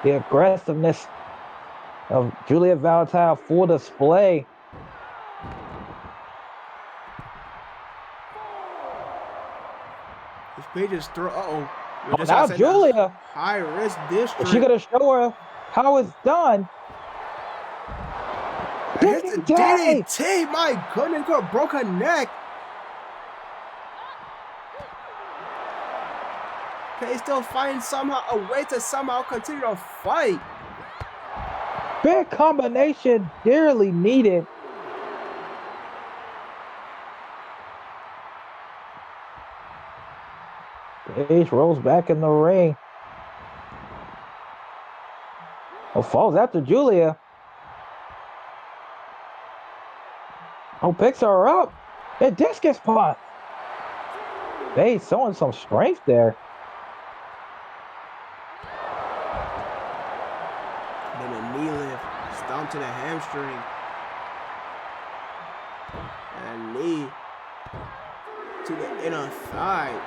The aggressiveness of Julia Valentine, full display. This Paige is throw. Now Julia. High risk district. She gonna show her how it's done. DDT, my goodness, could have broke her neck. Paige still finds somehow a way to somehow continue to fight. Big combination, dearly needed. Paige rolls back in the ring. Oh, falls after Julia. Oh, picks her up. And discus punch. Paige showing some strength there. Then a knee lift, stomp to the hamstring. And knee to the inner thigh.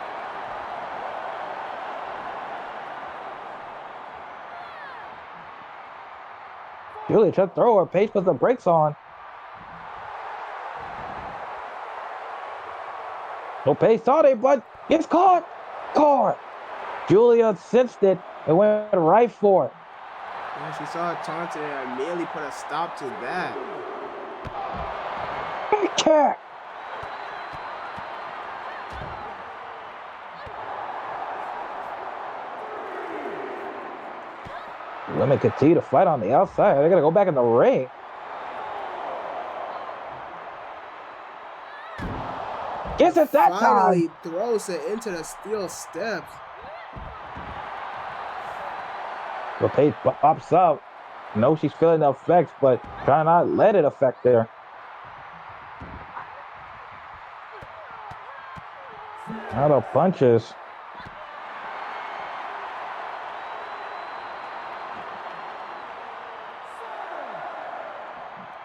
Julia tried to throw her. Paige puts the brakes on. No, Paige thought it, but gets caught. Caught. Julia sensed it and went right for it. Yeah, she saw it taunted and immediately put a stop to that. Big kick. Women continue to fight on the outside. They're gonna go back in the ring. Gets it that Finally time. throws it into the steel steps. So Paige pops up. No, she's feeling the effects, but trying not to let it affect her. Now the punches.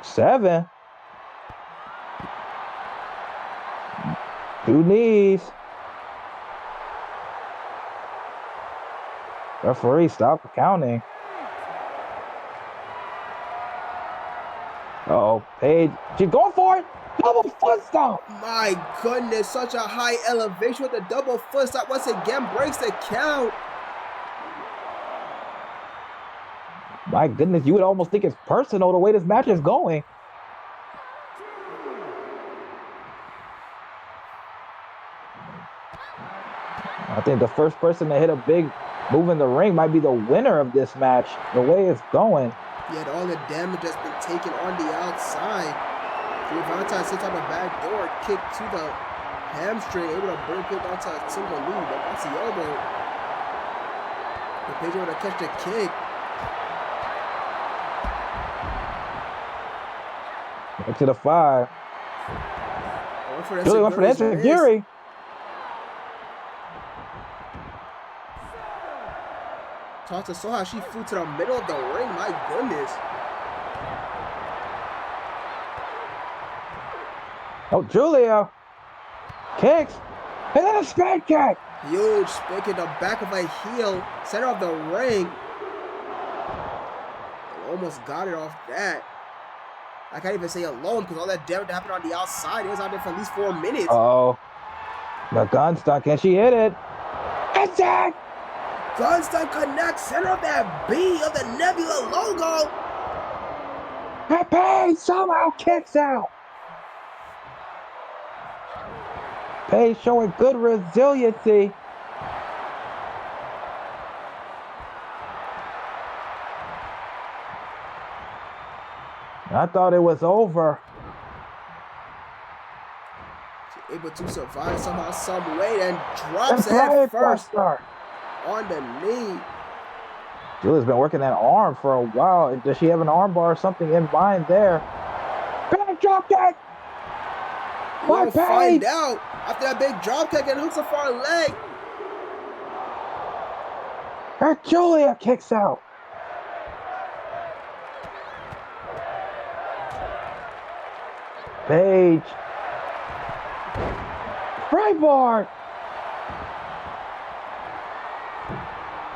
Seven. Two knees. Referee, stop counting. Uh-oh, Paige. She's going for it. Double foot stomp. My goodness, such a high elevation with the double foot stomp. Once again, breaks the count. My goodness, you would almost think it's personal the way this match is going. I think the first person to hit a big move in the ring might be the winner of this match, the way it's going. Yet all the damage has been taken on the outside. Valentine sits on the back door, kick to the hamstring, able to bring it onto a single knee, but that's the elbow. The Paige able to catch the kick. Back to the 5. Julia went for the enziguri. Tasha saw how she flew to the middle of the ring. My goodness. Oh, Julia kicks. And then a spin kick. Huge spin in the back of a heel. Center of the ring. Almost got it off that. I can't even say alone because all that damage happened on the outside. It was out there for at least 4 minutes. Uh-oh. The gun stuck. Can she hit it? Attack! Gunstun connects center of that B of the Nebula logo. Pepe somehow kicks out. Paige showing good resiliency. I thought it was over. She's able to survive somehow, some way, and drops it head first on the knee. Julia's been working that arm for a while. Does she have an arm bar or something in mind there? Big drop kick! We'll find out after that big drop kick and hooks a far leg. And Julia kicks out. Paige. Breitbart.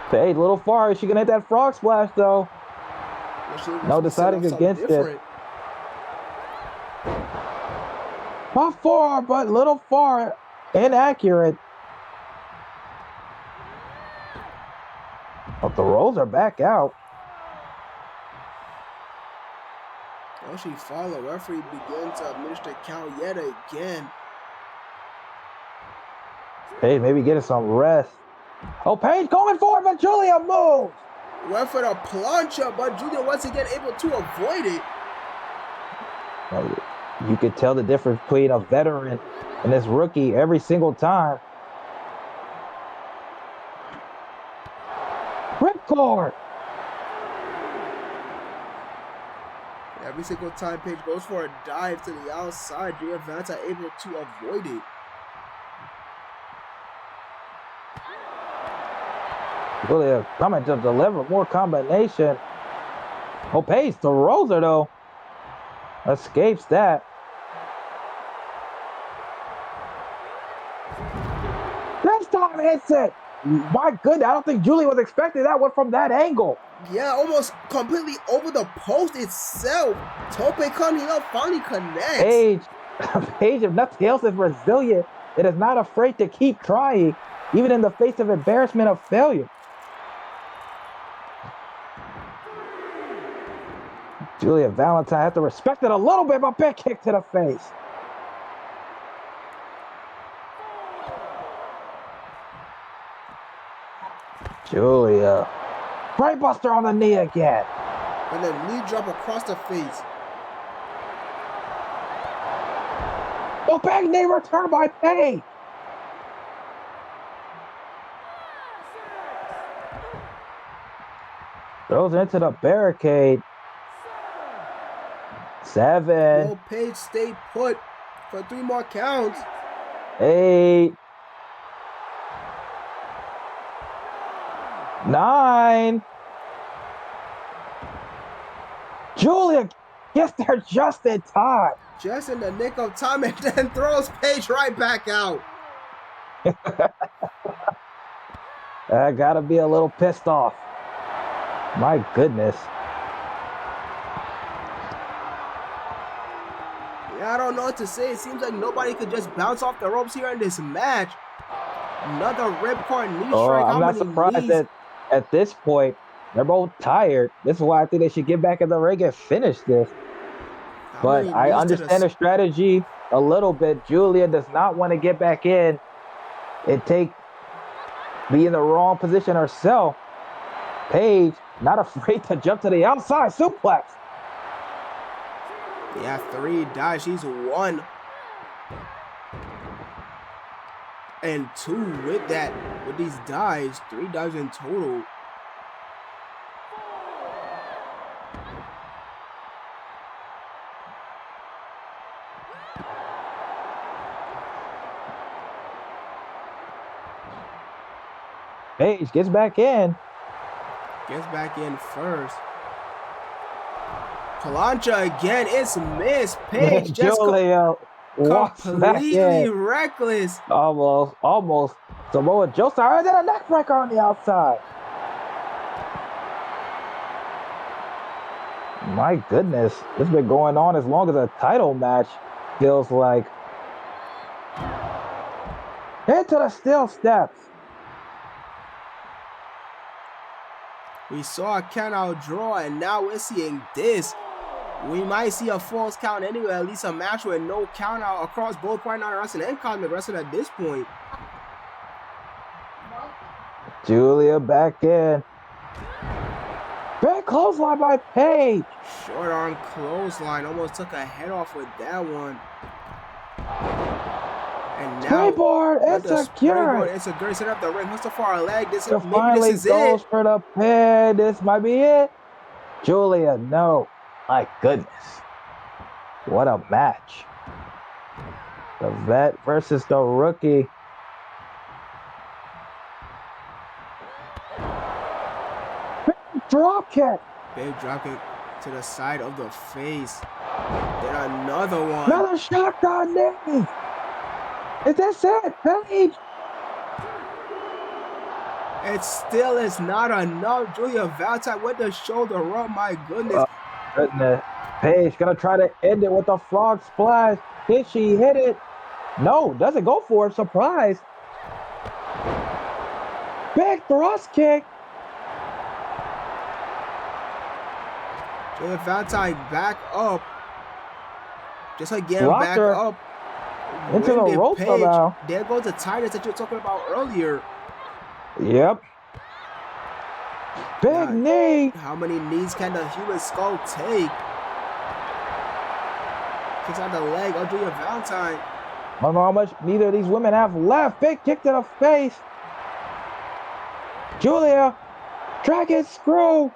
Paige, a little far. She gonna hit that frog splash though. No deciding against it. Not far, but a little far. Inaccurate. But the rolls are back out. Oh, she followed. Referee begins to administer count yet again. Paige maybe getting some rest. Oh, Paige going forward, but Julia moves. Went for the plancha, but Julia once again able to avoid it. You could tell the difference between a veteran and this rookie every single time. Ripcord. Every single time Paige goes for a dive to the outside, Julia Vance are able to avoid it. Julia coming to deliver more combination. Oh, Paige throws her though. Escapes that. This time hits it. My goodness, I don't think Julia was expecting that one from that angle. Yeah, almost completely over the post itself. Tope con Hilo finally connects. Paige, if nothing else, is resilient. It is not afraid to keep trying, even in the face of embarrassment of failure. Julia Valentine has to respect it a little bit, but big kick to the face. Julia. Brainbuster on the knee again. And then knee drop across the face. Oh, big knee return by Paige. Throws into the barricade. 7. Will Paige stay put for 3 more counts? 8. 9. Julia gets there just in time. Just in the nick of time, and then throws Paige right back out. I gotta be a little pissed off. My goodness. Yeah, I don't know what to say. It seems like nobody could just bounce off the ropes here in this match. Another ripcord knee strike. I'm not surprised that at this point they're both tired. This is why I think they should get back in the ring and finish this. But I understand the strategy a little bit. Julia does not want to get back in and be in the wrong position herself. Paige not afraid to jump to the outside suplex. Yeah, 3 dives. She's 1 and 2 with that. With these dives, 3 dives in total. Paige gets back in. Gets back in first. Plancha again. It's missed. Paige just completely reckless. Almost. Samoa Joe started and then a neck breaker on the outside. My goodness, this has been going on as long as a title match feels like. Into the steel steps. We saw a count out draw, and now we're seeing this. We might see a false count anyway, at least a match with no count out across both Pride Honor Wrestling and Cosmic Wrestling at this point. Julia back in. Big clothesline by Paige. Short arm clothesline, almost took a head off with that one. And now it's a great set up the ring. Hustle for our leg. This is goes for the pin. This might be it. Julia, no. My goodness. What a match. The vet versus the rookie. Drop kick. Big drop kick to the side of the face. Then another one. Another shotgun knee. Is this it, Paige? It still is not enough. Julia Valentine with the shoulder rub. My goodness. Goodness. Paige gonna try to end it with a frog splash. Did she hit it? No, doesn't go for it. Surprise. Big thrust kick. Julia Valentine back up. Just again, Rocked back her up. into the rope somehow. There goes the tightness that you were talking about earlier. Yep. Big knee. How many knees can the human skull take? Kicks out the leg of Julia Valentine. I don't know how much neither of these women have left. Big kick to the face. Julia. Dragon screw.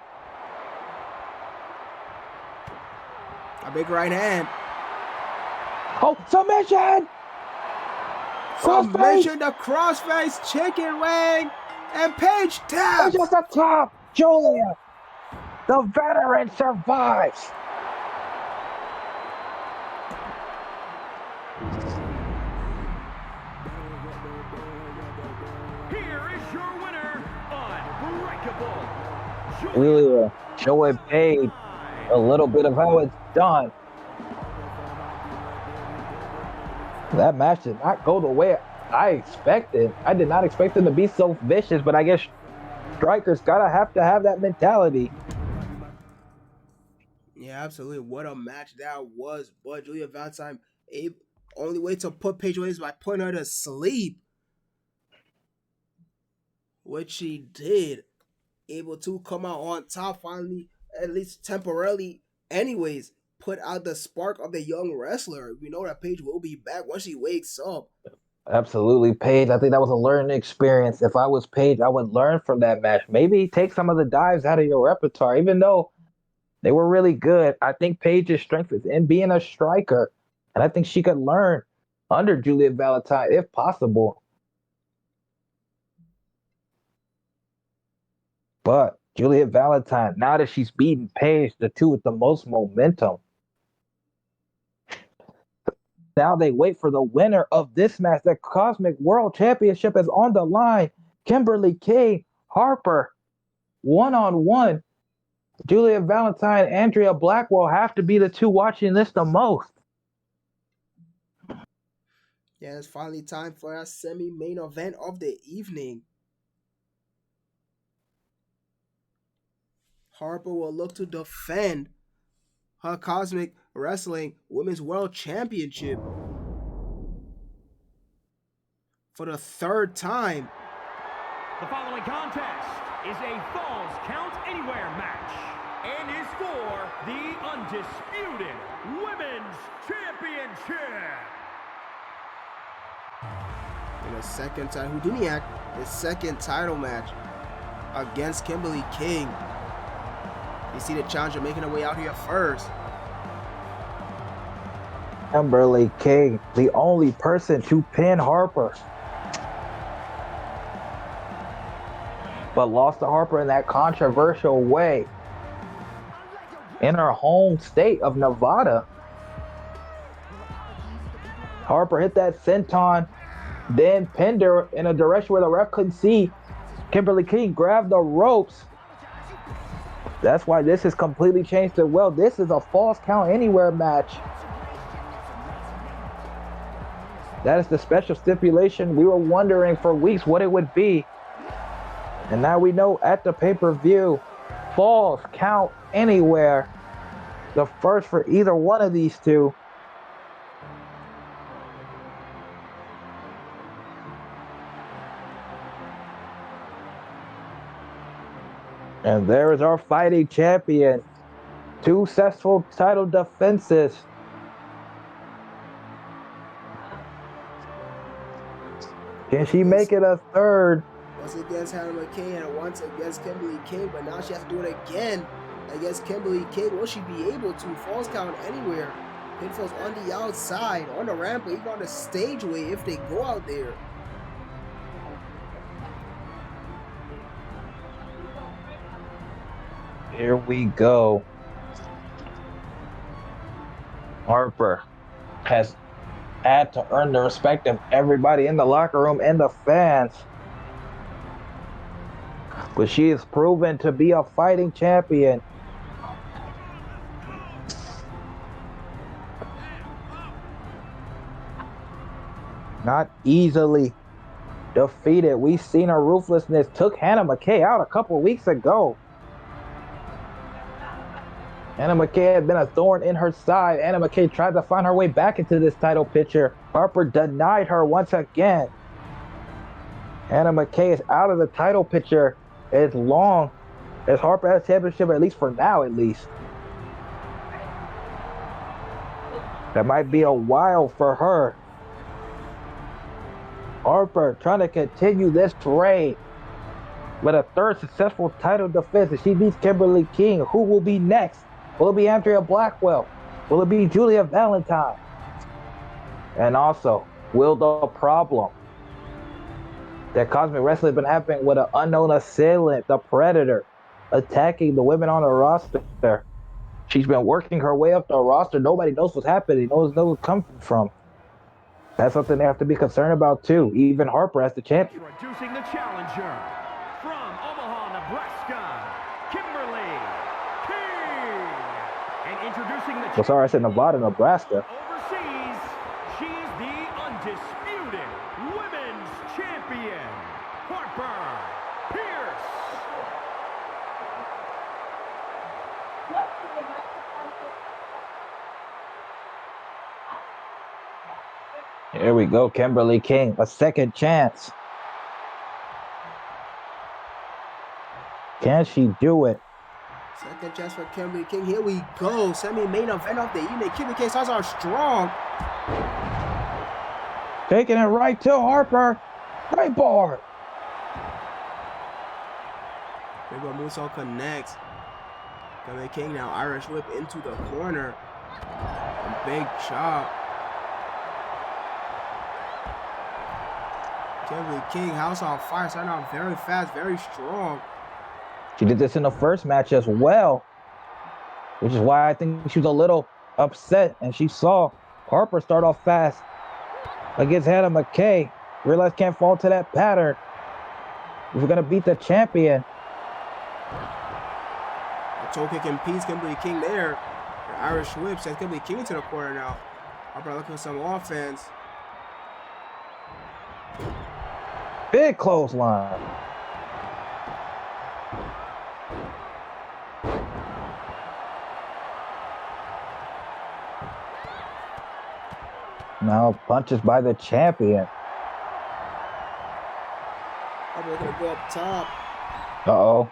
A big right hand. Oh, submission. Submission, the crossface, chicken wing, and Paige taps. Just up top. Julia. The veteran survives. Here is your winner, Unbreakable. Julia, show it paid a little bit of how it's done. That match did not go the way I expected. I did not expect them to be so vicious, but I guess strikers have to have that mentality. Yeah, absolutely. What a match that was. But Julia Valentine, only way to put Paige away is by putting her to sleep. Which she did. Able to come out on top finally, at least temporarily. Anyways, put out the spark of the young wrestler. We know that Paige will be back once she wakes up. Absolutely, Paige. I think that was a learning experience. If I was Paige, I would learn from that match. Maybe take some of the dives out of your repertoire, even though they were really good. I think Paige's strength is in being a striker, and I think she could learn under Julia Valentine if possible. But Julia Valentine, now that she's beaten Paige, the two with the most momentum, now they wait for the winner of this match. The Cosmic World Championship is on the line. Kimberly King, Harper, one-on-one. Julia Valentine, Andrea Blackwell have to be the two watching this the most. Yeah, it's finally time for our semi-main event of the evening. Harper will look to defend her Cosmic Wrestling Women's World Championship for the third time. The following contest is a Falls Count Anywhere match and is for the undisputed Women's Championship. In the second time, Houdiniac, the second title match against Kimberly King. You see the challenger making her way out here first. Kimberly King, the only person to pin Harper, but lost to Harper in that controversial way in her home state of Nevada. Harper hit that senton, then pinned her in a direction where the ref couldn't see. Kimberly King grabbed the ropes. That's why this has completely changed it. Well, this is a Falls Count Anywhere match. That is the special stipulation. We were wondering for weeks what it would be. And now we know at the pay-per-view, Falls Count Anywhere. The first for either one of these two. And there is our fighting champion. Two successful title defenses. Can she make it a third? Once against Hannah McKay and once against Kimberly King, but now she has to do it again against Kimberly King. Will she be able to? Falls Count Anywhere. Pinfalls on the outside, on the ramp, or even on the stageway if they go out there. Here we go. Harper has had to earn the respect of everybody in the locker room and the fans. But she is proven to be a fighting champion. Not easily defeated. We've seen her ruthlessness. Took Hannah McKay out a couple weeks ago. Hannah McKay had been a thorn in her side. Hannah McKay tried to find her way back into this title picture. Harper denied her once again. Hannah McKay is out of the title picture as long as Harper has championship, at least for now, at least. That might be a while for her. Harper trying to continue this trade with a third successful title defense. If she beats Kimberly King, who will be next? Will it be Andrea Blackwell? Will it be Julia Valentine? And also, will the problem that Cosmic Wrestling has been having with an unknown assailant, the Predator, attacking the women on the roster? She's been working her way up the roster. Nobody knows what's happening. No one knows what's coming from. That's something they have to be concerned about too. Even Harper as the champion. Introducing the challenger from Omaha, Nebraska, Kimberly King. And introducing the Sorry, I said Nevada, Nebraska. Overseas, she's the undisputed women's champion, Harper Pierce. Here we go, Kimberly King, a second chance. Can she do it? Second chance for Kimberly King. Here we go. Semi-main event of the evening. Kimberly King starts out strong. Taking it right to Harper. Right bar. Big Boy Moonsault connects. Kimberly King now Irish whip into the corner. A big chop. Kimberly King, house on fire, starting out very fast, very strong. She did this in the first match as well, which is why I think she was a little upset. And she saw Harper start off fast against Hannah McKay. Realized can't fall to that pattern. If we're going to beat the champion. A toe kick impedes Kimberly King there. The Irish whip sends Kimberly King into the corner now. Harper looking for some offense. Big clothesline. Now punches by the champion. Harper gonna go up top. Uh-oh.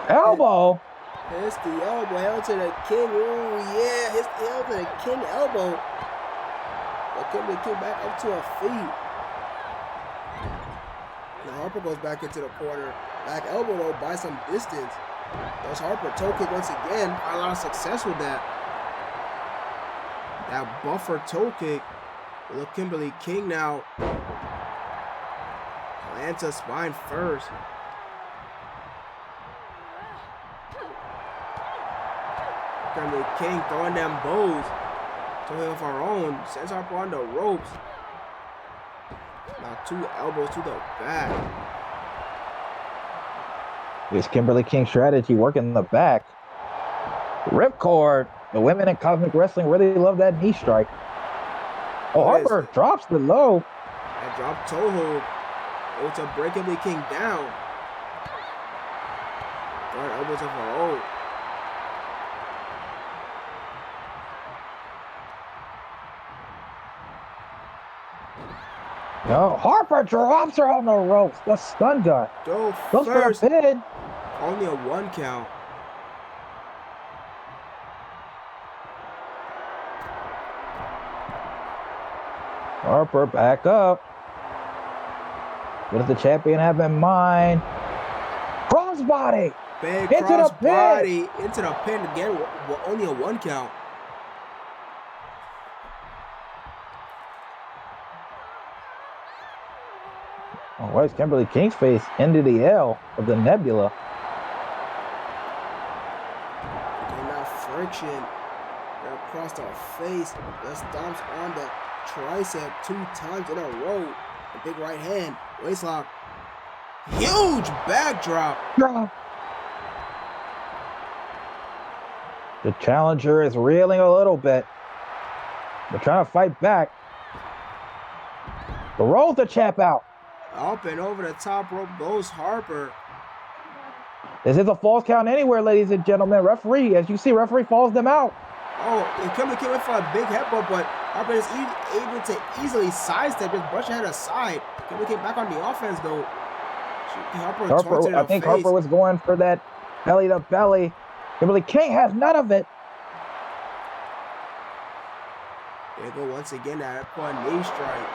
Elbow. Hits the elbow, held to the King. Ooh, yeah, hits the elbow to the King elbow. But Kimberly King back up to her feet. Now Harper goes back into the corner. Back elbow though by some distance. There's Harper toe kick once again. A lot of success with that. That buffer toe kick. Look, Kimberly King now. Lands her spine first. Kimberly King throwing them bows. To him of her own. Sends Harper on the ropes. Now 2 elbows to the back. It's Kimberly King's strategy working in the back. Ripcord. The women in Cosmic Wrestling really love that knee strike. Oh, Harper drops the low. That drop toe hold. Able to break Kimberly King down. Throwing elbows of her own. No, Harper drops her on the ropes. The stun gun. Go Goes first. for a pin. Only a 1 count. Harper back up. What does the champion have in mind? Crossbody. Big Into the crossbody. Into the pin again. Only a 1 count. Oh, why is Kimberly King's face into the L of the Nebula? Okay, now friction. Right across our face. That stomps on the tricep 2 times in a row. A big right hand. Waist lock. Huge backdrop. The challenger is reeling a little bit. They're trying to fight back. The rolls the champ out. Up and over the top rope goes Harper. This is a false count anywhere, ladies and gentlemen. Referee, as you see, referee falls them out. Oh, it came in for a big headbutt, but Harper is able to easily sidestep, just brush her head aside. Kimberly came back on the offense, though. Harper, I think Harper was going for that belly to belly. Kimberly King has none of it. There you go once again, that knee strike.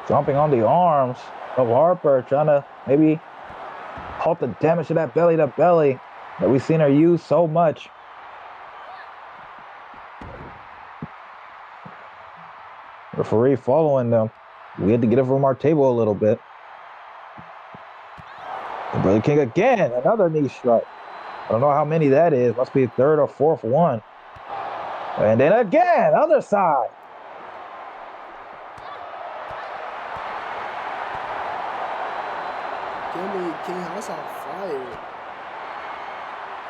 Jumping on the arms of Harper, trying to maybe halt the damage to that belly to belly that we've seen her use so much. Referee following them. We had to get it from our table a little bit. Kimberly King again, another knee strike. I don't know how many that is. Must be the third or fourth one. And then again, other side. Kimberly King House on fire.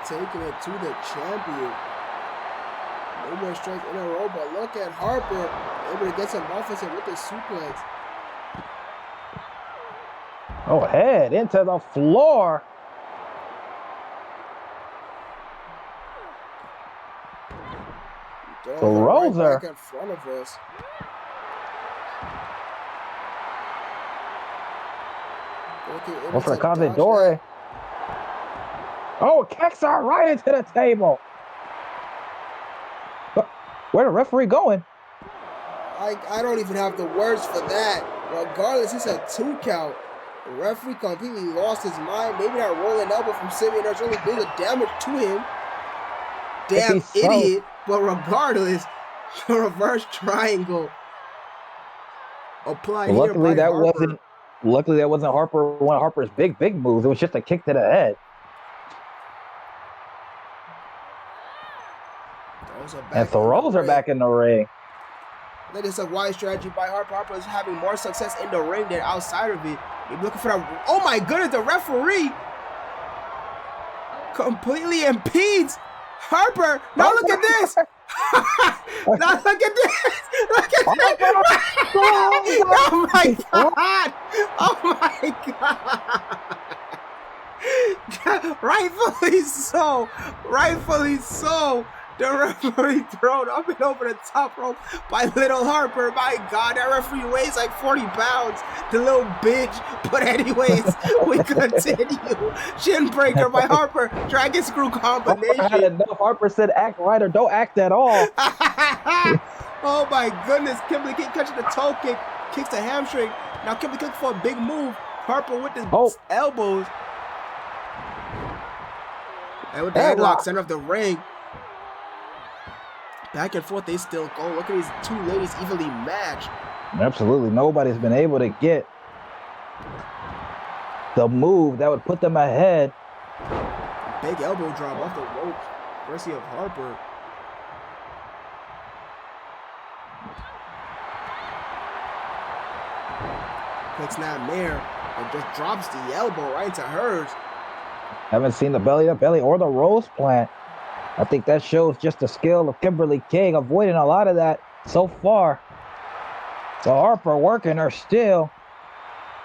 Taking it to the champion. No more strikes in a row, but look at Harper able to get some offense with the suplex. Oh, head into the floor. The Rosa right back in front of us. What's for Cazadore? Oh, kicks her right into the table. Where the referee going? I don't even have the words for that. Regardless, it's a 2 count. The referee completely lost his mind. Maybe that rolling elbow from Simeon Nurse really did the damage to him. Damn idiot. But regardless, the reverse triangle applied here by Harper. Luckily that wasn't one of Harper's big moves. It was just a kick to the head. And Thoreaus are back in the ring. That is a wise strategy by Harper. Harper is having more success in the ring than outside of it. You're looking for that. Oh my goodness, the referee completely impedes Harper. Now look at this. Now look at this. Look at this. Oh my God. Oh my God. Rightfully so. Rightfully so. The referee thrown up and over the top rope by little Harper. My God, that referee weighs like 40 pounds. The little bitch. But anyways, we continue. Shin breaker by Harper. Dragon screw combination. I had enough. Harper said act right or don't act at all. Oh my goodness. Kimberly King catching the toe kick. Kicks the hamstring. Now Kimberly King for a big move. Harper with his elbows. And with the headlock center of the ring. Back and forth, they still go. Look at these 2 ladies evenly matched. Absolutely. Nobody's been able to get the move that would put them ahead. Big elbow drop off the rope. Mercy of Harper. Quick snap there. And just drops the elbow right into hers. Haven't seen the belly to belly or the rose plant. I think that shows just the skill of Kimberly King, avoiding a lot of that so far. So Harper working her still.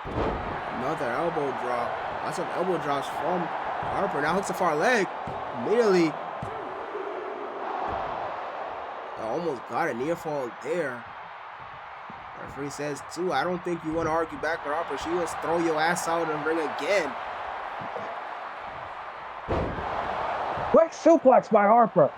Another elbow drop. Lots of elbow drops from Harper. Now hooks the far leg. Immediately. Almost got a near fall there. Referee says, too, I don't think you want to argue back with Harper. She will throw your ass out and ring again. Quick suplex by Harper.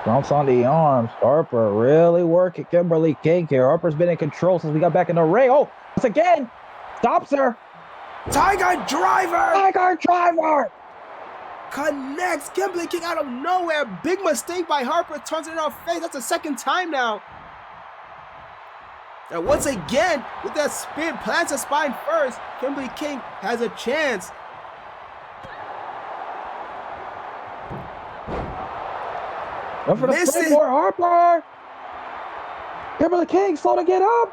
Bounce on the arms. Harper really working Kimberly King here. Harper's been in control since we got back in the ring. Oh, once again, stops her. Tiger Driver! Tiger Driver! Connects. Kimberly King out of nowhere. Big mistake by Harper. Turns it in her face. That's the second time now. And once again, with that spin, plants a spine first. Kimberly King has a chance. Go for the springboard, Harper. Kimberly King, slow to get up.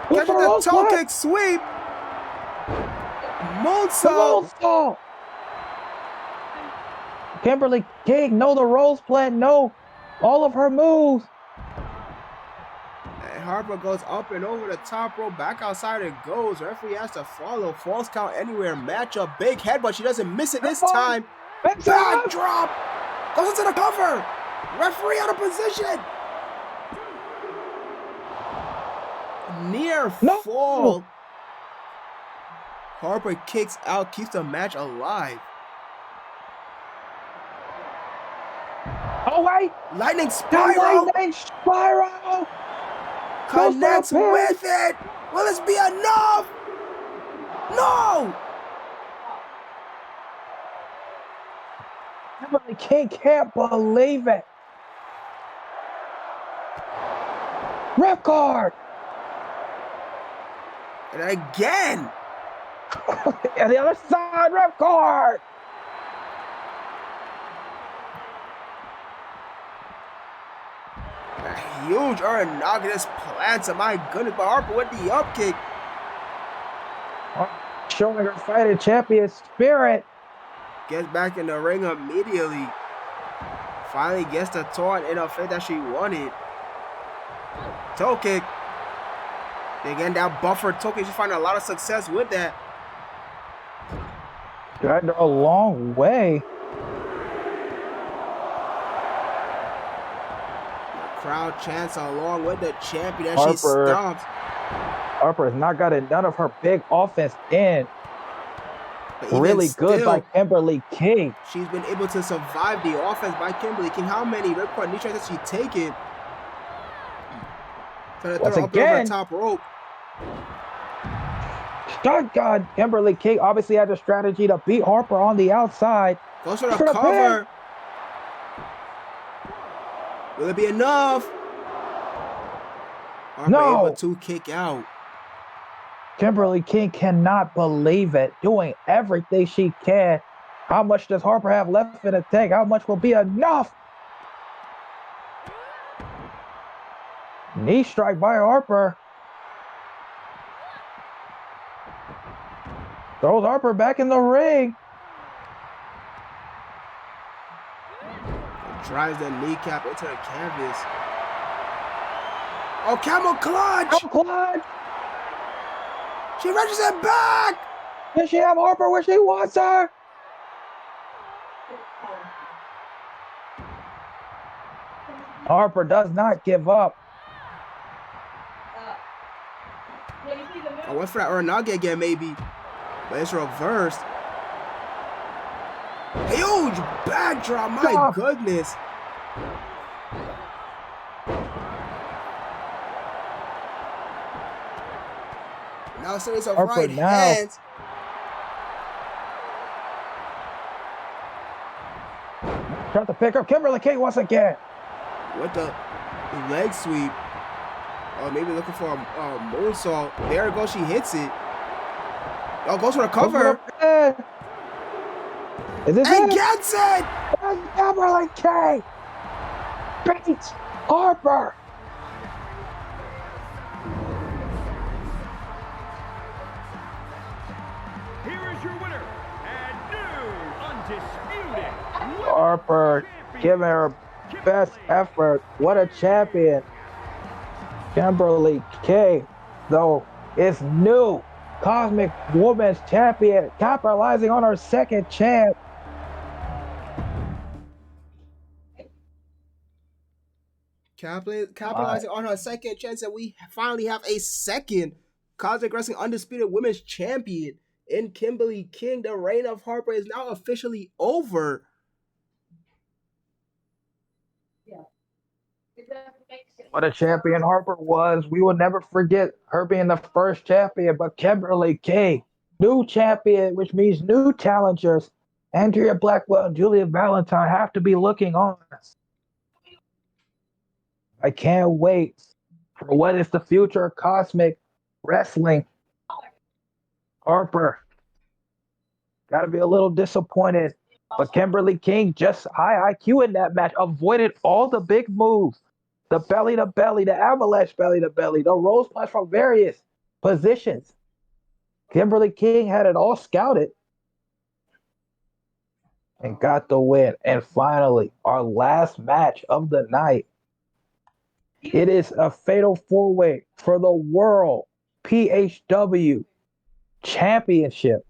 Catches the toe kick sweep. Moonsault. Kimberly King, know the rose plant, know all of her moves. And Harper goes up and over the top rope, back outside it goes. Referee has to follow. Falls count anywhere. Matchup, big head, but she doesn't miss it this time. Backdrop. Goes into the cover. Referee out of position. Near fall. Harper kicks out, keeps the match alive. Oh, wait. Lightning spiral. Lightning spiral. Connects with it. Will this be enough? No. Kimberly King can't believe it. Ref card. And again. And the other side, ref card. A huge Uranaga plants it. My goodness, but Harper with the up kick. Showing her fighting champion spirit. Gets back in the ring immediately. Finally gets the taunt in her face that she wanted. Toe kick. Again, that buffer toe kick. She's finding a lot of success with that. Dragged her a long way. The crowd chants along with the champion as she stomps. Harper has not gotten none of her big offense in. Really good by Kimberly King. She's been able to survive the offense by Kimberly King. How many ripcord knee strikes has she taken? Trying to throw up over the top rope. God, Kimberly King obviously had a strategy to beat Harper on the outside. Goes for the cover. Will it be enough? Harper able to kick out. Kimberly King cannot believe it. Doing everything she can. How much does Harper have left in the tank? How much will be enough? Knee strike by Harper. Throws Harper back in the ring. Drives the kneecap into the canvas. Oh, camel clutch! Camel clutch! She wrenches it back! Does she have Harper where she wants her? Harper does not give up. I went for that Uranaga again, maybe. But it's reversed. Huge backdrop, my goodness. Now a series of right hands. Try to pick up Kimberly King once again. With the leg sweep. Maybe looking for a moonsault. There it goes, she hits it. Oh, goes for the cover. Is this and gets it! Kimberly King beats Harper. Here is your winner and new undisputed Harper giving her best effort. What a champion. Kimberly King, though, is new Cosmic Women's Champion, capitalizing on her second chance. Capitalizing on her second chance, and we finally have a second Cosmic Wrestling Undisputed Women's Champion in Kimberly King. The reign of Harper is now officially over. What a champion Harper was. We will never forget her being the first champion, but Kimberly King New champion, which means new challengers. Andrea Blackwell and Julia Valentine have to be looking on. I can't wait for what is the future of Cosmic Wrestling. Harper, gotta be a little disappointed. But Kimberly King, just high IQ in that match, avoided all the big moves. The belly to belly, the avalanche belly to belly, the rose punch from various positions. Kimberly King had it all scouted and got the win. And finally, our last match of the night. It is a fatal four-way for the World PHW Championship.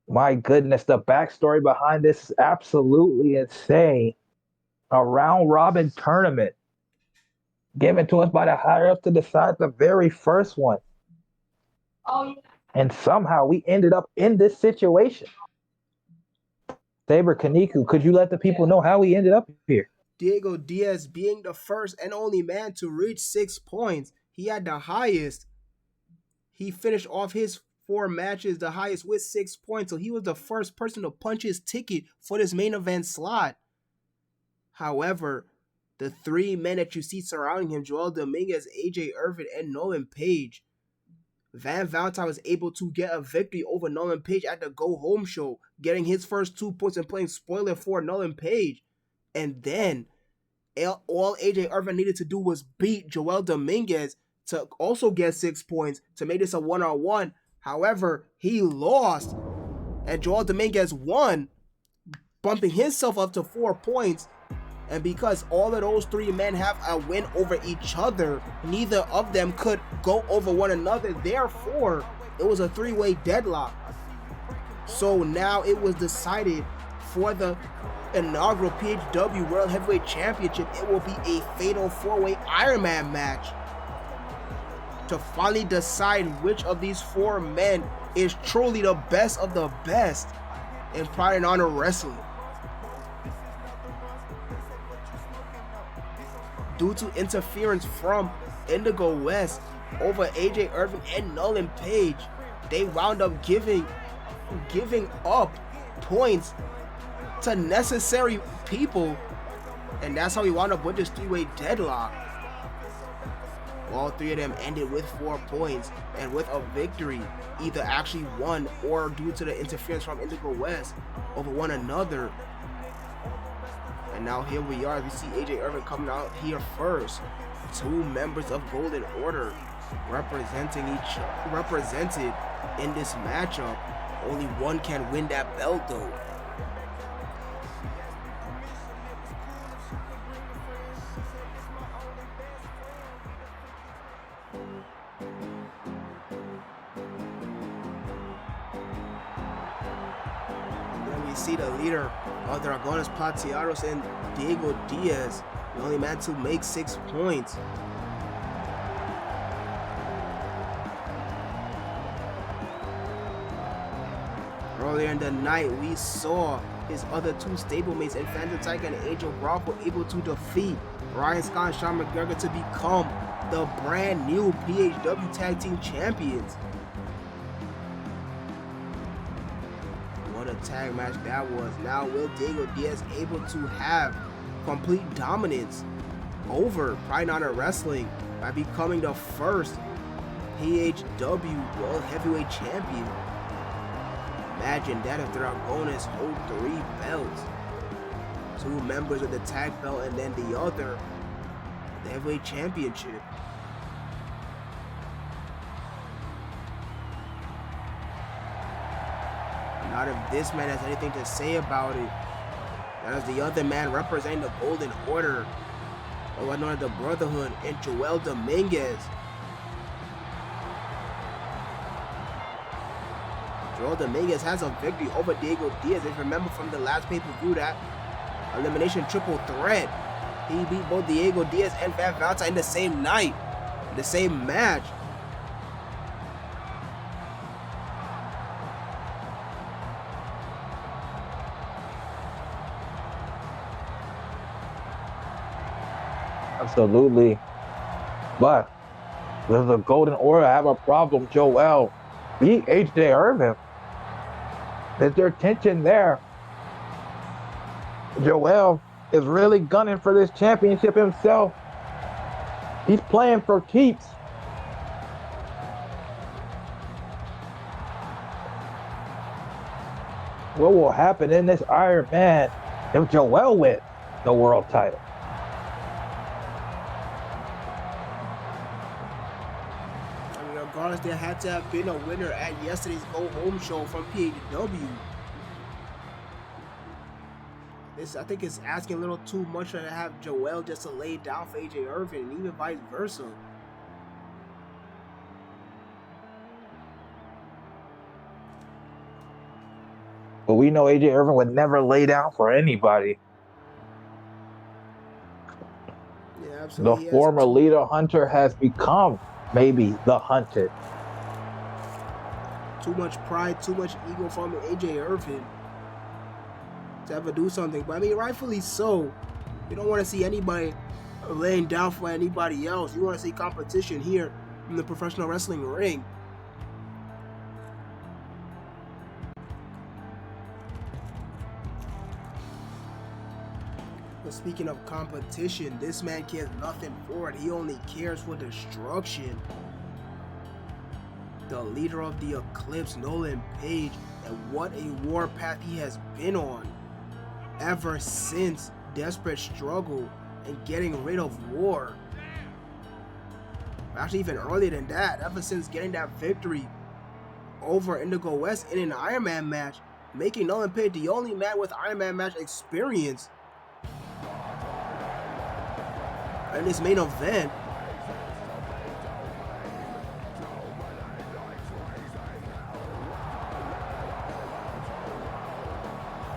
My goodness, the backstory behind this is absolutely insane. A round-robin tournament given to us by the higher-ups to decide the very first one. And somehow we ended up in this situation. Saber Kaniku, could you let the people know how we ended up here? Diego Diaz being the first and only man to reach 6 points. He had the highest. He finished off his 4 matches, the highest with 6 points. So he was the first person to punch his ticket for this main event slot. However, the 3 men that you see surrounding him, Joel Dominguez, AJ Irvin, and Nolan Page, Van Valentine was able to get a victory over Nolan Page at the Go Home show, getting his first 2 points and playing spoiler for Nolan Page. And then all AJ Irvin needed to do was beat Joel Dominguez to also get 6 points to make this a one-on-one. However, he lost, and Joel Dominguez won, bumping himself up to 4 points. And because all of those 3 men have a win over each other, neither of them could go over one another. Therefore, it was a 3-way deadlock. So now it was decided for the inaugural PHW World Heavyweight Championship, it will be a fatal 4-way Iron Man match to finally decide which of these 4 men is truly the best of the best in Pride and Honor Wrestling. Due to interference from Indigo West over AJ Irvin and Nolan Page, they wound up giving up points to necessary people, and that's how we wound up with this 3-way deadlock. All 3 of them ended with 4 points and with a victory, either actually won or due to the interference from Indigo West over one another. And now here we are, we see AJ Irvin coming out here first. 2 members of Golden Order represented in this matchup. Only one can win that belt though. Then we see the leader of the Dragones Plateados and Diego Diaz, the only man to make 6 points. Earlier in the night, we saw his other 2 stablemates, Phantom Tiger and Angel Rock, were able to defeat Ryan Scott and Sean McGregor to become the brand new PHW Tag Team Champions. What a tag match that was. Now will Diego Diaz able to have complete dominance over Pride and Honor Wrestling by becoming the first PHW World Heavyweight Champion. Imagine that if the Dragones hold 3 belts. 2 members of the tag belt and then the other, the Heavyweight Championship. Not if this man has anything to say about it. That is the other man representing the Golden Order, or one of the Brotherhood, and Joel Dominguez. Joel Dominguez has a victory over Diego Diaz. If you remember from the last pay-per-view, that elimination triple threat, he beat both Diego Diaz and Van Valentine in the same night, the same match. Absolutely. But Does the Golden Order have a problem, Joel? Beat AJ Irvin. Is there tension there? Joel is really gunning for this championship himself. He's playing for keeps. What will happen in this Iron Man if Joel wins the world title? I mean, regardless, there had to have been a winner at yesterday's Go Home show from PPV. I think it's asking a little too much to have Joel just to lay down for AJ Irvin, and even vice versa. But we know AJ Irvin would never lay down for anybody. Yeah, absolutely. The former leader hunter has become maybe the hunted. Too much pride, too much ego from AJ Irvin to ever do something. But I mean, rightfully so. You don't want to see anybody laying down for anybody else. You want to see competition here in the professional wrestling ring. But speaking of competition, this man cares nothing for it. He only cares for destruction. The leader of the Eclipse, Nolan Page, and what a warpath he has been on ever since Desperate Struggle and getting rid of War. Actually, even earlier than that, ever since getting that victory over Indigo West in an Iron Man match, making Nolan Page the only man with Iron Man match experience in this main event.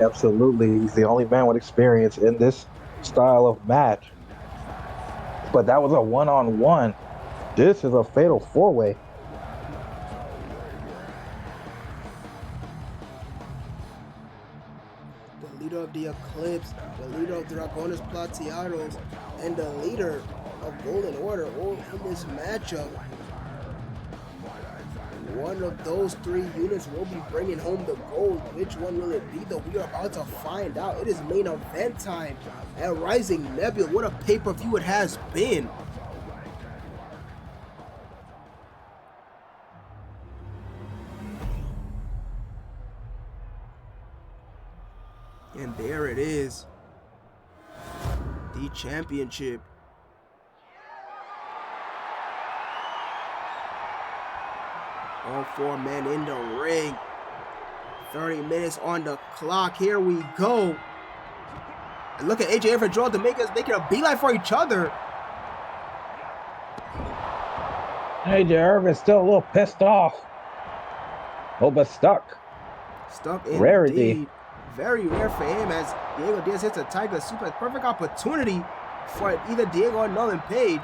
Absolutely, he's the only man with experience in this style of match. But that was a one-on-one. This is a fatal four-way. The leader of the Eclipse, the leader of Dragones Plateados, and the leader of Golden Order all in this matchup. One of those three units will be bringing home the gold. Which one will it be, though? We are about to find out. It is main event time at Rising Nebula. What a pay-per-view it has been. And there it is. The championship. All four men in the ring. 30 minutes on the clock. Here we go. And look at AJ Irvin draw to make us making a beeline for each other. AJ Irvin's still a little pissed off. Oh, but stuck. Stuck indeed. Rarity. Very rare for him as Diego Diaz hits a Tiger Super. Perfect opportunity for either Diego or Nolan Page.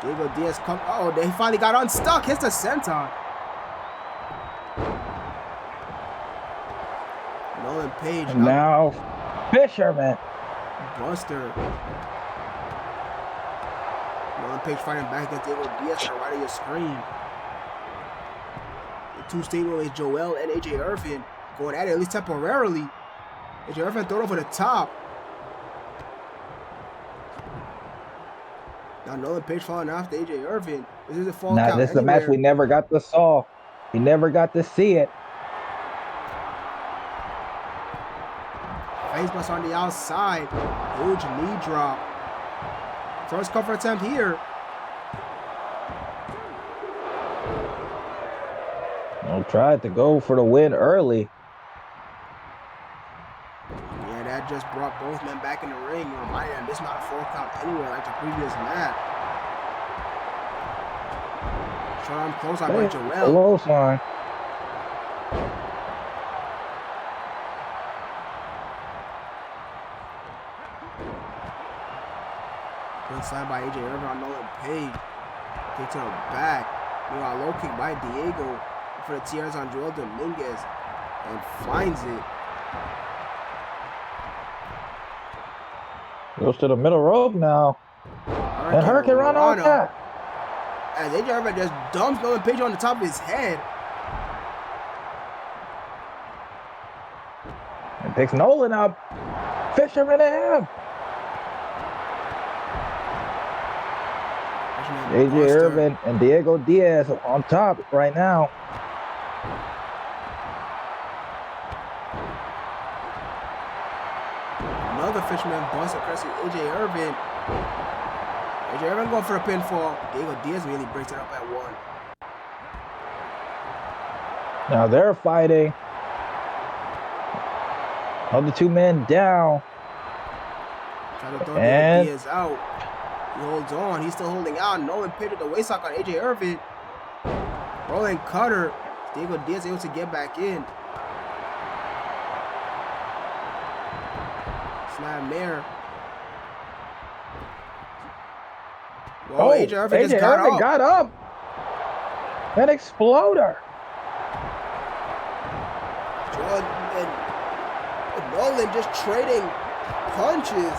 Diego Diaz come. Oh, he finally got unstuck. Hits the senton. Nolan Page. And now Fisherman. Buster. Nolan Page fighting back against Diego Diaz to the right of your screen. The two stateways, Joel and AJ Irvin, going at it, at least temporarily. AJ Irvin thrown over the top. Now Nolan Page falling after AJ Irvin. This is a fall count. This is a match we never got to saw. We never got to see it. Face bust on the outside. Huge knee drop. First cover attempt here. Tried to go for the win early. Yeah, that just brought both men back in the ring. Reminded them this is not a full count anywhere like the previous match. Short close out by Joel. Close line. Good slam by AJ Irvin on Nolan Page. Kick to the back. Meanwhile, low kick by Diego for the tears on Joel Dominguez. And finds it. Goes to the middle rope now. And Hurricane Rana on that. As AJ Irvin just dumps Nolan Page on the top of his head. And picks Nolan up. Fisherman to him. AJ Irvin and Diego Diaz on top right now. Another Fisherman buster crashing AJ Irvin. AJ Irvin going for a pinfall. Diego Diaz really breaks it up at 1. Now they're fighting. Other 2 men down. Trying to throw Diego Diaz out. He holds on. He's still holding out. Nolan Page with the waist lock on AJ Irvin. Rolling cutter. Diego Diaz able to get back in. Snap mare. Whoa, AJ Irvin just got up. An exploder. And Nolan just trading punches.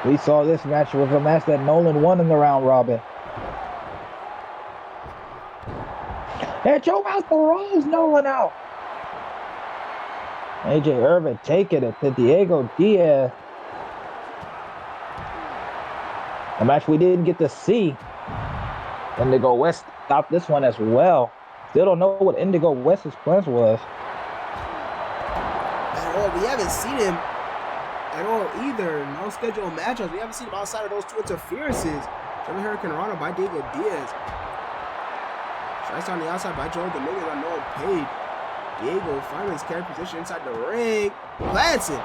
We saw this match was a match that Nolan won in the round robin. And Joe out the rolls Nolan out. AJ Irvin taking it to Diego Diaz. A match we didn't get to see. Indigo West stopped this one as well. Still don't know what Indigo West's plans was. We haven't seen him at all either. No scheduled matchups. We haven't seen him outside of those 2 interferences. German Hurricane Rana by Diego Diaz. Strikes on the outside by Joel Dominguez on Nolan Page. Diego finally his carry position inside the ring. Plants it.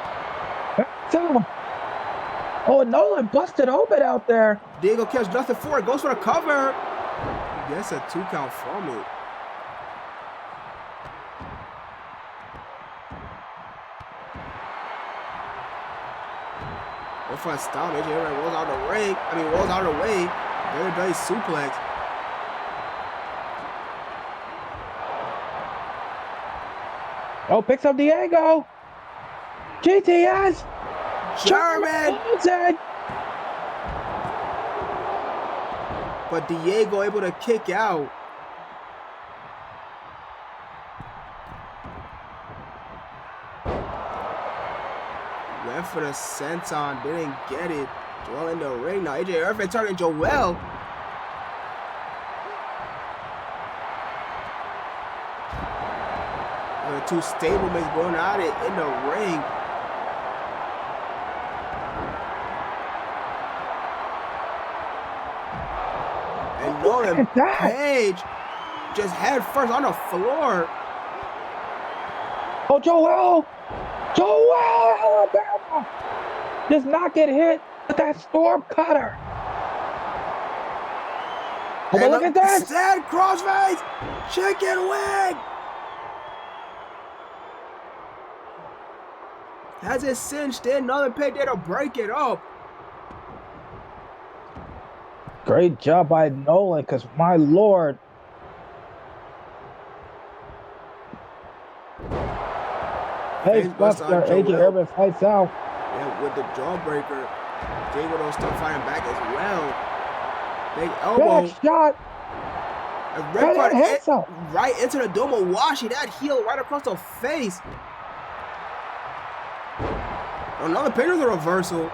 Oh, Nolan busted open out there. Diego catch nothing for it. Goes for the cover. He gets a 2 count from it. Go for a stomp. AJ Irvin rolls out the ring. Rolls out of the way. Very nice suplex. Oh, picks up Diego. GTS. German. But Diego able to kick out. Went for the senton, didn't get it. Joel in the ring now. AJ Irvin targeting Joel. The 2 stablemates going at it in the ring. And Nolan Page just head first on the floor. Oh, Joel Alabama does not get hit with that storm cutter. Oh, but look at that. Stand crossface. Chicken wing. Has it cinched in. Nolan Page there to break it up. Great job by Nolan, because my lord. Hey, Buster, AJ Irvin fights out. Yeah, with the jawbreaker. Diego don't start fighting back as well. Big elbow. Back shot. Right into the Domo Washi. That heel right across the face. Another Page with a reversal.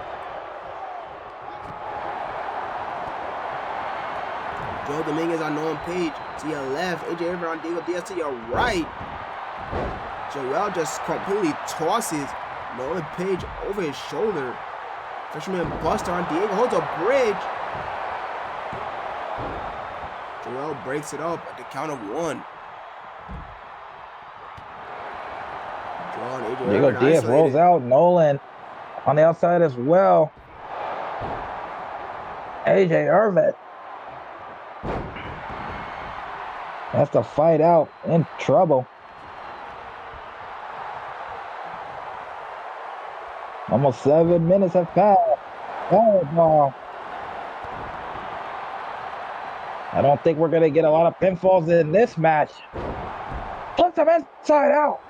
Joel Dominguez on Nolan Page to your left. AJ Irvin on Diego Diaz to your right. Joel just completely tosses Nolan Page over his shoulder. Fisherman Buster on Diego holds a bridge. Joel breaks it up at the count of 1. Joel and AJ Diego Diaz rolls out. Nolan on the outside as well. AJ Irvin has to fight out, in trouble. Almost 7 minutes have passed. Powerball. I don't think we're going to get a lot of pinfalls in this match. Flips him inside out.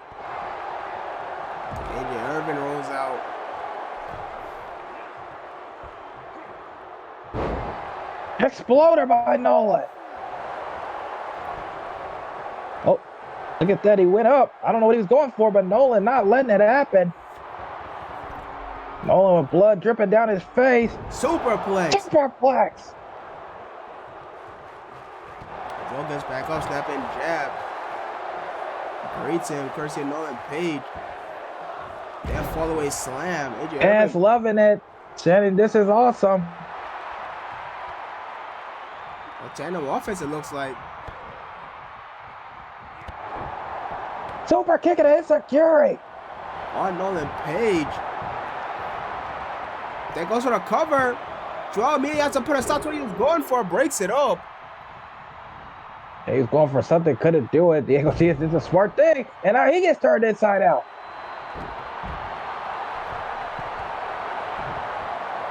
AJ Irvin rolls out. Exploder by Nolan. Oh, look at that. He went up. I don't know what he was going for, but Nolan not letting it happen. Nolan with blood dripping down his face. Superplex. Superplex. Joe gets back up, snap and jab. Greets him, courtesy of Nolan Page. That fall away slam. Fans loving it. Chanting, this is awesome. A tandem offense, it looks like. Super kick and insecurity. On Nolan Page. That goes for the cover. Joel immediately has to put a stop to what he was going for. Breaks it up. Yeah, he was going for something, couldn't do it. Diego Diaz did a smart thing, and now he gets turned inside out.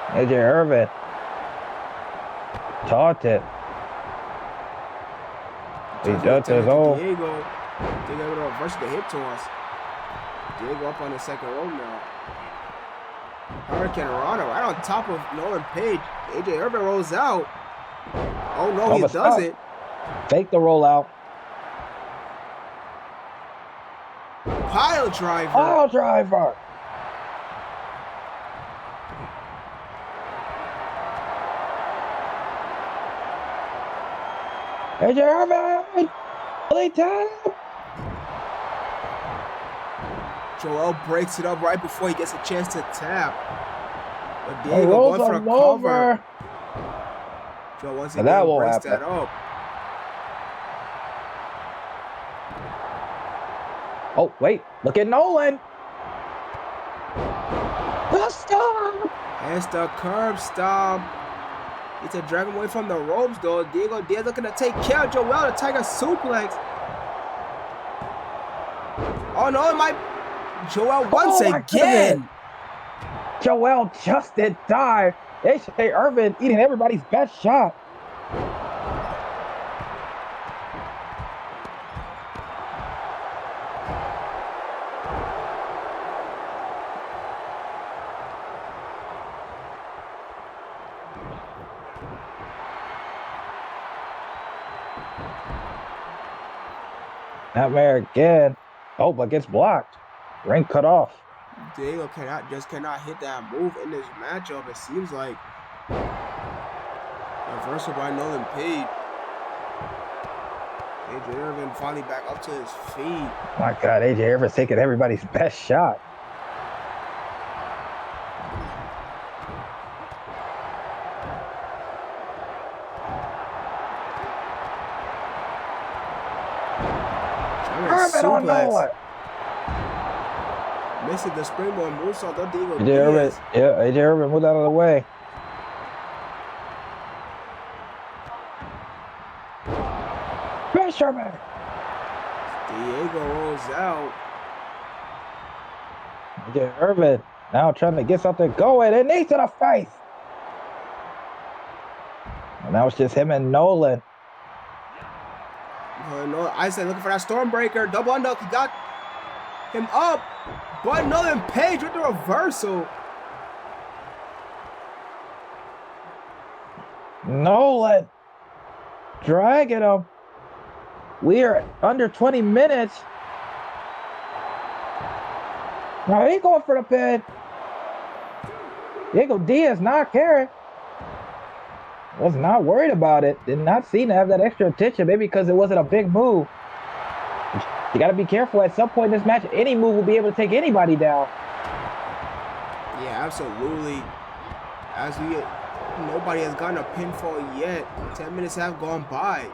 AJ Irvin taunted. He does his own. Diego able to reverse the hip toss. Diego up on the second rope now. Hurricane Rana right on top of Nolan Page. AJ Irvin rolls out. Oh no, he doesn't. Fake the rollout. Pile driver. Pile driver. AJ Irvin. Play time. Joel breaks it up right before he gets a chance to tap. But Diego going for the cover. Joel once again breaks that up. Oh, wait. Look at Nolan. The stomp. And the curb stomp. It's a drag him away from the ropes, though. Diego Diaz looking to take care of Joel. The Tiger suplex. Oh, no, it might... Joel once again. Joel just did die. AJ Irvin eating everybody's best shot. Nightmare again. Oh, but gets blocked. Ring cut off. Diego cannot hit that move in this matchup. It seems like reversal by Nolan Page. AJ Irvin finally back up to his feet. My God, AJ Irvin's taking everybody's best shot. Irvin on Nolan. Missing the springboard moonsault. Diego AJ Irvin, AJ Irvin moved out of the way. Fisherman. Diego rolls out. AJ Irvin now trying to get something going. It needs to the face. And now it's just him and Nolan. No, I said looking for that Stormbreaker. Double underhook. He got him up. But Nolan Page with the reversal. Nolan dragging him. We are under 20 minutes. Now he's going for the pin. Diego Diaz not caring. Was not worried about it. Did not seem to have that extra attention. Maybe because it wasn't a big move. You got to be careful. At some point in this match, any move will be able to take anybody down. Yeah, absolutely. As we nobody has gotten a pinfall yet. 10 minutes have gone by.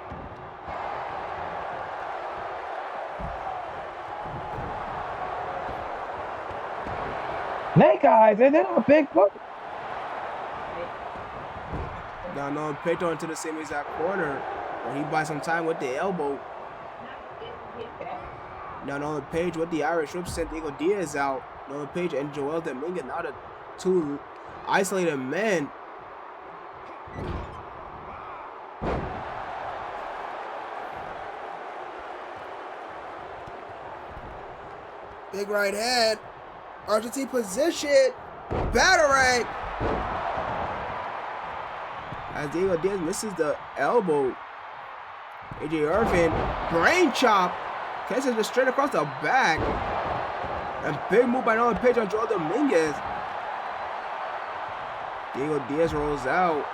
Snake eyes, and then a big book. Now Nolan Page into the same exact corner, where he buys some time with the elbow. Now Nolan Page with the Irish whip sent Diego Diaz out. Nolan Page and Joel Dominguez, now the two isolated men. Big right hand. Argentine position. Battering. as Diego Diaz misses the elbow. AJ Irvin, brain chop, catches it straight across the back. And big move by Nolan Page on Joel Dominguez. Diego Diaz rolls out.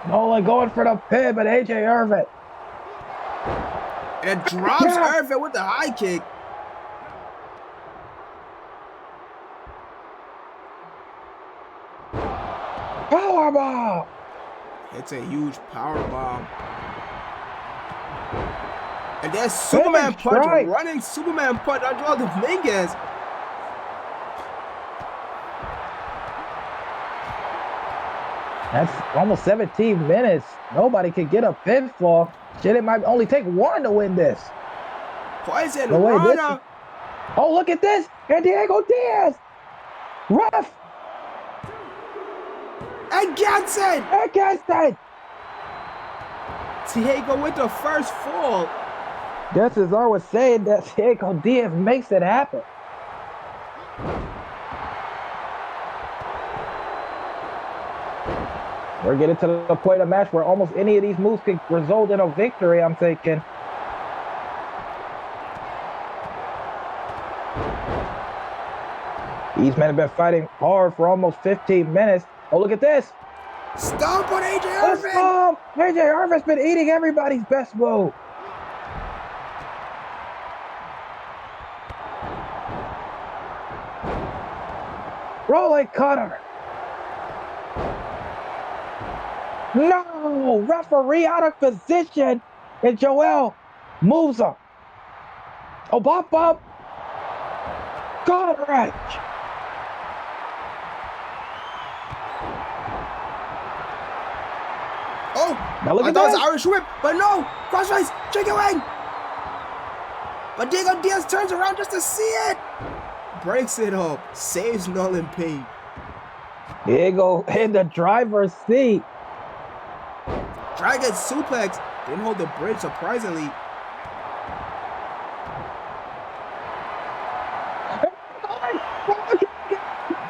Nolan going for the pin, but AJ Irvin. And drops Irvin with the high kick. Powerbomb. It's a huge powerbomb. And there's Superman punch, running Superman punch on Joel Dominguez. That's almost 17 minutes. Nobody can get a pinfall. Shit, it might only take one to win this. Poison Rana. Oh, look at this. And Diego Diaz. Ref. Against it. Diego with the first fall. Just as I was saying, that Diego Diaz makes it happen. We're getting to the point of the match where almost any of these moves could result in a victory, I'm thinking. These men have been fighting hard for almost 15 minutes. Oh, look at this. Stomp on AJ Irvin. Stomp. AJ Irvin's been eating everybody's best move. Rolling cutter. No, referee out of position, and Joel moves him. Oh, bop. God wrench. Oh, now look I at thought it that. was Irish whip, but no, crossface, chicken wing. But Diego Diaz turns around just to see it. Breaks it up, saves Nolan Page. Diego in the driver's seat. Dragon suplex, didn't hold the bridge surprisingly.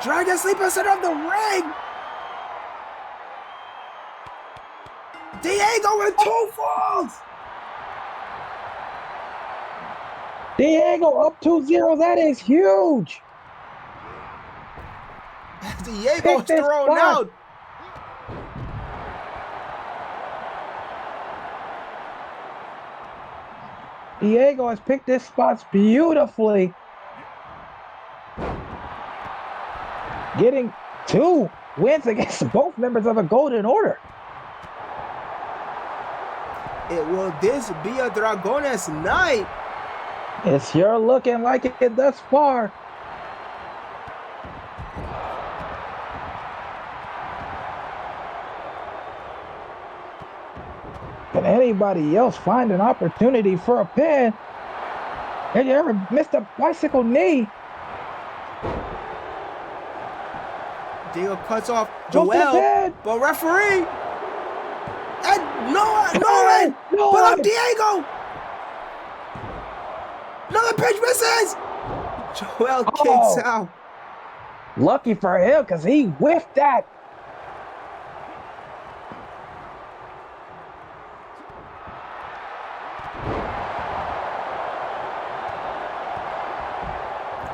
Dragon sleeper center of the ring. Diego with 2 falls. Diego up 2-0. That is huge. Diego's thrown out. Diego has picked his spots beautifully. Getting 2 wins against both members of the Golden Order. Will this be a Dragones night? It's sure looking like it thus far. Can anybody else find an opportunity for a pin? Have you ever missed a bicycle knee? Diego cuts off Joel, but referee. And Nolan, pull up Diego. Nolan Page misses. Joel kicks out. Lucky for him, because he whiffed that.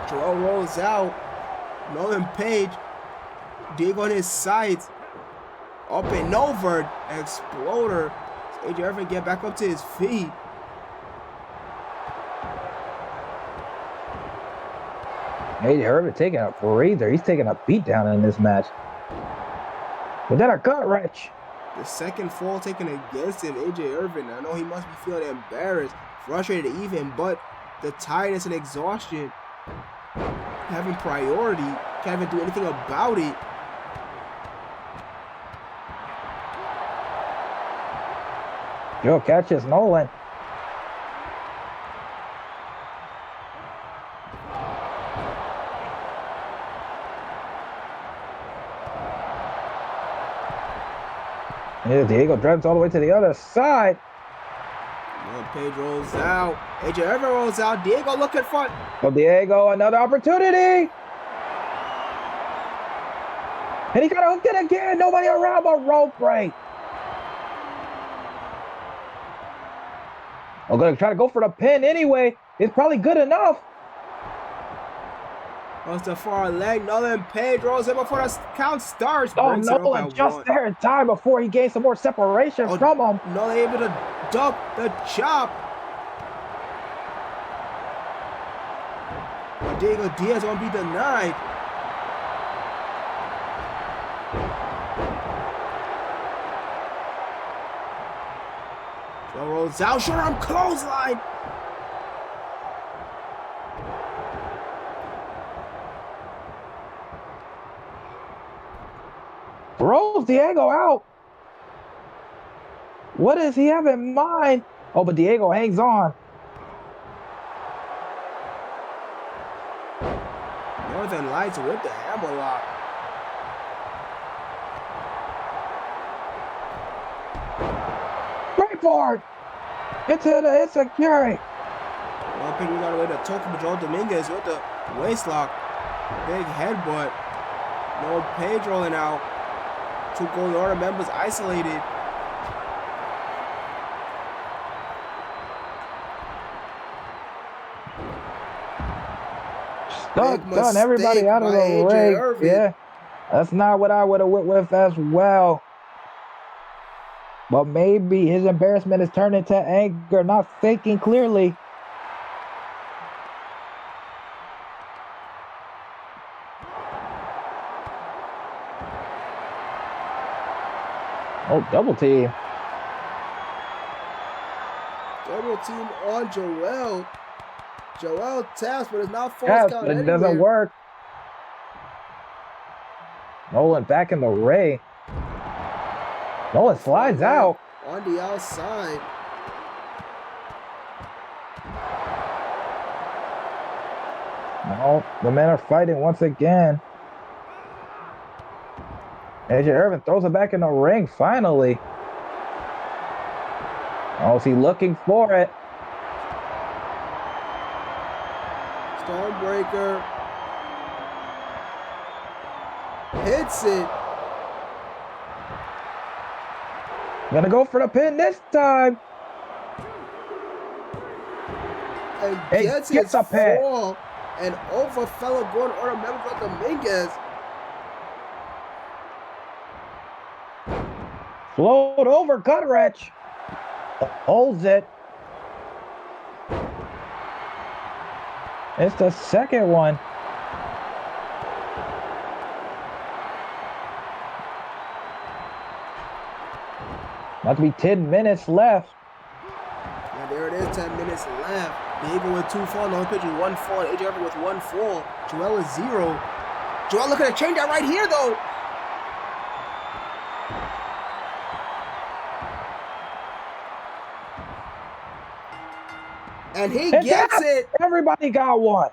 Joel rolls out. Nolan Page, Diego on his sides. Up and over, exploder. AJ Irvin get back up to his feet. AJ Irvin taking a breather. He's taking a beat down in this match. But then a gut wrench. The second fall taken against him, AJ Irvin. I know he must be feeling embarrassed, frustrated even, but the tiredness and exhaustion having priority. Can't even do anything about it. Joe catches Nolan. Yeah, Diego drives all the way to the other side. Page rolls out. AJ Irvin rolls out. Diego looking for. Oh, Diego, another opportunity. And he got hooked it again. Nobody around but rope break. I'm going to try to go for the pin anyway. It's probably good enough. What's the far leg? Nolan Pedro's in before the count starts. Oh, Nolan just there in time before he gained some more separation from him. Nolan able to duck the chop. But Diego Diaz won't be denied. Joe rolls out, short arm clothesline. Throws Diego out. What does he have in mind? Oh, but Diego hangs on. Northern Lights with the hammerlock. Great board. Into the insecurity. Well, I think we got away to Tokyo Joe Dominguez with the waistlock. Big headbutt. No Pedro and out. Two Golden Order members isolated. Done everybody out of the ring. Yeah, that's not what I would have went with as well. But maybe his embarrassment is turned into anger, not thinking clearly. Oh, double team. Double team on Joel. Joel taps, but it's not false count but it anywhere. doesn't work. Nolan back in the ring. Nolan slides out. On the outside. No, the men are fighting once again. AJ Irvin throws it back in the ring, finally. Oh, is he looking for it? Stormbreaker. Hits it. Gonna go for the pin this time. And Hey, gets gets a pin. fall. And over fellow Golden Order member Dominguez. Float over Gutteridge. Holds it. It's the second one. About to be 10 minutes left. And there it is, 10 minutes left. Diego with 2 fall, no pitch with 1 fall. AJ Irvin with 1 fall. Joel is 0. Joel looking to change that right here, though. And he gets it. Everybody got one.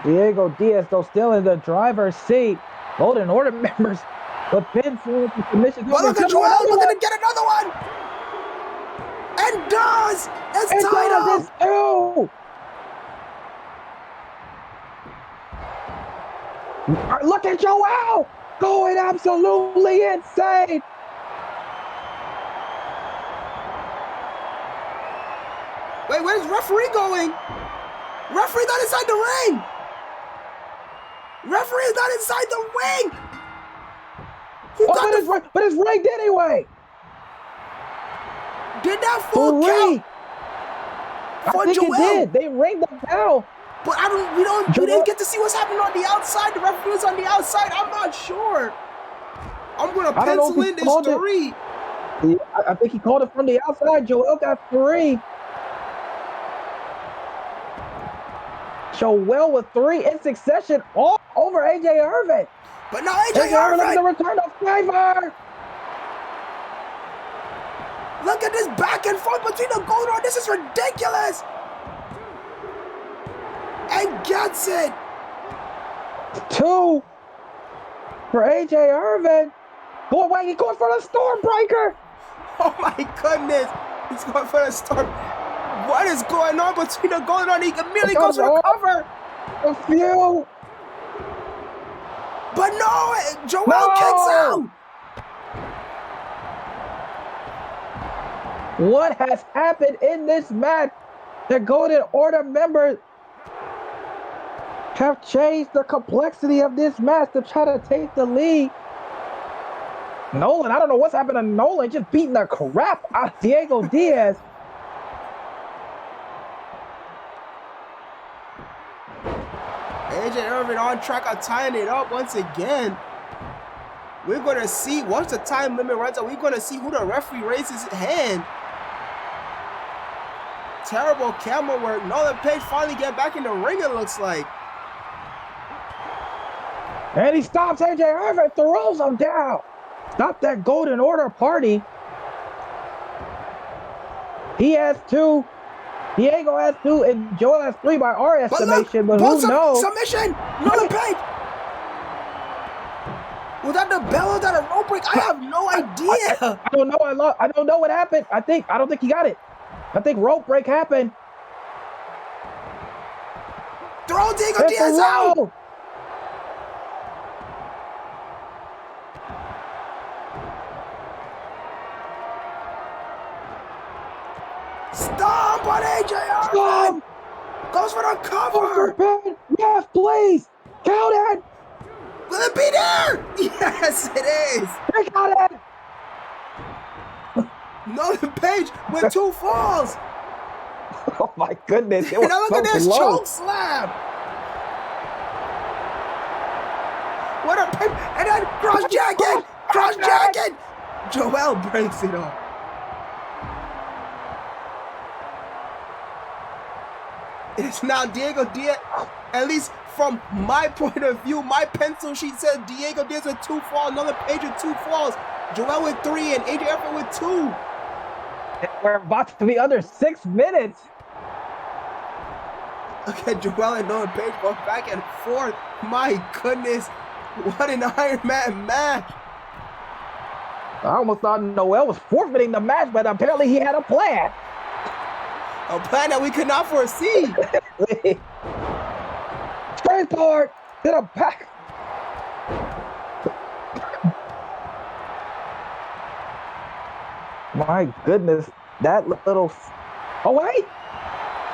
Diego Diaz, though, still in the driver's seat. Golden Order members, the pin for the submission. But look at Joel looking to get another one. And does. It's tied up. It's 2. Look at Joel going absolutely insane. Wait, where's referee going? Referee's not inside the ring. Referee is not inside the ring. But it's rigged anyway. Did that full count? I think Joel. it did. They rigged the bell. But we didn't get to see what's happening on the outside. The referee was on the outside. I'm not sure. I'm gonna pencil in this 3. I think he called it from the outside. Joel got 3. Joel with 3 in succession all over AJ Irvin. But now AJ Irvin. The return of favor. Look at this back and forth between the Golden Order. This is ridiculous. And gets it. 2 for AJ Irvin. Boy, wait, he's going for the Stormbreaker. Oh my goodness. He's going for the Storm. What is going on between the Golden Order? He immediately goes for the cover. A few. But no, Joel kicks out. What has happened in this match? The Golden Order members have changed the complexity of this match to try to take the lead. Nolan, I don't know what's happened to Nolan, just beating the crap out of Diego Diaz. AJ Irvin on track of tying it up once again. We're going to see, once the time limit runs out, we're going to see who the referee raises his hand. Terrible camera work. Nolan Page finally get back in the ring, it looks like. And he stops AJ Irvin, throws him down. Stop that Golden Order party. He has 2. Diego has 2, and Joel has 3 by our estimation, but who knows? Submission! Nolan Page! Was that the bell or that a rope break? I have no idea. I don't know. I don't know what happened. I don't think he got it. I think rope break happened. Throw Diego Diaz out! Stomp on AJ Irvin! Goes for the cover! Yes, please! Count it! Will it be there? Yes, it is! They got it! Nolan Page with 2 falls! Oh my goodness, it was now look at this close. choke slam! What a pin! And then cross jacket! Cross jacket! Joel breaks it off. It's now Diego Diaz, at least from my point of view, my pencil sheet says Diego Diaz with 2 falls, Nolan Page with 2 falls, Joel with 3, and AJ Irvin with 2. We're about to be under 6 minutes. Okay, Joel and Nolan Page go back and forth. My goodness, what an Iron Man match. I almost thought Noel was forfeiting the match, but apparently he had a plan. A plan that we could not foresee. Transport to the back. My goodness, that little. Oh, wait.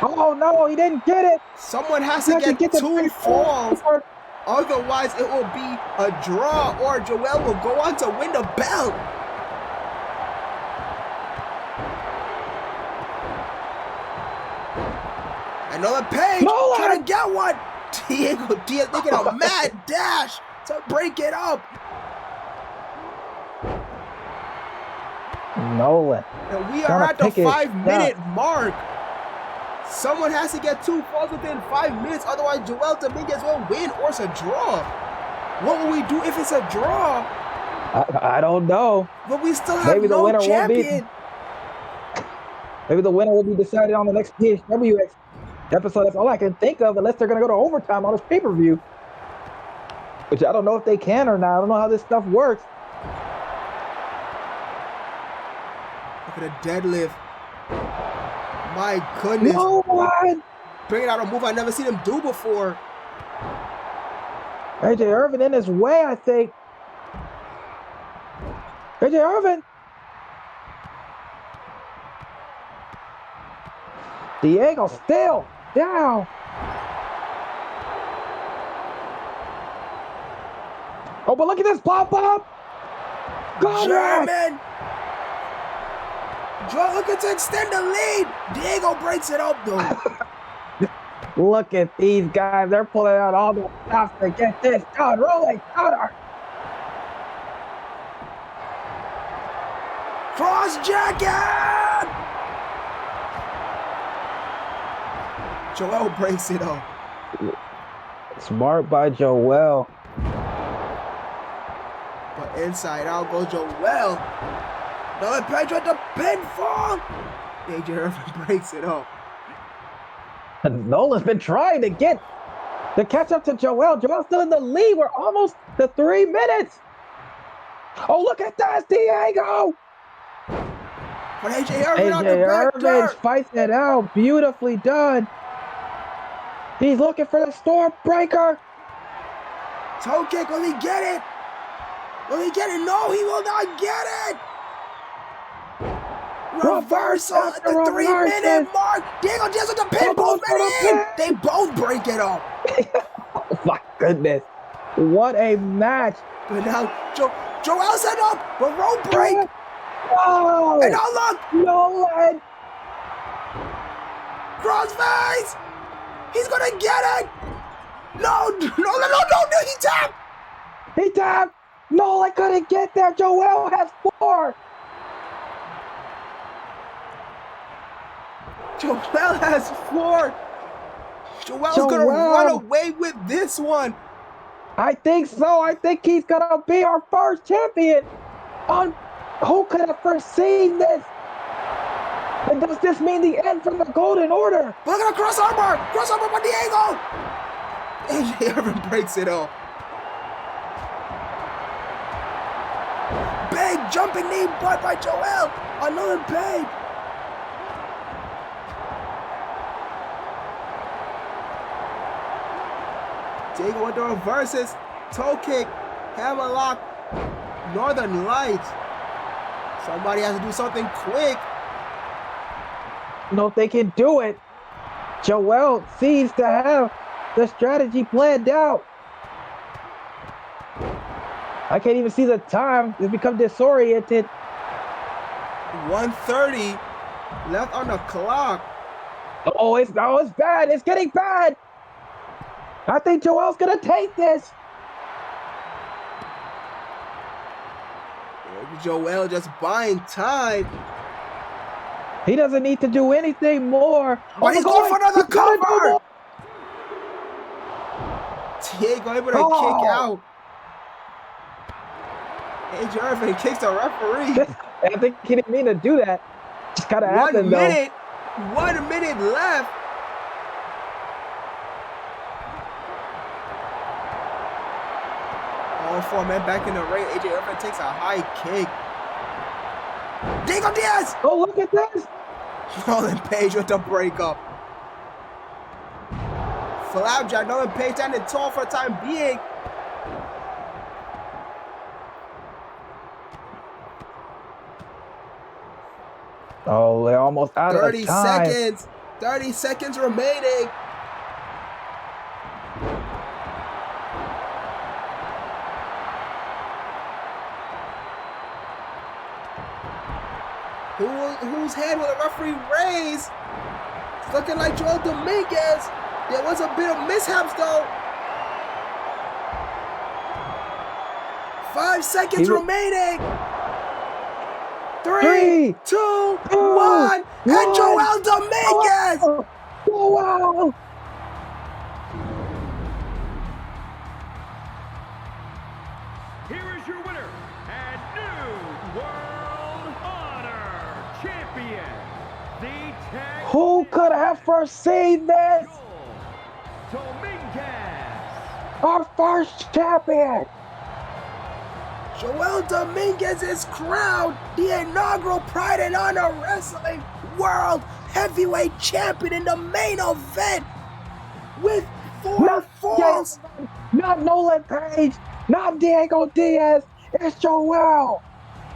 Oh, no, he didn't get it. Someone has to get 2 falls. Otherwise, it will be a draw or Joel will go on to win the belt. Nolan Page trying to get one. Diego Diaz making a mad dash to break it up. Nolan. And we are at the 5-minute mark. Someone has to get 2 falls within 5 minutes. Otherwise, Joel Dominguez will win or it's a draw. What will we do if it's a draw? I don't know. But we still have no champion. Maybe the winner will be decided on the next PHW episode. That's all I can think of, unless they're going to go to overtime on this pay-per-view. Which I don't know if they can or not. I don't know how this stuff works. Look at the deadlift. My goodness. No one. Bringing out a move I've never seen him do before. AJ Irvin in his way, I think. AJ Irvin. Diego still down. Oh, but look at this pop-up. German. Joe looking to extend the lead. Diego breaks it up, though. Look at these guys. They're pulling out all the stops to get this done. Rolling counter. Cross jacket. Joel breaks it up. Smart by Joel. But inside out goes Joel. Nolan Page with the pinfall. AJ Irvin breaks it up. And Nolan's been trying to catch up to Joel. Joel's still in the lead. We're almost to 3 minutes. Oh, look at that, Diego. But AJ Irvin on the back Irvin fights it out. Beautifully done. He's looking for the storm breaker. Toe kick, will he get it? Will he get it? No, he will not get it! Reversal at the 3-minute mark. Diego Diaz with the pin, both men in. They both break it up. Oh my goodness. What a match. But now Joel set up, but rope break. Oh, and now look. Nolan. Crossface. He's going to get it. No, he tapped. He tapped. Nolan couldn't get there. Joel has 4. Joel has 4. Joel's going to run away with this one. I think so. I think he's going to be our first champion. Who could have foreseen this? And does this mean the end from the Golden Order? Look at a crossover. Crossover by Diego. AJ Irvin breaks it off. Big jumping knee butt by Joel. Another big. Diego with the reverses, toe kick, hammerlock, Northern Lights. Somebody has to do something quick. No, they can do it. Joel seems to have the strategy planned out. I can't even see the time. It's become disoriented. 1:30 left on the clock. Oh, it's bad. It's getting bad. I think Joel's gonna take this. Joel just buying time. He doesn't need to do anything more. But he's going for another cover. Diego able to kick out. AJ Irvin kicks the referee. I think he didn't mean to do that. Just gotta happen though. 1 minute left. All 4 men back in the ring. AJ Irvin takes a high kick. Diego Diaz! Oh, look at this! Nolan Page with the breakup. Flapjack, Nolan Page standing tall for the time being. Oh, they're almost out of time. 30 seconds. 30 seconds remaining. Whose hand will the referee raise? It's looking like Joel Dominguez. There was a bit of mishaps though. 5 seconds remaining. 3, 2, 1, and Joel Dominguez! Oh, wow! Here is your winner and new World Honor Champion, the Tag Who could have foreseen this? Dominguez. Our first champion! Joel Dominguez is crowned the inaugural Pride and Honor Wrestling World Heavyweight Champion in the main event with 4 falls. Not Nolan Page, not Diego Diaz, it's Joel.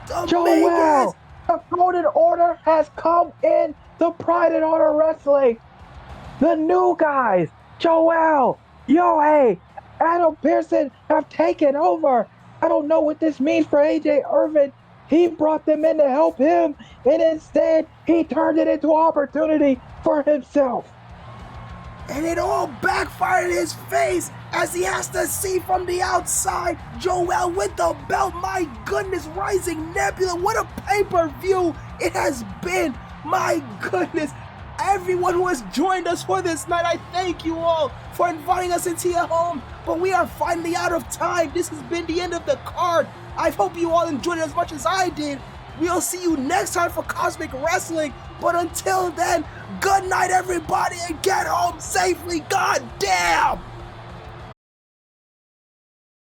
Dominguez. Joel, the Golden Order has come in the Pride and Honor Wrestling. The new guys, Joel, Yohei, Adam Pearson have taken over. I don't know what this means for AJ Irvin. He brought them in to help him, and instead he turned it into opportunity for himself. And it all backfired in his face as he has to see from the outside Joel with the belt. My goodness, Rising Nebula, what a pay-per-view it has been. My goodness. Everyone who has joined us for this night, I thank you all for inviting us into your home. But we are finally out of time. This has been the end of the card. I hope you all enjoyed it as much as I did. We'll see you next time for Cosmic Wrestling. But until then, good night, everybody, and get home safely. God damn!